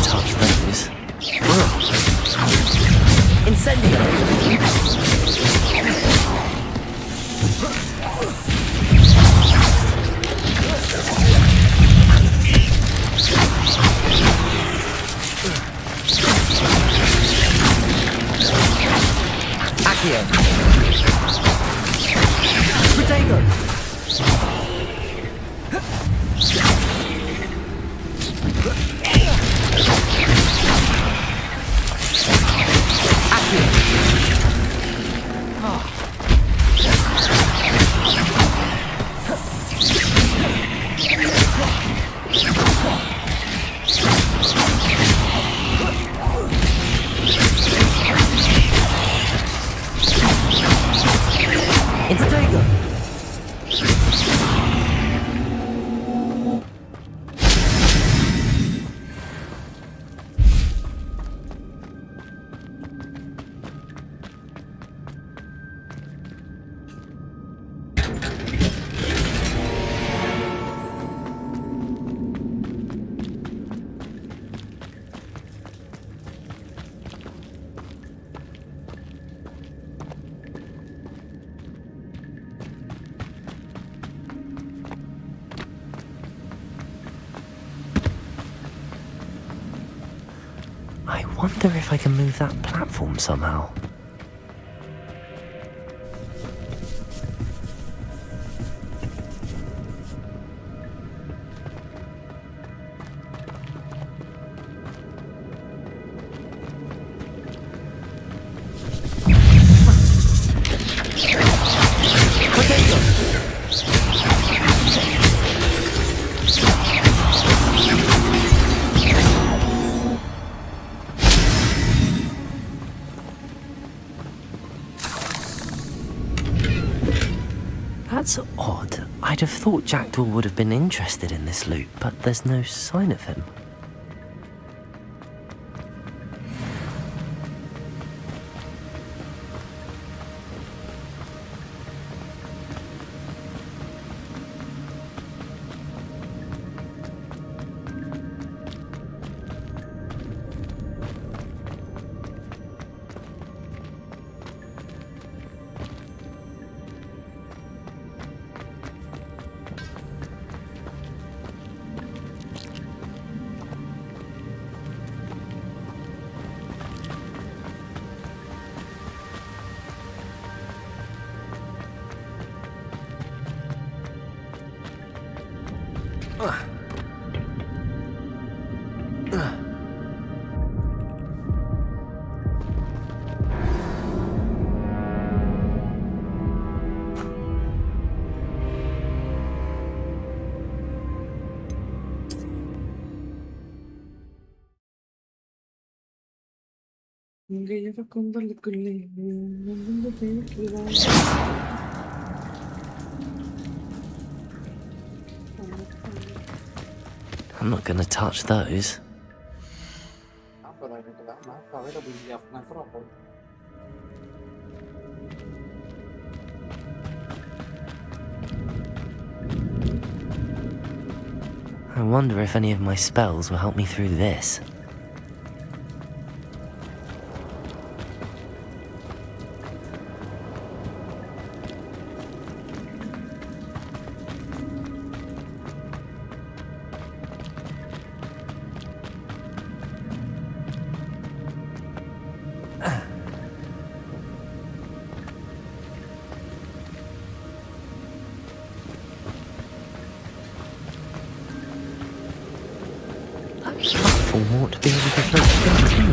Touch those. Incendio! Accio! Potato! Accio! I wonder if I can move that platform somehow. That's odd. I'd have thought Jackdaw would have been interested in this loot, but there's no sign of him. I'm not gonna touch those. I wonder if any of my spells will help me through this. Platform ought to be able to float straight in.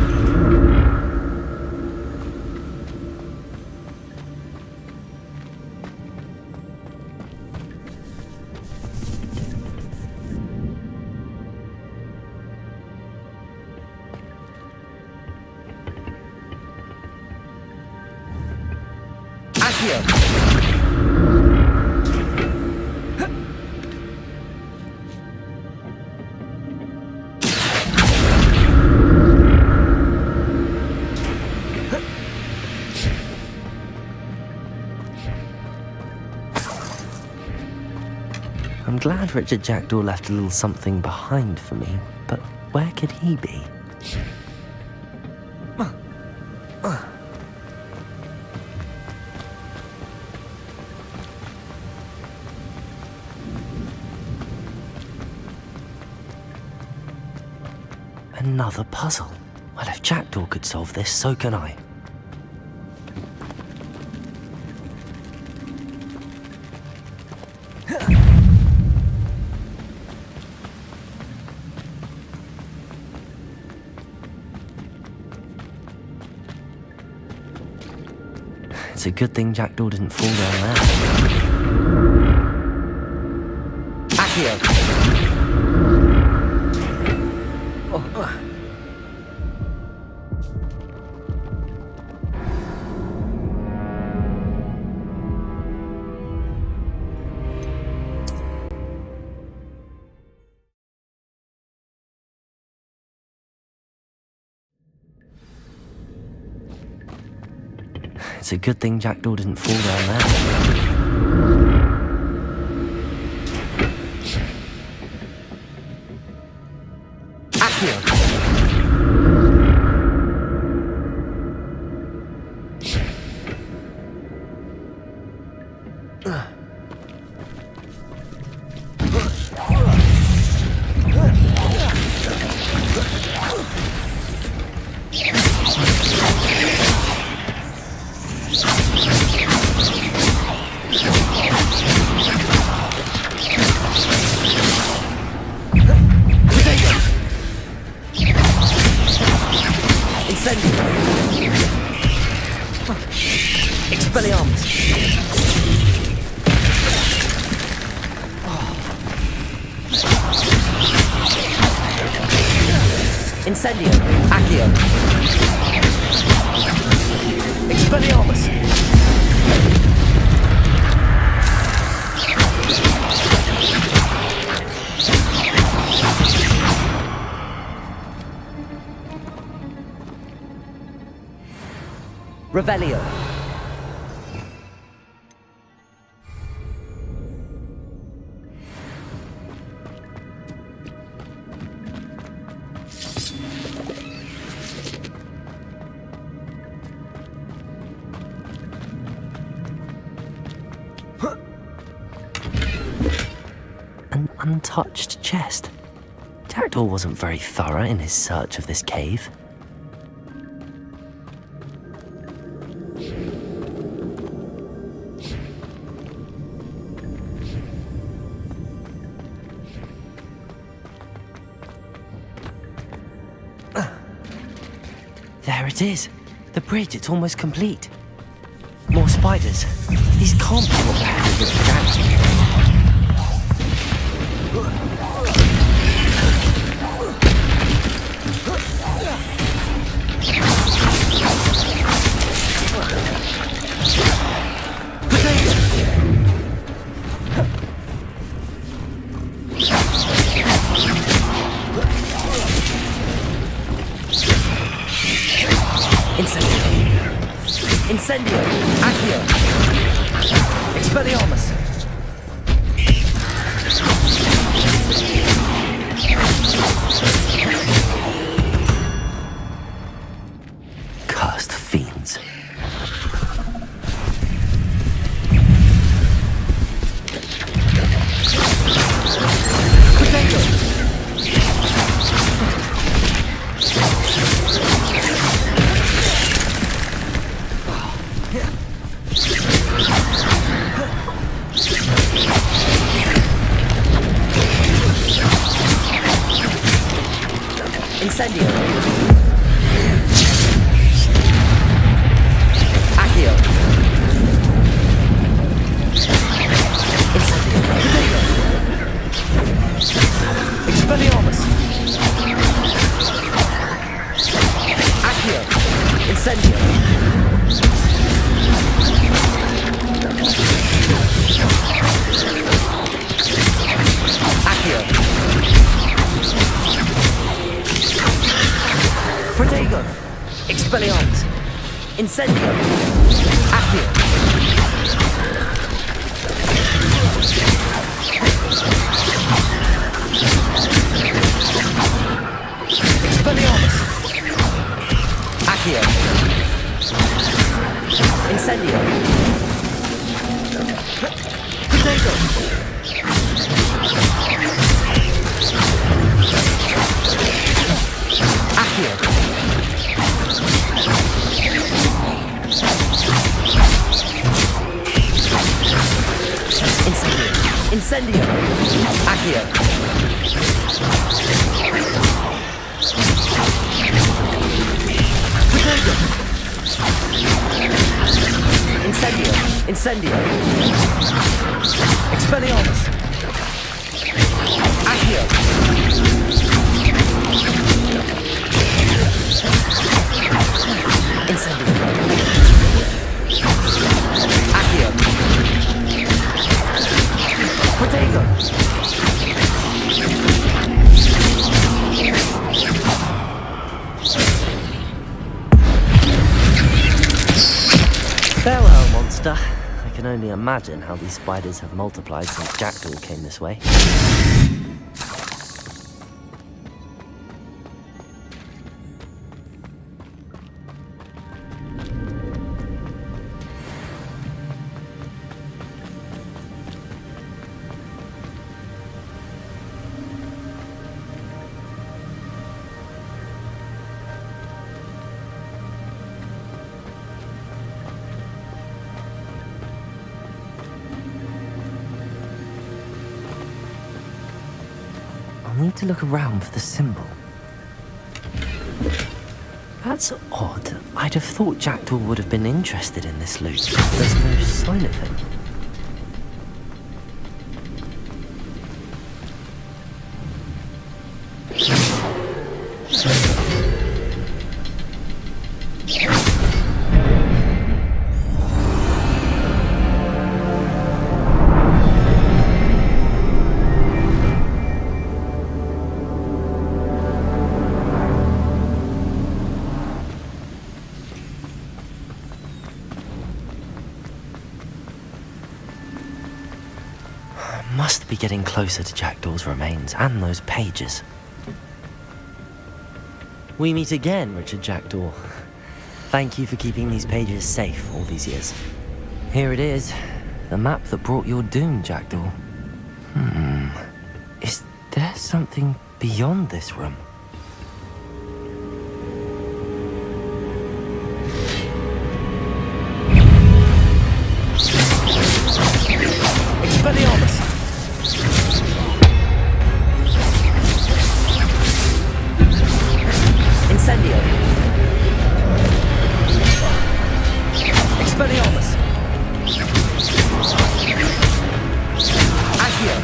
I'm glad Richard Jackdaw left a little something behind for me, but where could he be? Another puzzle. Well, if Jackdaw could solve this, so can I. It's a good thing Jackdaw didn't fall down there. Accio! It's a good thing Jackdaw didn't fall down there. Accio! Incendio! Expelliarmus! Incendio! Accio! Expelliarmus! Revelio. An untouched chest. Jackdaw wasn't very thorough in his search of this cave. There it is. The bridge, it's almost complete. More spiders. These can't be what they're having with the Incendio! Accio! Expelliarmus! Cursed fiends. Potato! Incendio! Accio! Incendio! Potato! Expelliarmus! Accio! Incendio! Accio! Protego! Expelliarmus! Incendio! Accio! Expelliarmus! Accio! Incendio! Protego! Accio! Incendio! Incendio! Accio! Potato! Incendio! Incendio! Expelliarmus! Accio! Incendio! Accio! Protego! Farewell, monster. I can only imagine how these spiders have multiplied since Jackdaw came this way. I need to look around for the symbol. That's odd. I'd have thought Jackdaw would have been interested in this loot. There's no sign of him. Must be getting closer to Jackdaw's remains and those pages. We meet again, Richard Jackdaw. Thank you for keeping these pages safe all these years. Here it is, the map that brought your doom, Jackdaw. Is there something beyond this room? Expelliarmus! Incendio! Expelliarmus! Accio!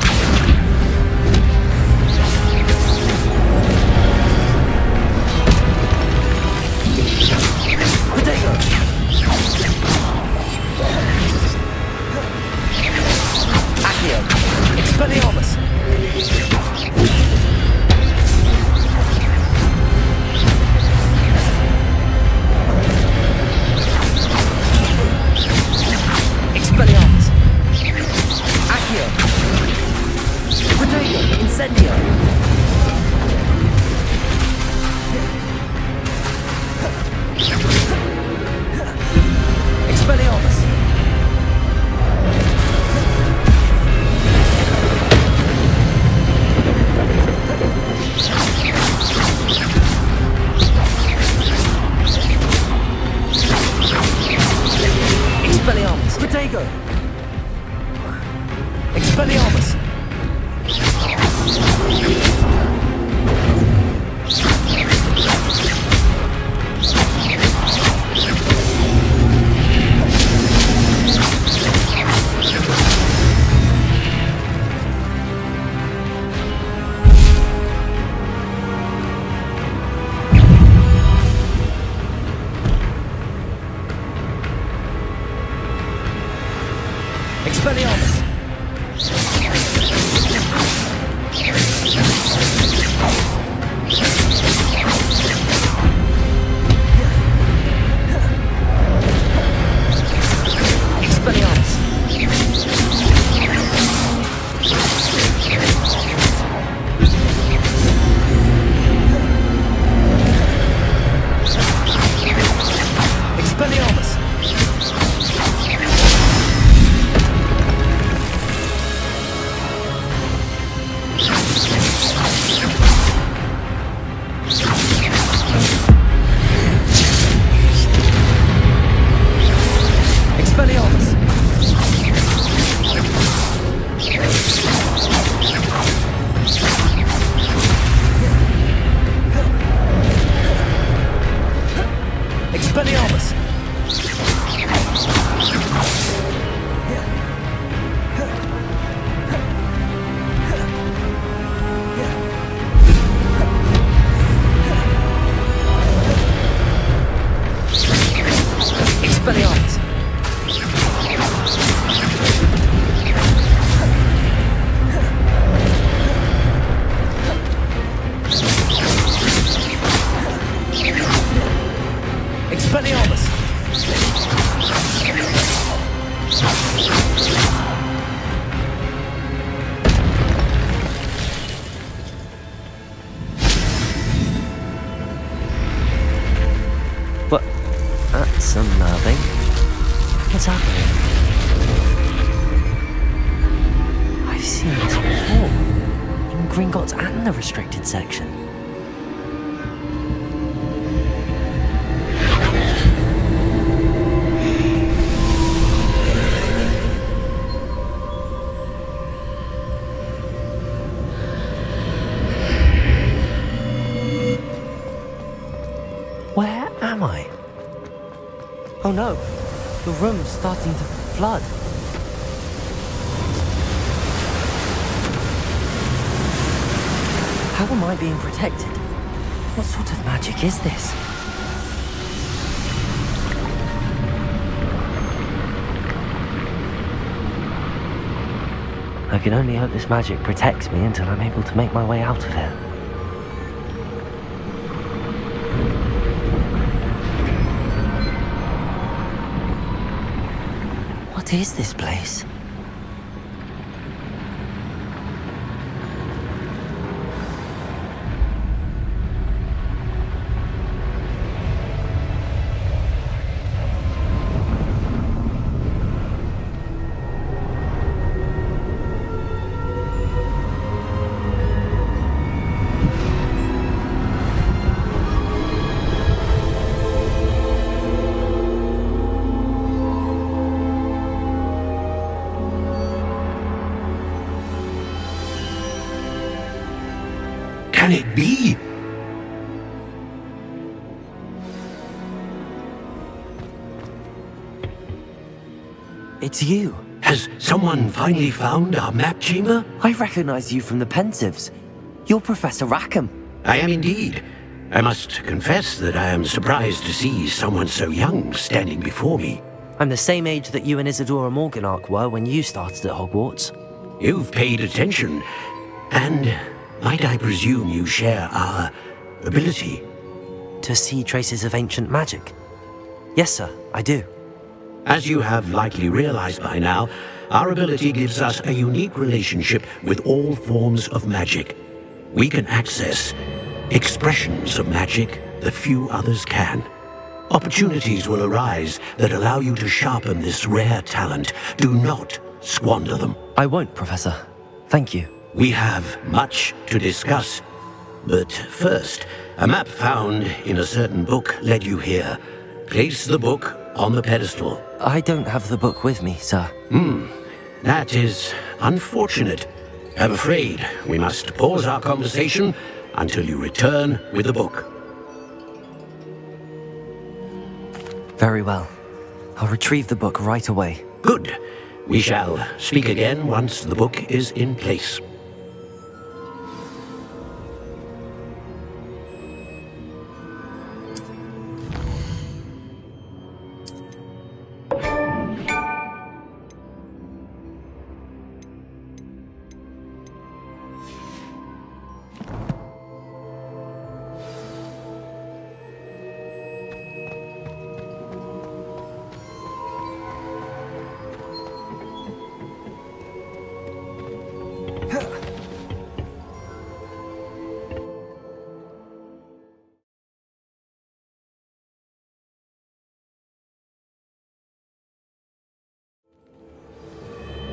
Potato! Accio! Expelliarmus! Expelliarmus! Accio! Potato! Incendio! Expelliarmus! Expelliarmus! Potato! Expelliarmus! Expelliarmus! Expelliarmus! Expelliarmus! Expelliarmus! Expelliarmus! Expelliarmus! Expelliarmus! But that's unnerving. What's happening? I've seen this before. In Gringotts and the restricted section. Where am I? Oh no, the room's starting to flood. How am I being protected? What sort of magic is this? I can only hope this magic protects me until I'm able to make my way out of here. What is this place? Can it be? It's you. Has someone finally found our map chamber? I recognize you from the Pensives. You're Professor Rackham. I am indeed. I must confess that I am surprised to see someone so young standing before me. I'm the same age that you and Isadora Morganach were when you started at Hogwarts. You've paid attention, and might I presume you share our ability? To see traces of ancient magic? Yes, sir, I do. As you have likely realized by now, our ability gives us a unique relationship with all forms of magic. We can access expressions of magic that few others can. Opportunities will arise that allow you to sharpen this rare talent. Do not squander them. I won't, Professor. Thank you. We have much to discuss. But first, a map found in a certain book led you here. Place the book on the pedestal. I don't have the book with me, sir. That is unfortunate. I'm afraid we must pause our conversation until you return with the book. Very well. I'll retrieve the book right away. Good. We shall speak again once the book is in place.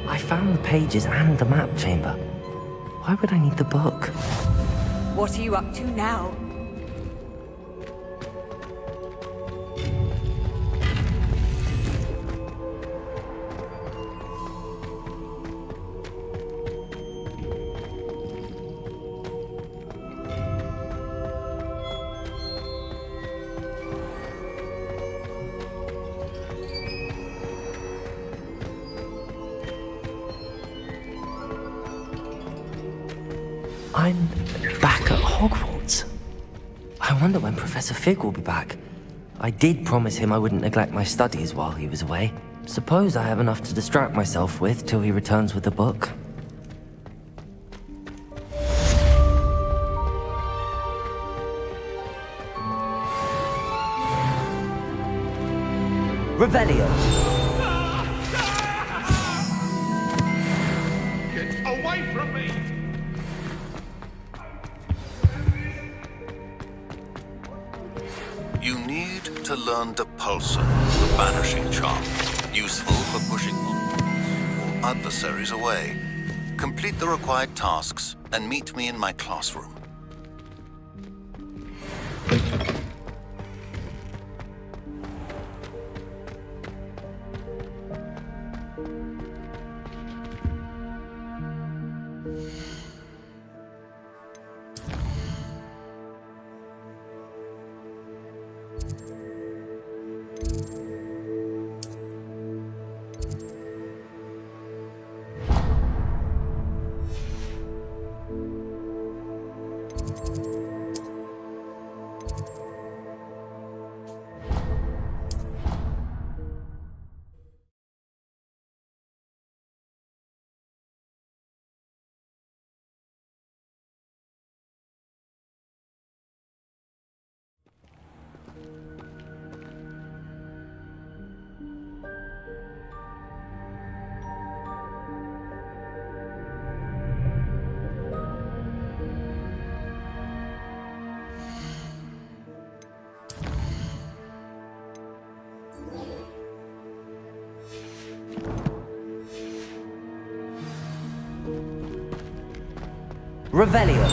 I found the pages and the map chamber. Why would I need the book? What are you up to now? I'm back at Hogwarts. I wonder when Professor Fig will be back. I did promise him I wouldn't neglect my studies while he was away. Suppose I have enough to distract myself with till he returns with the book. Revelio. Get away from me! You need to learn Depulsor, the banishing charm, useful for pushing or adversaries away. Complete the required tasks and meet me in my classroom. Revelio.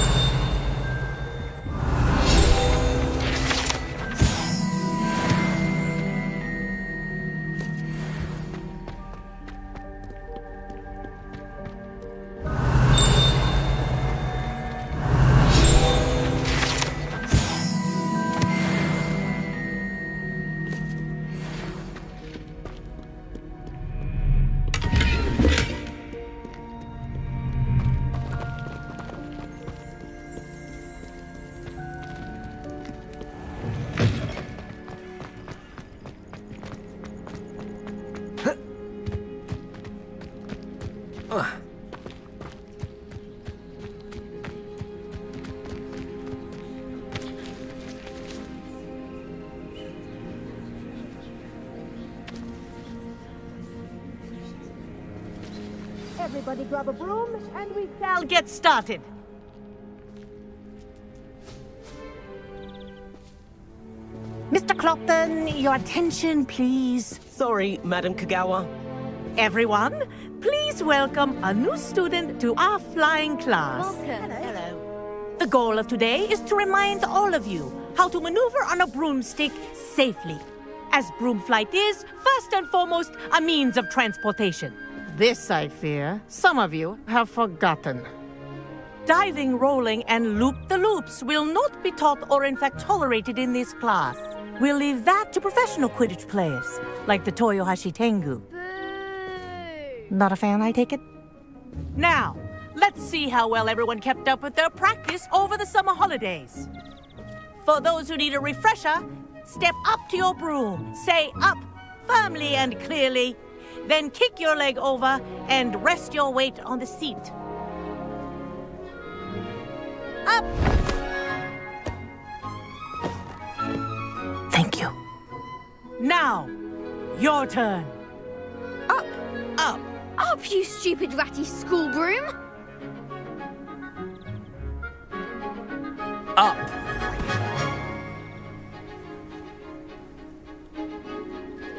Everybody grab a broom and we shall get started. Mr. Clopton, your attention, please. Sorry, Madam Kagawa. Everyone, please welcome a new student to our flying class. Welcome. Hello. The goal of today is to remind all of you how to maneuver on a broomstick safely, as broom flight is, first and foremost, a means of transportation. This, I fear, some of you have forgotten. Diving, rolling, and loop-the-loops will not be taught or in fact tolerated in this class. We'll leave that to professional Quidditch players, like the Toyohashi Tengu. Not a fan, I take it? Now, let's see how well everyone kept up with their practice over the summer holidays. For those who need a refresher, step up to your broom, say up firmly and clearly, then kick your leg over and rest your weight on the seat. Up! Thank you. Now, your turn. Up! Up! Up, you stupid ratty school broom! Up!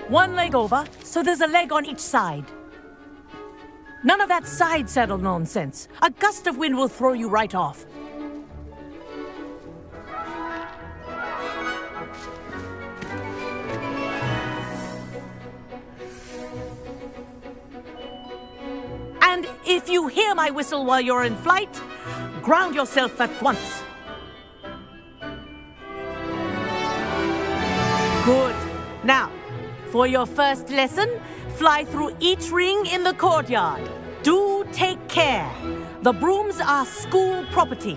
One leg over, so there's a leg on each side. None of that side saddle nonsense. A gust of wind will throw you right off. And if you hear my whistle while you're in flight, ground yourself at once. Good. Now, for your first lesson, fly through each ring in the courtyard. Do take care. The brooms are school property.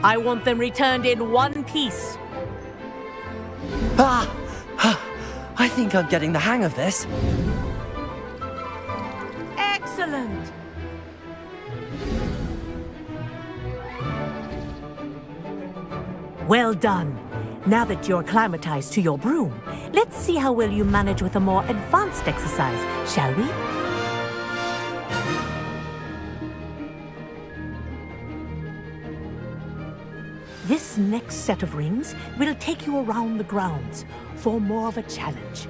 I want them returned in one piece. I think I'm getting the hang of this. Excellent. Well done. Now that you're acclimatized to your broom, let's see how well you manage with a more advanced exercise, shall we? This next set of rings will take you around the grounds for more of a challenge.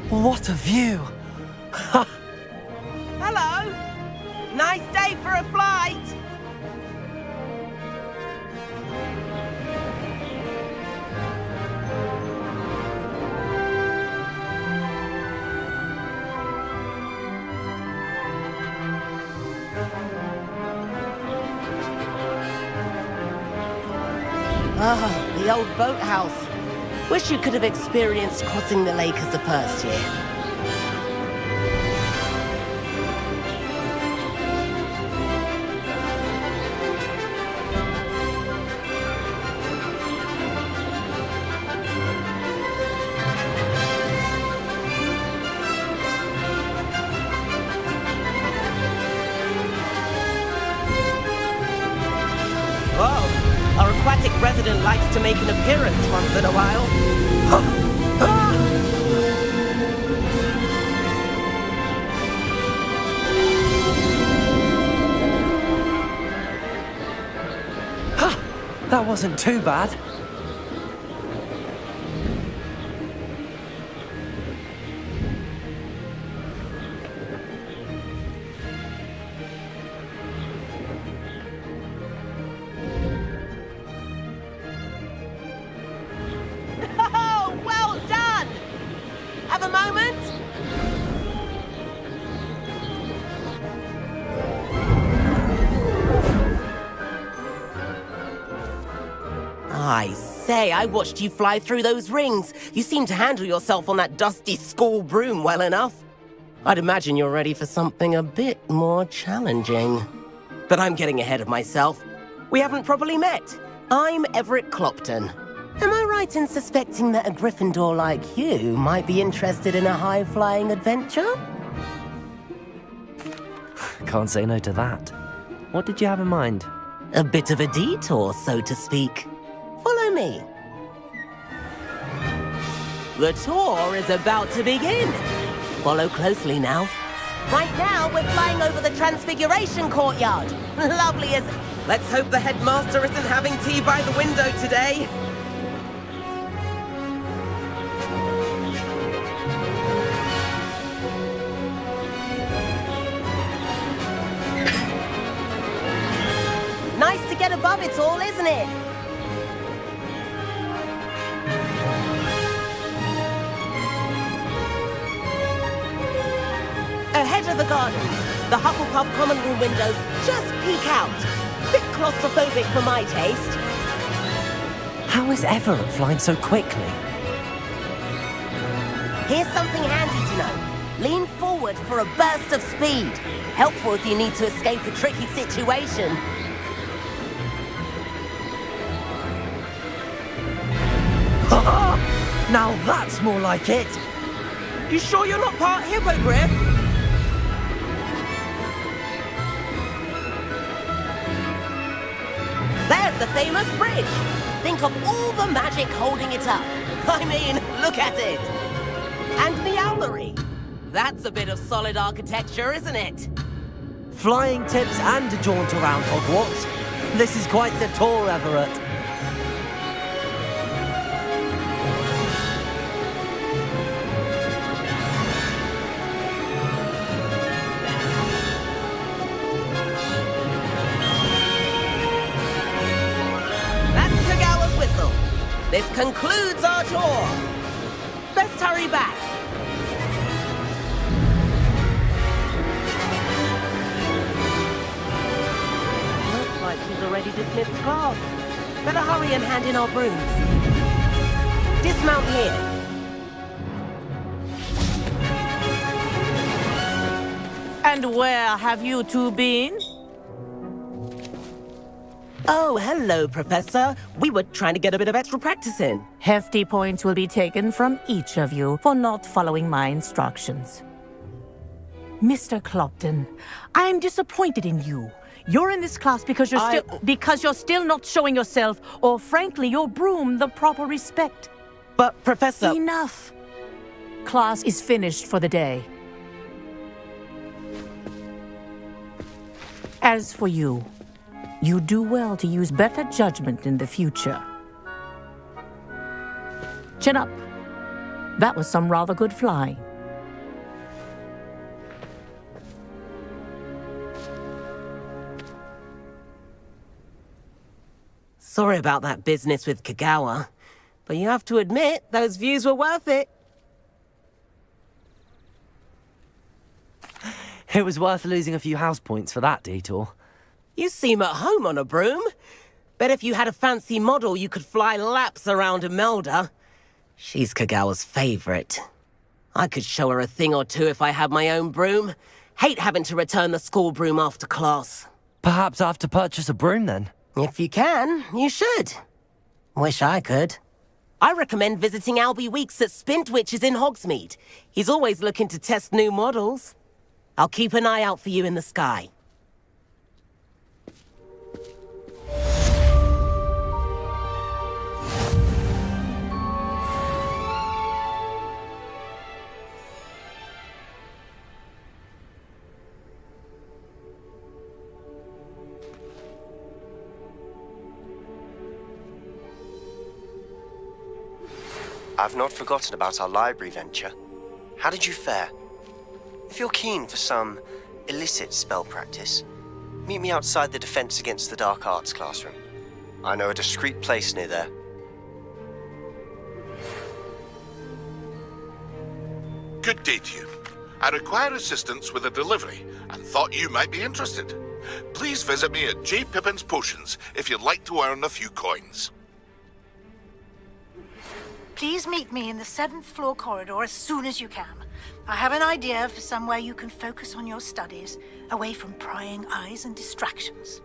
What a view! Hello! Nice day for a flight! Ah, the old boathouse. Wish you could have experienced crossing the lake as a first year. Whoa, our aquatic resident likes to make an appearance once in a while. That wasn't too bad. Oh, well done! Have a moment? I say, I watched you fly through those rings. You seem to handle yourself on that dusty school broom well enough. I'd imagine you're ready for something a bit more challenging. But I'm getting ahead of myself. We haven't properly met. I'm Everett Clopton. Am I right in suspecting that a Gryffindor like you might be interested in a high-flying adventure? Can't say no to that. What did you have in mind? A bit of a detour, so to speak. Follow me. The tour is about to begin. Follow closely now. Right now, we're flying over the Transfiguration Courtyard. Lovely as... Let's hope the headmaster isn't having tea by the window today. Nice to get above it all, isn't it? Ahead of the gardens, the Hufflepuff common room windows just peek out. Bit claustrophobic for my taste. How is Everett flying so quickly? Here's something handy to know. Lean forward for a burst of speed. Helpful if you need to escape a tricky situation. Now that's more like it. You sure you're not part hippogriff? There's the famous bridge. Think of all the magic holding it up. I mean, look at it. And the owlery. That's a bit of solid architecture, isn't it? Flying tips and a jaunt around Hogwarts. This is quite the tour, Everett. This concludes our tour. Best hurry back. Looks like she's already dismissed class. Better hurry and hand in our brooms. Dismount here. And where have you two been? Oh, hello, Professor. We were trying to get a bit of extra practice in. Hefty points will be taken from each of you for not following my instructions. Mr. Clopton, I'm disappointed in you. You're in this class because you're still not showing yourself, or frankly, your broom the proper respect. But, Professor... Enough. Class is finished for the day. As for you, you do well to use better judgment in the future. Chin up. That was some rather good flying. Sorry about that business with Kagawa, but you have to admit, those views were worth it. It was worth losing a few house points for that detour. You seem at home on a broom. Bet if you had a fancy model, you could fly laps around Imelda. She's Kagawa's favorite. I could show her a thing or two if I had my own broom. Hate having to return the school broom after class. Perhaps I have to purchase a broom then? If you can, you should. Wish I could. I recommend visiting Albie Weeks at Spintwitches in Hogsmeade. He's always looking to test new models. I'll keep an eye out for you in the sky. I've not forgotten about our library venture. How did you fare? If you're keen for some illicit spell practice, meet me outside the Defense Against the Dark Arts classroom. I know a discreet place near there. Good day to you. I require assistance with a delivery and thought you might be interested. Please visit me at J. Pippin's Potions if you'd like to earn a few coins. Please meet me in the 7th floor corridor as soon as you can. I have an idea for somewhere you can focus on your studies, away from prying eyes and distractions.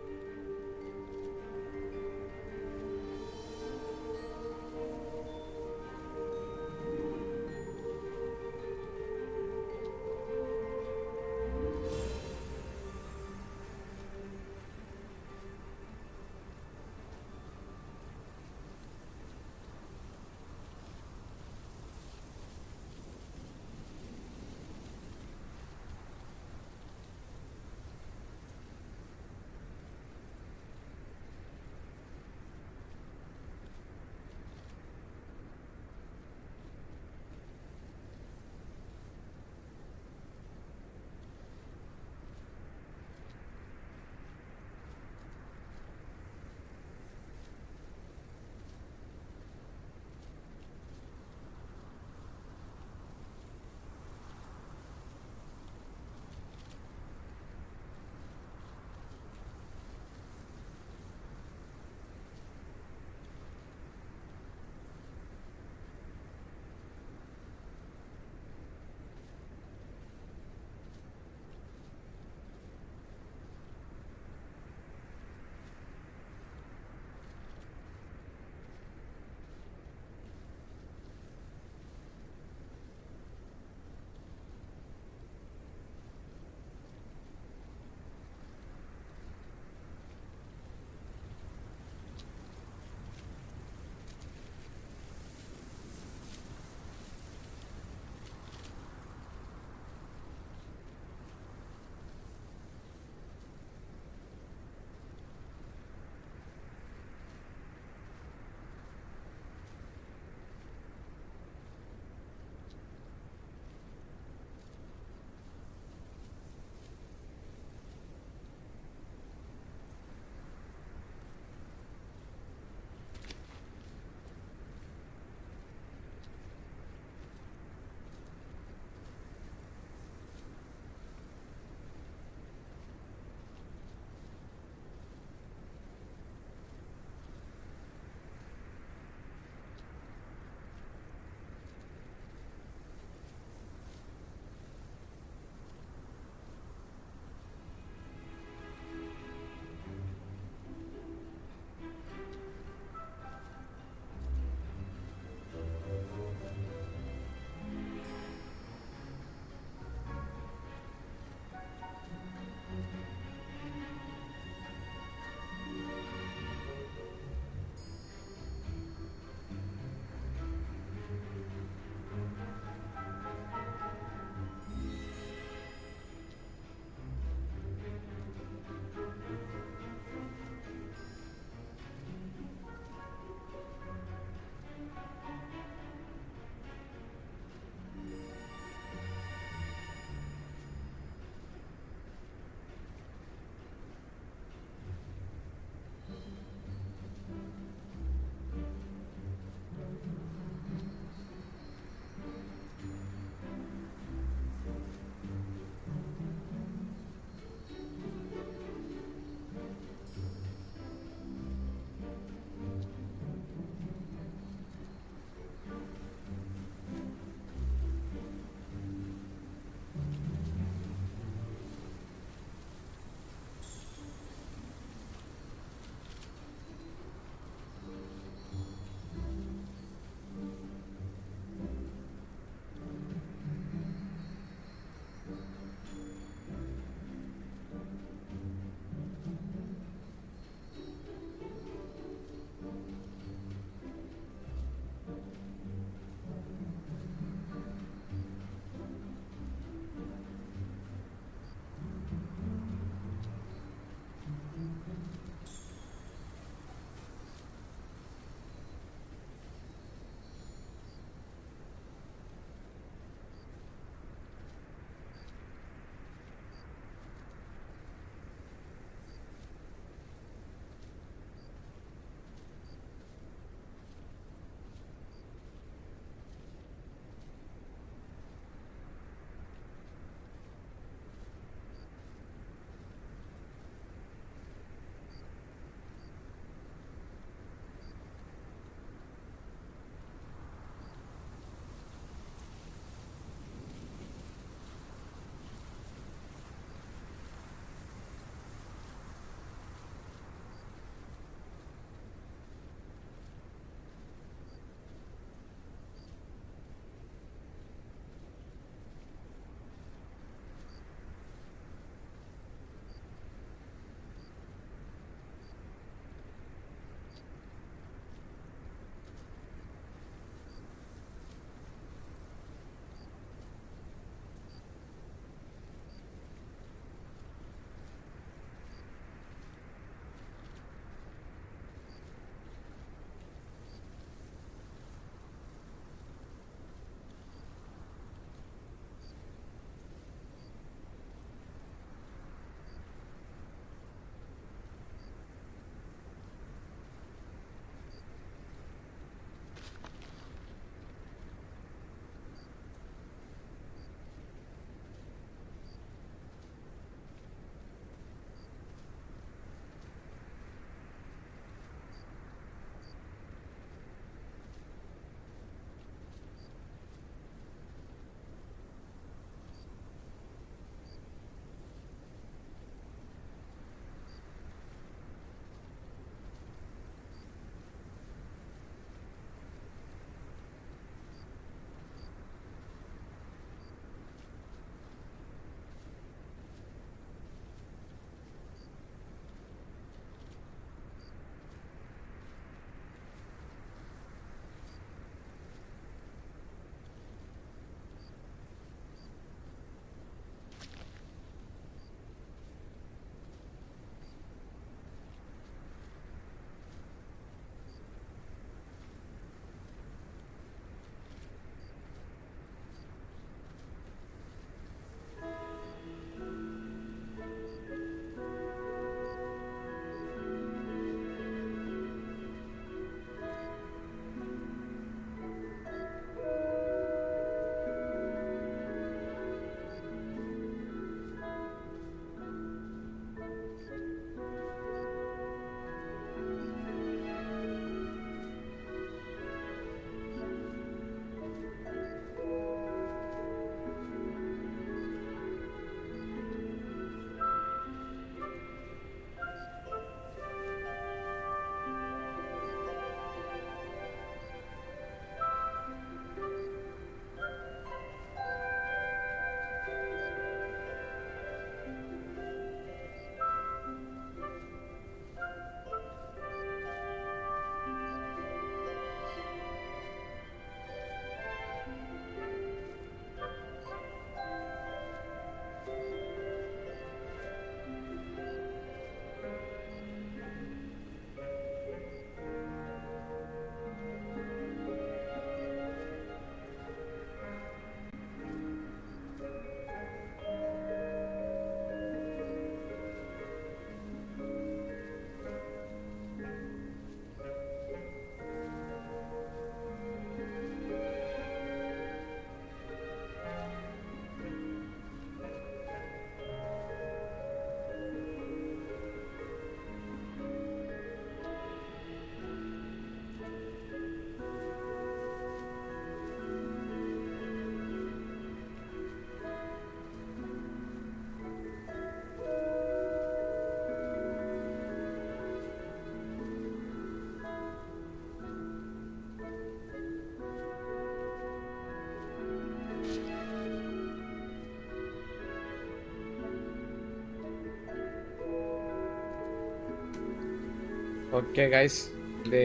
Okay guys, இது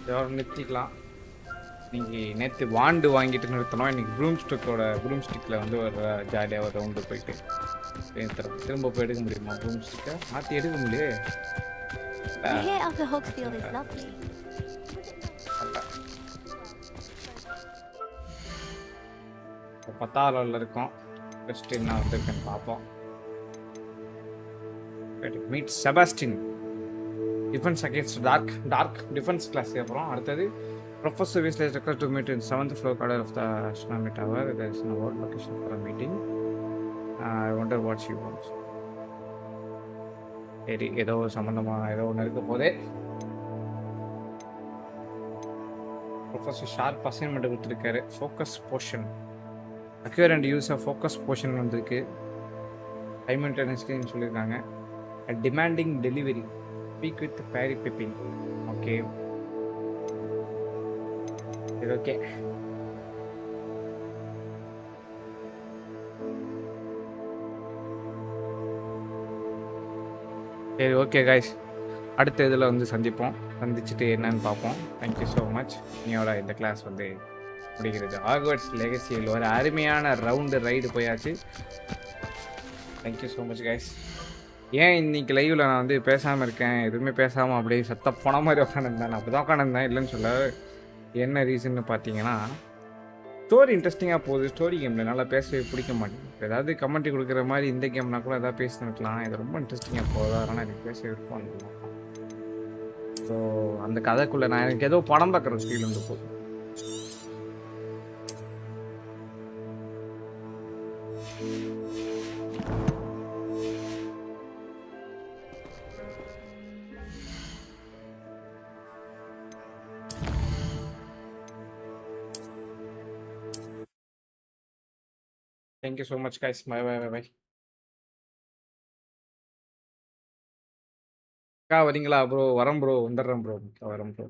இதோட நிறுத்திக்கலாம். இன்னைக்கு நேற்று வாண்டு வாங்கிட்டு நிறுத்தணும். இன்னைக்கு broom ஸ்டிக்கில் வந்து ஒரு ஜாலியாக ஒரு ரவுண்டு போயிட்டு திரும்ப போய் எடுக்க முடியுமா? ப்ரூம் ஸ்டிக்கை மாற்றி எடுக்க முடியல. The hair of the Hogsfield is lovely. இப்போ 10வது லெவலில் இருக்கோம். ஃபஸ்ட்டு என்ன வந்திருக்குன்னு பார்ப்போம். Meet Sebastian, defence against dark defence class. அப்புறம் அடுத்தது Professor Weasley is requested to meet in 7th floor corridor of the astronomy tower. There is no world location for a meeting. I wonder what she wants. சரி, ஏதோ சம்மந்தமாக ஏதோ ஒன்று இருக்க போதே. Professor Sharp assignment கொடுத்துருக்காரு. Focus portion acquire and use of focus portion வந்திருக்கு. சைமல்டேனியஸ்லின்னு சொல்லியிருக்காங்க. Demanding delivery, speak with Perry Pipping. Okay, சரி, ஓகே. சரி, ஓகே கைஸ், அடுத்த இதில் வந்து சந்திச்சுட்டு என்னன்னு பார்ப்போம். Thank you so much. நீயோட இந்த கிளாஸ் வந்து முடிகிறது. ஹாக்வர்ட்ஸ் லெகசியில் ஒரு அருமையான ரைடு போயாச்சு. Thank you so much guys. ஏன் இன்னைக்கு லைவில் நான் வந்து பேசாமல் இருக்கேன், எதுவுமே பேசாமல் அப்படியே சத்த போன மாதிரி உட்காந்துருந்தேன். நான் அப்படி தான் உட்காந்துருந்தேன், இல்லைன்னு சொல்ல. என்ன ரீசன்னு பார்த்தீங்கன்னா, ஸ்டோரி இன்ட்ரெஸ்டிங்காக போகுது. ஸ்டோரி கேமில் நல்லா பேசவே பிடிக்க மாட்டேங்குது. இப்போ ஏதாவது கமெண்ட் கொடுக்குற மாதிரி இந்த கேம்னா கூட எதாவது பேசினுக்கலாம். இது ரொம்ப இன்ட்ரெஸ்டிங்காக போகுது, அதனால் எனக்கு பேச விருப்பம். ஸோ அந்த கதைக்குள்ளே எனக்கு ஏதோ படம் பார்க்குற ஃபீல் வந்து போகுது. Thank you so much guys. Bye. அக்கா வரீங்களா ப்ரோ? வரேன் ப்ரோ, வந்துடுறேன் ப்ரோ, வரேன் ப்ரோ.